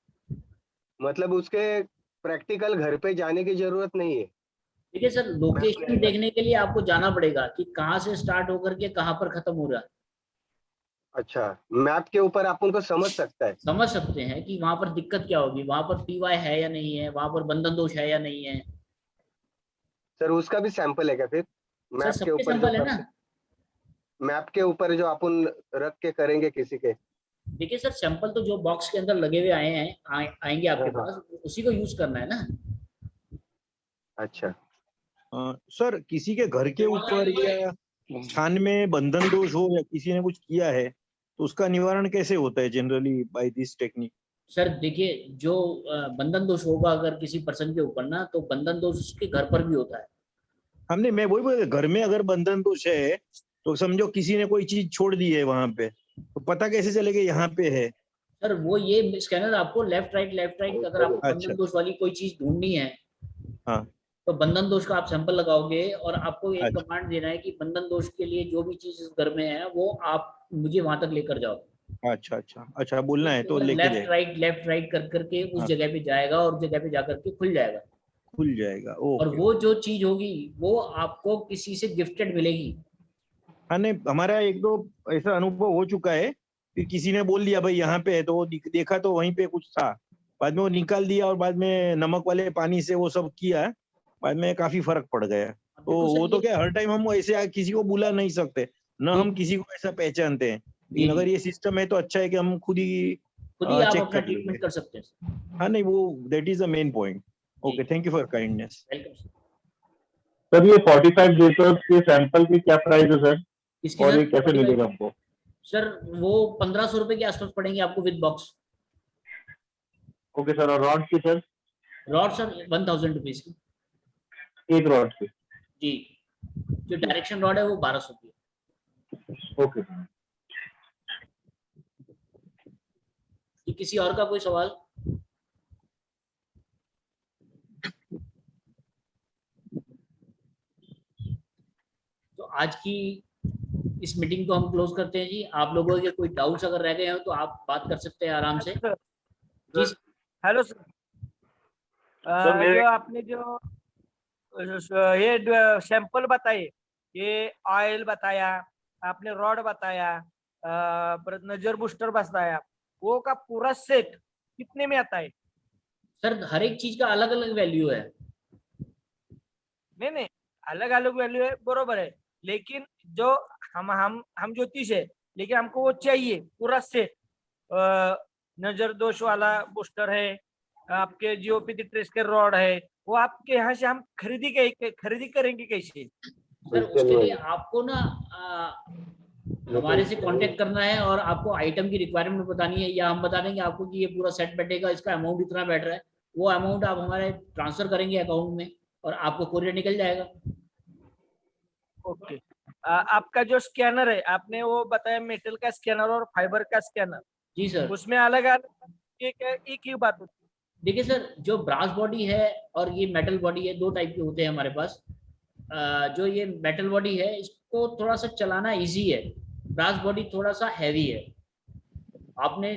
मतलब उसके प्रैक्टिकल घर पे जाने की जरूरत नहीं है?
ठीक है सर, लोकेशन देखने के लिए आपको जाना पड़ेगा कि कहाँ से स्टार्ट होकर के कहाँ पर खत्म हो रहा है।
अच्छा, मैप के ऊपर आप उनको समझ सकता है?
समझ सकते हैं कि वहां पर दिक्कत क्या होगी, वहां पर PY है या नहीं है, वहां पर बंधन दोष है या नहीं है।
सर उसका भी सैंपल है क्या फिर?
सर
मैप के
सबके
ऊपर जो
सैंपल है ना।
मैप के ऊपर जो अपन रख के करेंगे किसी के?
देखिए सर, सैंपल तो जो बॉक्स के अंदर लगे हुए आए हैं आएंगे आपके
हाँ,
पास, उसी को यूज करना है ना।
अच्छा।
सर किसी के घर के ऊपर या स्थान में बंधन दोष हो या किसी ने कुछ किया है, तो उसका निवारण कैसे होता है generally by this technique?
Sir देखिए, जो बंधन दोष होगा अगर किसी पर्सन के ऊपर ना, तो बंधन दोष उसके घर पर भी होता है।
हमने, मैं वही बोल, घर में अगर बंधन दोष है तो समझो किसी ने कोई चीज छोड़ दी है वहां पे, तो पता कैसे चलेगा यहाँ पे है?
सर वो ये स्कैनर आपको लेफ्ट राइट, अगर आपको
अच्छा।
बंधन दोष वाली कोई चीज ढूंढनी है,
हाँ
तो बंधन दोष का आप सैंपल लगाओगे और आपको एक
अच्छा
कमांड देना है कि बंधन दोष के लिए जो भी चीज इस घर में है वो आप मुझे वहां तक लेकर जाओ।
अच्छा अच्छा अच्छा, बोलना है तो लेके
लेफ्ट राइट कर करके उस
हाँ,
जगह पे जाएगा और जगह पे जाकर के खुल जाएगा।
खुल जाएगा।
और
ओके।
वो जो चीज होगी वो आपको किसी से गिफ्टेड मिलेगी।
हाँ नहीं, हमारा एक दो ऐसा अनुभव हो चुका है कि किसी ने बोल दिया भाई यहाँ पे है, तो वो देखा तो वहीं पे कुछ था, बाद में वो निकाल दिया और बाद में नमक वाले पानी से वो सब किया, बाद में काफी फर्क पड़ गया। तो
देखो
वो
सर
तो
ये
क्या हर टाइम हम ऐसे किसी को बुला नहीं सकते, न हम किसी को ऐसा पहचानते हैं, लेकिन अगर ये सिस्टम है तो अच्छा है कि हम खुद ही
आप
चेक
अपना
कर लेंगे।
ट्रीटमेंट कर सकते हैं।
हाँ नहीं, वो that is the main point. Okay, thank you for kindness.
Welcome
sir ये 45 लीटर के सैंपल की क्या प्राइस है सर,
इसके
और ये
साथ
कैसे मिलेगा हमको?
सर वो 1500 रुपए के आसपास पड़ेंगे आपको विद बॉक्स।
ओके सर, और रॉड की सर?
रॉड सर 1000 रुपीज की
एक रॉड की?
जी। जो डायरेक्शन रॉड है वो 1200 की।
ओके।
किसी और का कोई सवाल? तो आज की इस मीटिंग को हम क्लोज करते हैं जी। आप लोगों के कोई डाउट्स अगर रह गए हो तो आप बात कर सकते हैं आराम से जी।
हेलो सर, जो आपने जो ये सैंपल बताए, ये ऑयल बताया आपने, रॉड बताया, नजर बूस्टर बताया, वो का पूरा सेट कितने में आता है?
सर हर एक चीज का अलग अलग वैल्यू है।
नहीं, अलग अलग वैल्यू है, बरोबर है, लेकिन जो हम ज्योतिष है, लेकिन हमको वो चाहिए पूरा सेट। नजर दोष वाला बूस्टर है, आपके जियोपैथी ट्रेस के रॉड है, वो आपके यहाँ से हम खरीदी करेंगे कैसे?
सर उसके लिए आपको ना हमारे से कांटेक्ट करना है और आपको आइटम की रिक्वायरमेंट बतानी है, या हम बता देंगे आपको कि ये पूरा सेट बैठेगा, इसका अमाउंट इतना बैठ रहा है। वो अमाउंट आप हमारे ट्रांसफर करेंगे अकाउंट में और आपको कोरियर निकल जाएगा।
ओके। आपका जो स्कैनर है, आपने वो बताया मेटल का स्कैनर और फाइबर का स्कैनर।
जी सर।
उसमें अलग अलग एक ही बात होती है?
देखिए सर, जो ब्रास बॉडी है और ये मेटल बॉडी है, दो टाइप के होते हैं हमारे पास। जो ये मेटल बॉडी है इसको थोड़ा सा चलाना इजी है, ब्रास बॉडी थोड़ा सा हैवी है। आपने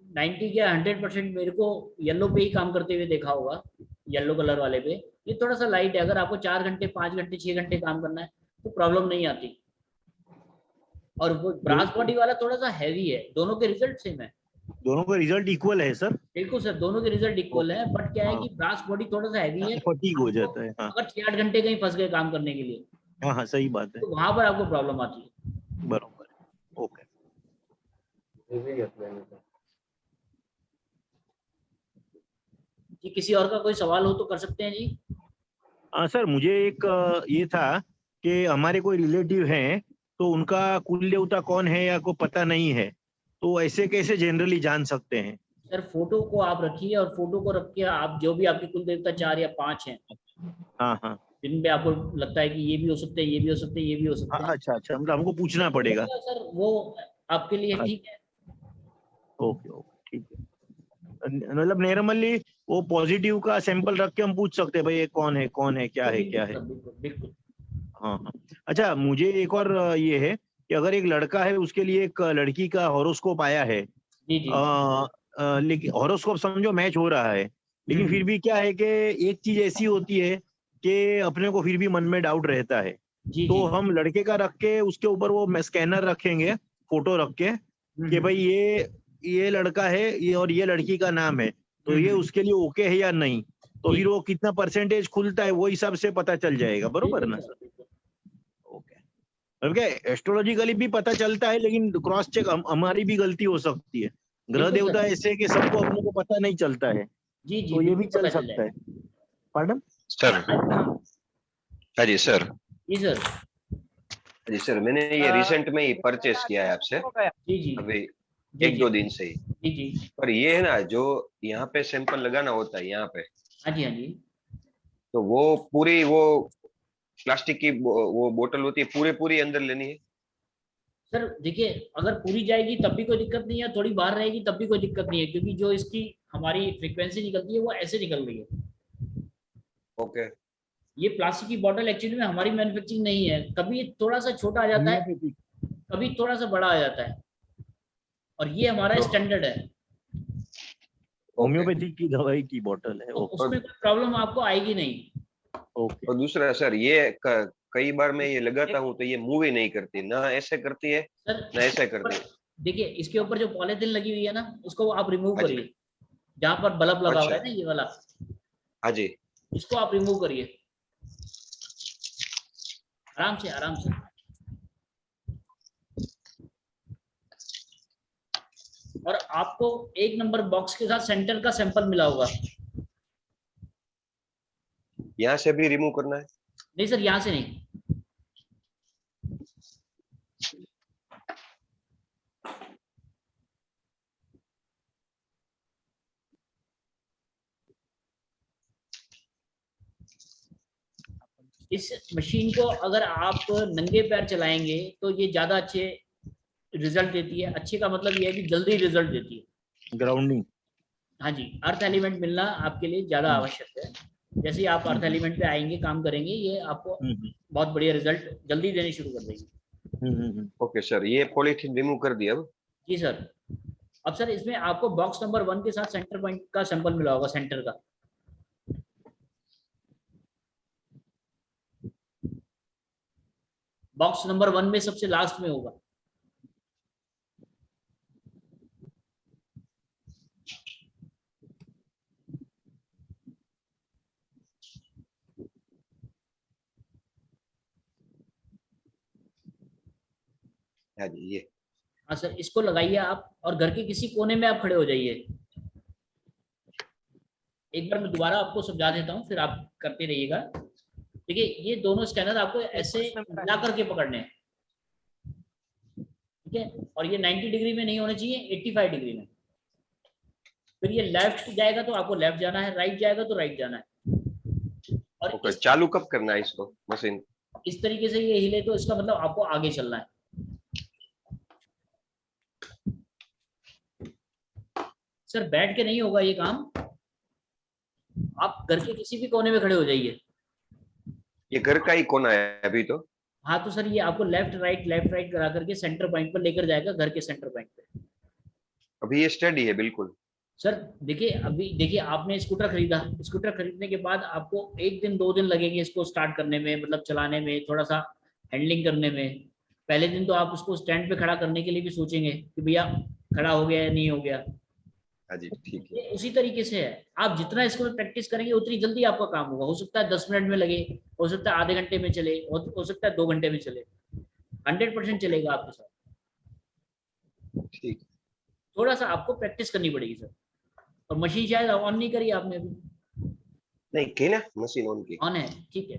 90 या 100% मेरे को येलो पे ही काम करते हुए देखा होगा, येलो कलर वाले पे, ये थोड़ा सा लाइट है। अगर आपको 4 घंटे 5 घंटे 6 घंटे काम करना है तो प्रॉब्लम नहीं आती। और वो ब्रास बॉडी वाला थोड़ा सा हैवी है। दोनों के रिजल्ट सेम है,
दोनों का रिजल्ट इक्वल है सर?
बिल्कुल सर, दोनों के रिजल्ट इक्वल है, बट क्या है
हाँ।
कि ब्रास बॉडी थोड़ा सा हैवी है।
फटीग हो जाता है। हाँ
अगर 6-8 घंटे कहीं फंस गए काम करने के लिए
हाँ हाँ, सही बात है,
तो वहां पर आपको प्रॉब्लम आती है।
बरोबर। ओके,
जी किसी और का कोई सवाल हो तो कर सकते हैं जी।
हाँ सर, मुझे एक ये था कि हमारे कोई रिलेटिव हैं तो उनका कुल देवता कौन है या को पता नहीं है, तो ऐसे कैसे जनरली जान सकते हैं?
सर फोटो को आप रखिए और फोटो को रख के आप जो भी आपके कुल देवता 4 या 5 हैं
हाँ हाँ
जिनमें आपको लगता है कि ये भी हो सकते हैं, ये भी हो सकते हैं, ये भी हो सकते हैं,
अच्छा अच्छा, मतलब हमको पूछना पड़ेगा।
सर वो आपके लिए ठीक है।
ओके ओके, ठीक है। मतलब नॉर्मली वो पॉजिटिव का सैंपल रख के हम पूछ सकते हैं भाई ये कौन है, क्या है, क्या है।
बिल्कुल।
हाँ हाँ। अच्छा, मुझे एक और ये है कि अगर एक लड़का है उसके लिए एक लड़की का हॉरोस्कोप आया है,
जी जी।
लेकिन हॉरोस्कोप समझो मैच हो रहा है, लेकिन फिर भी क्या है कि एक चीज ऐसी होती है कि अपने को फिर भी मन में डाउट रहता है, तो हम लड़के का रख के उसके ऊपर वो स्कैनर रखेंगे, फोटो रख के कि भाई ये लड़का है ये और ये लड़की का नाम है, तो ये उसके लिए ओके है या नहीं, तो फिर वो कितना परसेंटेज खुलता है वो हिसाब से पता चल जाएगा, बरोबर ना सर? ओके, मतलब एस्ट्रोलॉजिकली भी पता चलता है, लेकिन क्रॉस चेक हमारी भी गलती हो सकती है। ग्रह देवता ऐसे कि सबको अपने को पता नहीं चलता है,
जी जी,
तो ये भी चल सकता है। Pardon
sir? हाँ जी सर।
जी सर।
जी सर, मैंने ये रिसेंट में ही परचेस किया है आपसे,
जी जी,
अभी 1-2 दिन से ही।
जी जी।
पर ये है ना, जो यहाँ पे सैंपल लगाना होता है यहाँ पे,
हाँ जी हाँ जी,
तो वो पूरी वो प्लास्टिक की वो बोतल होती है पूरी अंदर लेनी है?
सर देखिए अगर पूरी जाएगी तब भी कोई दिक्कत नहीं है, थोड़ी बाहर रहेगी तब भी कोई दिक्कत नहीं है, क्योंकि जो इसकी हमारी फ्रीक्वेंसी निकलती है वो ऐसे निकल रही है।
ओके।
ये प्लास्टिक की बोतल एक्चुअली में हमारी मैन्युफैक्चरिंग नहीं है, कभी थोड़ा सा छोटा आ जाता है, कभी थोड़ा सा बड़ा आ जाता है, और ये हमारा स्टैंडर्ड है।
होम्योपैथिक की दवाई की बोतल है,
उसमें कोई प्रॉब्लम आपको आएगी नहीं।
ओके।
और दूसरा सर, ये कई बार मैं ये लगाता हूँ तो ये मूव ही नहीं करती, ना ऐसे करती है ना ऐसे करती है।
देखिए इसके ऊपर जो पॉलीथिन लगी हुई है ना, उसको आप रिमूव करिए, जहाँ पर बल्ब लगा हुआ है ना ये वाला,
हाँ जी,
इसको आप रिमूव करिए आराम से आराम से। और आपको 1 नंबर बॉक्स के साथ सेंटर का सैंपल मिला होगा।
यहाँ से भी रिमूव करना है?
नहीं सर, यहाँ से नहीं। इस मशीन को अगर आप नंगे पैर चलाएंगे तो ये ज्यादा अच्छे रिजल्ट देती है। अच्छे का मतलब ये है कि जल्दी रिजल्ट देती है।
ग्राउंडिंग,
हाँ जी, अर्थ एलिमेंट मिलना आपके लिए ज्यादा आवश्यक है। जैसे ही आप अर्थ एलिमेंट पे आएंगे, काम करेंगे, ये आपको बहुत बढ़िया रिजल्ट जल्दी देने शुरू कर देगी।
ओके सर, ये पॉलीथीन रिमूव कर दिया अब?
जी सर। अब सर इसमें आपको बॉक्स नंबर 1 के साथ सेंटर पॉइंट का सैंपल मिला होगा, सेंटर का। बॉक्स नंबर 1 में सबसे लास्ट में होगा।
हाँ जी, ये।
हाँ सर, इसको लगाइए आप और घर के किसी कोने में आप खड़े हो जाइए। एक बार मैं दोबारा आपको समझा देता हूँ, फिर आप करते रहिएगा। देखिए ये दोनों स्कैनर आपको ऐसे मिला करके पकड़ने हैं, ठीक है? और ये 90 डिग्री में नहीं होने चाहिए, 85 डिग्री में। फिर ये लेफ्ट जाएगा तो आपको लेफ्ट जाना है, राइट जाएगा तो राइट जाना है। और
ओके, चालू कब करना है इसको मशीन?
इस तरीके से ये हिले तो इसका मतलब आपको आगे चलना है। सर बैठ के नहीं होगा ये काम, आप घर के किसी भी कोने में खड़े हो जाइए।
ये घर का ही कोना है अभी तो?
हाँ तो सर ये आपको लेफ्ट राइट करा करके सेंटर पॉइंट पर लेकर जाएगा, घर के सेंटर पॉइंट पे।
अभी ये स्टडी है बिल्कुल?
सर देखिए, अभी देखिए आपने स्कूटर खरीदा, स्कूटर खरीदने के बाद आपको 1 दिन 2 दिन लगेंगे इसको स्टार्ट करने में, मतलब चलाने में, थोड़ा सा हैंडलिंग करने में। पहले दिन तो आप उसको स्टैंड पे खड़ा करने के लिए भी सोचेंगे कि भैया खड़ा हो गया या नहीं हो गया।
हाँ जी, ठीक है।
ये उसी तरीके से है, आप जितना इसको प्रैक्टिस करेंगे उतनी जल्दी आपका काम होगा। हो सकता है 10 मिनट में लगे, हो सकता है आधे घंटे में चले, हो सकता है 2 घंटे में चले, 100% चलेगा आपके साथ।
ठीक।
थोड़ा सा आपको प्रैक्टिस करनी पड़ेगी सर। और मशीन शायद ऑन नहीं करी आपने अभी?
नहीं की ना, मशीन ऑन की।
ऑन है, ठीक है।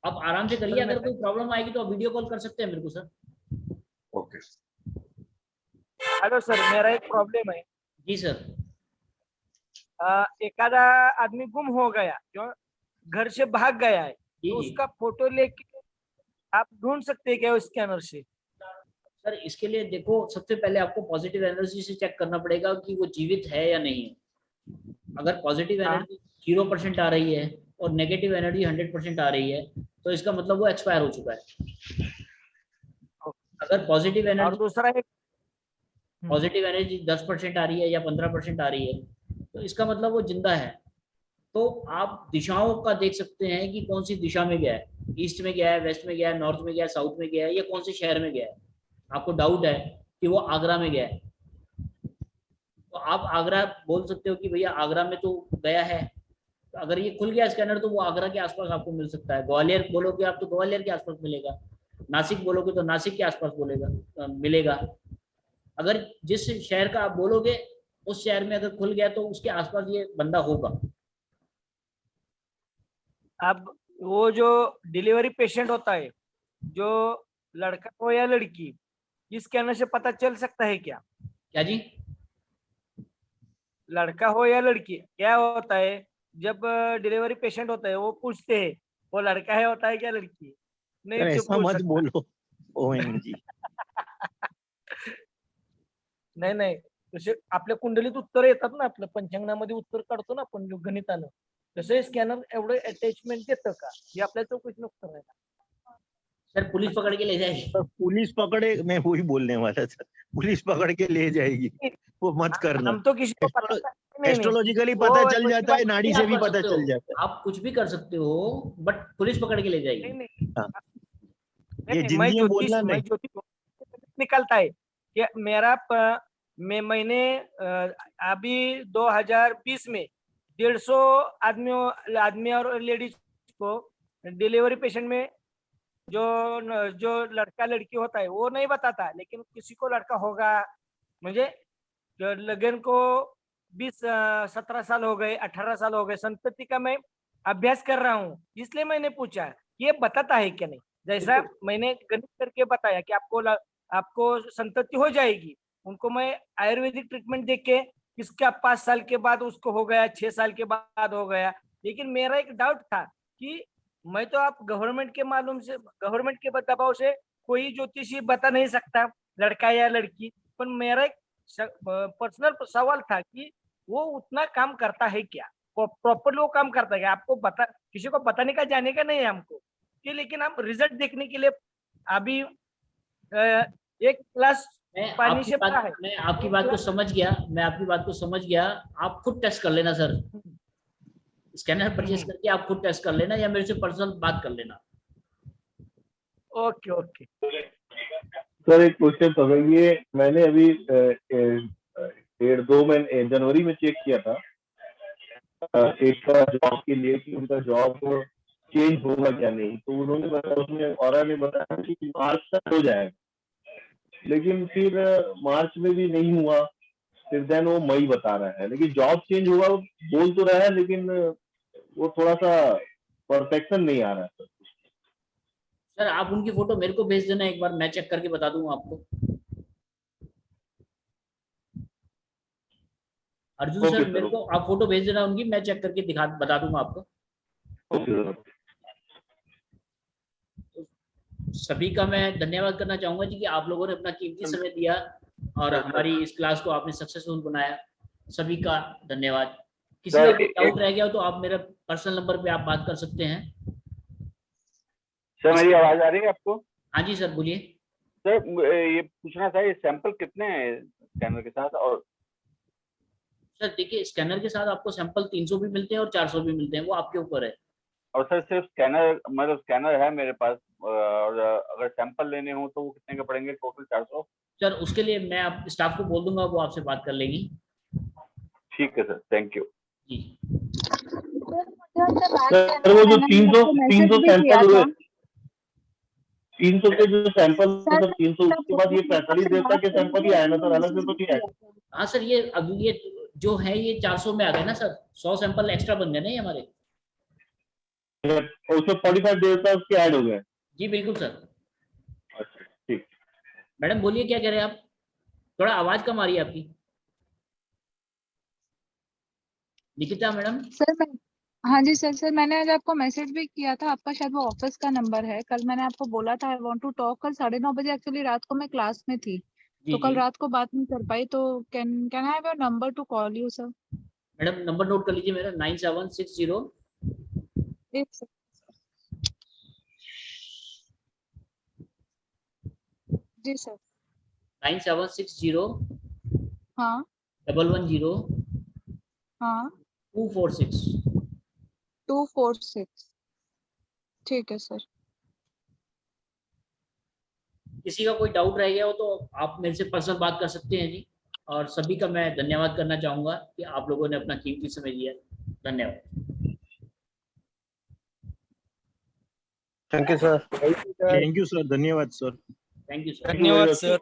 अब आराम से करिए, अगर कोई प्रॉब्लम आएगी तो आप वीडियो कॉल कर सकते हैं मेरे को सर।
ओके।
हेलो सर, मेरा एक प्रॉब्लम है।
जी सर।
एखादा आदमी गुम हो गया, जो घर से भाग गया है, तो उसका फोटो लेके आप ढूंढ सकते हैं क्या स्कैनर से?
सर इसके लिए देखो, सबसे पहले आपको पॉजिटिव एनर्जी से चेक करना पड़ेगा कि वो जीवित है या नहीं है। अगर पॉजिटिव एनर्जी 0% आ रही है और नेगेटिव एनर्जी 100% आ रही है, तो इसका मतलब वो एक्सपायर हो चुका है। अगर पॉजिटिव एनर्जी,
और दूसरा एक
पॉजिटिव एनर्जी 10% आ रही है या 15% आ रही है, तो इसका मतलब वो जिंदा है। तो आप दिशाओं का देख सकते हैं कि कौन सी दिशा में गया है, ईस्ट में गया है, वेस्ट में गया है, नॉर्थ में गया है, साउथ में गया है, या कौन से शहर में गया है। आपको डाउट है कि वो आगरा में गया है, तो आप आगरा बोल सकते हो कि भैया आगरा में तो गया है। तो अगर ये खुल गया स्कैनर तो वो आगरा के आसपास आपको मिल सकता है। ग्वालियर बोलोगे आप तो ग्वालियर के आसपास मिलेगा, नासिक बोलोगे तो नासिक के आसपास मिलेगा। अगर जिस शहर का आप बोलोगे उस शहर में अगर खुल गया तो उसके आसपास ये बंदा होगा।
अब वो जो डिलीवरी पेशेंट होता है, जो लड़का हो या लड़की, इस स्कैनर से पता चल सकता है क्या?
क्या जी?
लड़का हो या लड़की, क्या होता है जब डिलीवरी पेशेंट होता है वो पूछते हैं वो लड़का है होता है क्या लड़की? नहीं तो
ऐसा
पूछ
मत
सकता।
बोलो ओएम जी।
नाही नाही, तसे आपल्या कुंडलीत उत्तर येतात ना, आपल्या पंचांगणामध्ये उत्तर काढतो ना आपण गणितानं, तसे स्कॅनर एवढे अटॅचमेंट देतं का, हे आपल्या चौकशीनं उत्तर आहे।
सर पुलिस पकड़ के ले जाएगी।
तो पुलिस पकड़े, मैं वही बोलने वाला था, पुलिस पकड़ के ले जाएगी, वो मत करना।
हम तो किसी को पता नहीं,
एस्ट्रोलॉजिकली
वो
पता चल
वही
जाता है,
बात
नाड़ी
आप
से भी
कर
पता
सकते
चल
हो,
जाता
आप कुछ भी कर सकते हो, बट पुलिस पकड़ के ले जाएगी।
नहीं नहीं,
है। हाँ,
नहीं,
ये
नहीं,
जिंदगी में बोलना
मैं
नहीं।
ज्योतिष निकलता है कि मेरा मैंने अभी 2020 में 150 आदमी और लेडीज को डिलीवरी पेशेंट में जो लड़का लड़की होता है वो नहीं बताता, लेकिन किसी को लड़का होगा, मुझे लगन को 17 साल हो गए, 18 साल हो गए, संतति का मैं अभ्यास कर रहा हूँ, इसलिए मैंने पूछा ये बताता है क्या नहीं। जैसा मैंने गणित करके बताया कि आपको संतति हो जाएगी, उनको मैं आयुर्वेदिक ट्रीटमेंट देके इसका 5 साल के बाद उसको हो गया, 6 साल के बाद हो गया। लेकिन मेरा एक डाउट था कि मैं तो आप गवर्नमेंट के दबाव से कोई ज्योतिषी बता नहीं सकता लड़का या लड़की, पर मेरा एक पर्सनल सवाल था कि वो उतना काम करता है क्या, प्रॉपरली वो काम करता है क्या? आपको किसी को बताने का जाने का नहीं है हमको कि, लेकिन हम रिजल्ट देखने के लिए अभी एक क्लास पानी से पड़ा है।
मैं आपकी बात को समझ गया, आप खुद टेस्ट कर लेना सर, स्कैनर परचेज करके आप खुद टेस्ट कर लेना या मेरे से पर्सनल बात कर लेना।
ओके ओके
सर एक क्वेश्चन था, ये मैंने अभी 1.5-2 महीने जनवरी में चेक किया था एक का जॉब के लिए कि उनका जॉब चेंज होगा क्या नहीं, तो उन्होंने बताया, उसमें औरा ने बताया कि मार्च तक हो जाएगा, लेकिन फिर मार्च में भी नहीं हुआ, फिर देन वो मई बता रहा है, लेकिन जॉब चेंज होगा बोल तो रहा है, लेकिन वो थोड़ा सा परफेक्शन नहीं आ रहा है।
सर आप उनकी फोटो मेरे को भेज देना एक बार, मैं चेक करके बता दूंगा आपको। अर्जुन सर मेरे को आप फोटो भेज देना उनकी, मैं चेक करके बता दूंगा आपको। सभी का मैं धन्यवाद करना चाहूंगा जी कि आप लोगों ने अपना कीमती समय दिया और हमारी इस क्लास को आपने सक्सेसफुल बनाया। सभी का धन्यवाद। किसी का कोई डाउट रह गया हो तो आप मेरा पर्सनल नंबर पे आप बात कर सकते हैं।
सर मेरी आवाज आ रही है आपको?
हाँ जी सर बोलिए।
सर ये पूछना था, ये सैंपल कितने हैं स्कैनर के साथ? और
सर देखिए, स्कैनर के साथ आपको सैंपल 300 भी मिलते हैं और 400 भी मिलते हैं, वो आपके ऊपर है।
और सर सिर्फ स्कैनर, मतलब स्कैनर है मेरे पास, और अगर सैंपल लेने हो तो वो कितने के पड़ेंगे? टोटल 400?
सर उसके लिए मैं आप स्टाफ को बोल दूंगा, वो आपसे बात कर लेगी।
ठीक है सर, थैंक यू।
जी।
सर वो जो 300 सैंपल हुए, 300 के जो सैंपल, सर 300 उसके बाद ये 45 देवता के सैंपल ही आए ना सर, अलग से तो नहीं आए?
हाँ सर, ये अब ये जो है ये 400 में आ गए ना सर, 100 सैंपल एक्स्ट्रा बन गए ना ये हमारे।
उसमें 45 देवता उसके ऐड हो गए?
जी बिल्कुल सर।
अच्छा ठीक।
मैडम बोलिए क्या कह रहे हैं आप, थोड़ा आवाज कम आ रही है आपकी। निकिता मैडम।
सर हाँ जी सर मैंने आज आपको मैसेज भी किया था, आपका शायद वो ऑफिस का नंबर है। कल मैंने आपको बोला था आई वांट टू टॉक, कल 9:30 बजे एक्चुअली रात को मैं क्लास में थी, तो कल रात को बात नहीं कर पाई, तो can I have your number two call you sir?
Madam number note कर लीजिए मेरा, 9760।
जी सर।
9760
हाँ
110
हाँ
246।
246 ठीक है सर।
किसी का कोई डाउट रह गया हो तो आप मेरे से पर्सनल बात कर सकते हैं जी। और सभी का मैं धन्यवाद करना चाहूंगा कि आप लोगों ने अपना कीमती समय दिया। धन्यवाद।
Thank you sir.
Thank you sir, धन्यवाद सर।
Thank you sir.
धन्यवाद सर।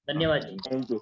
धन्यवाद जी।
Thank you.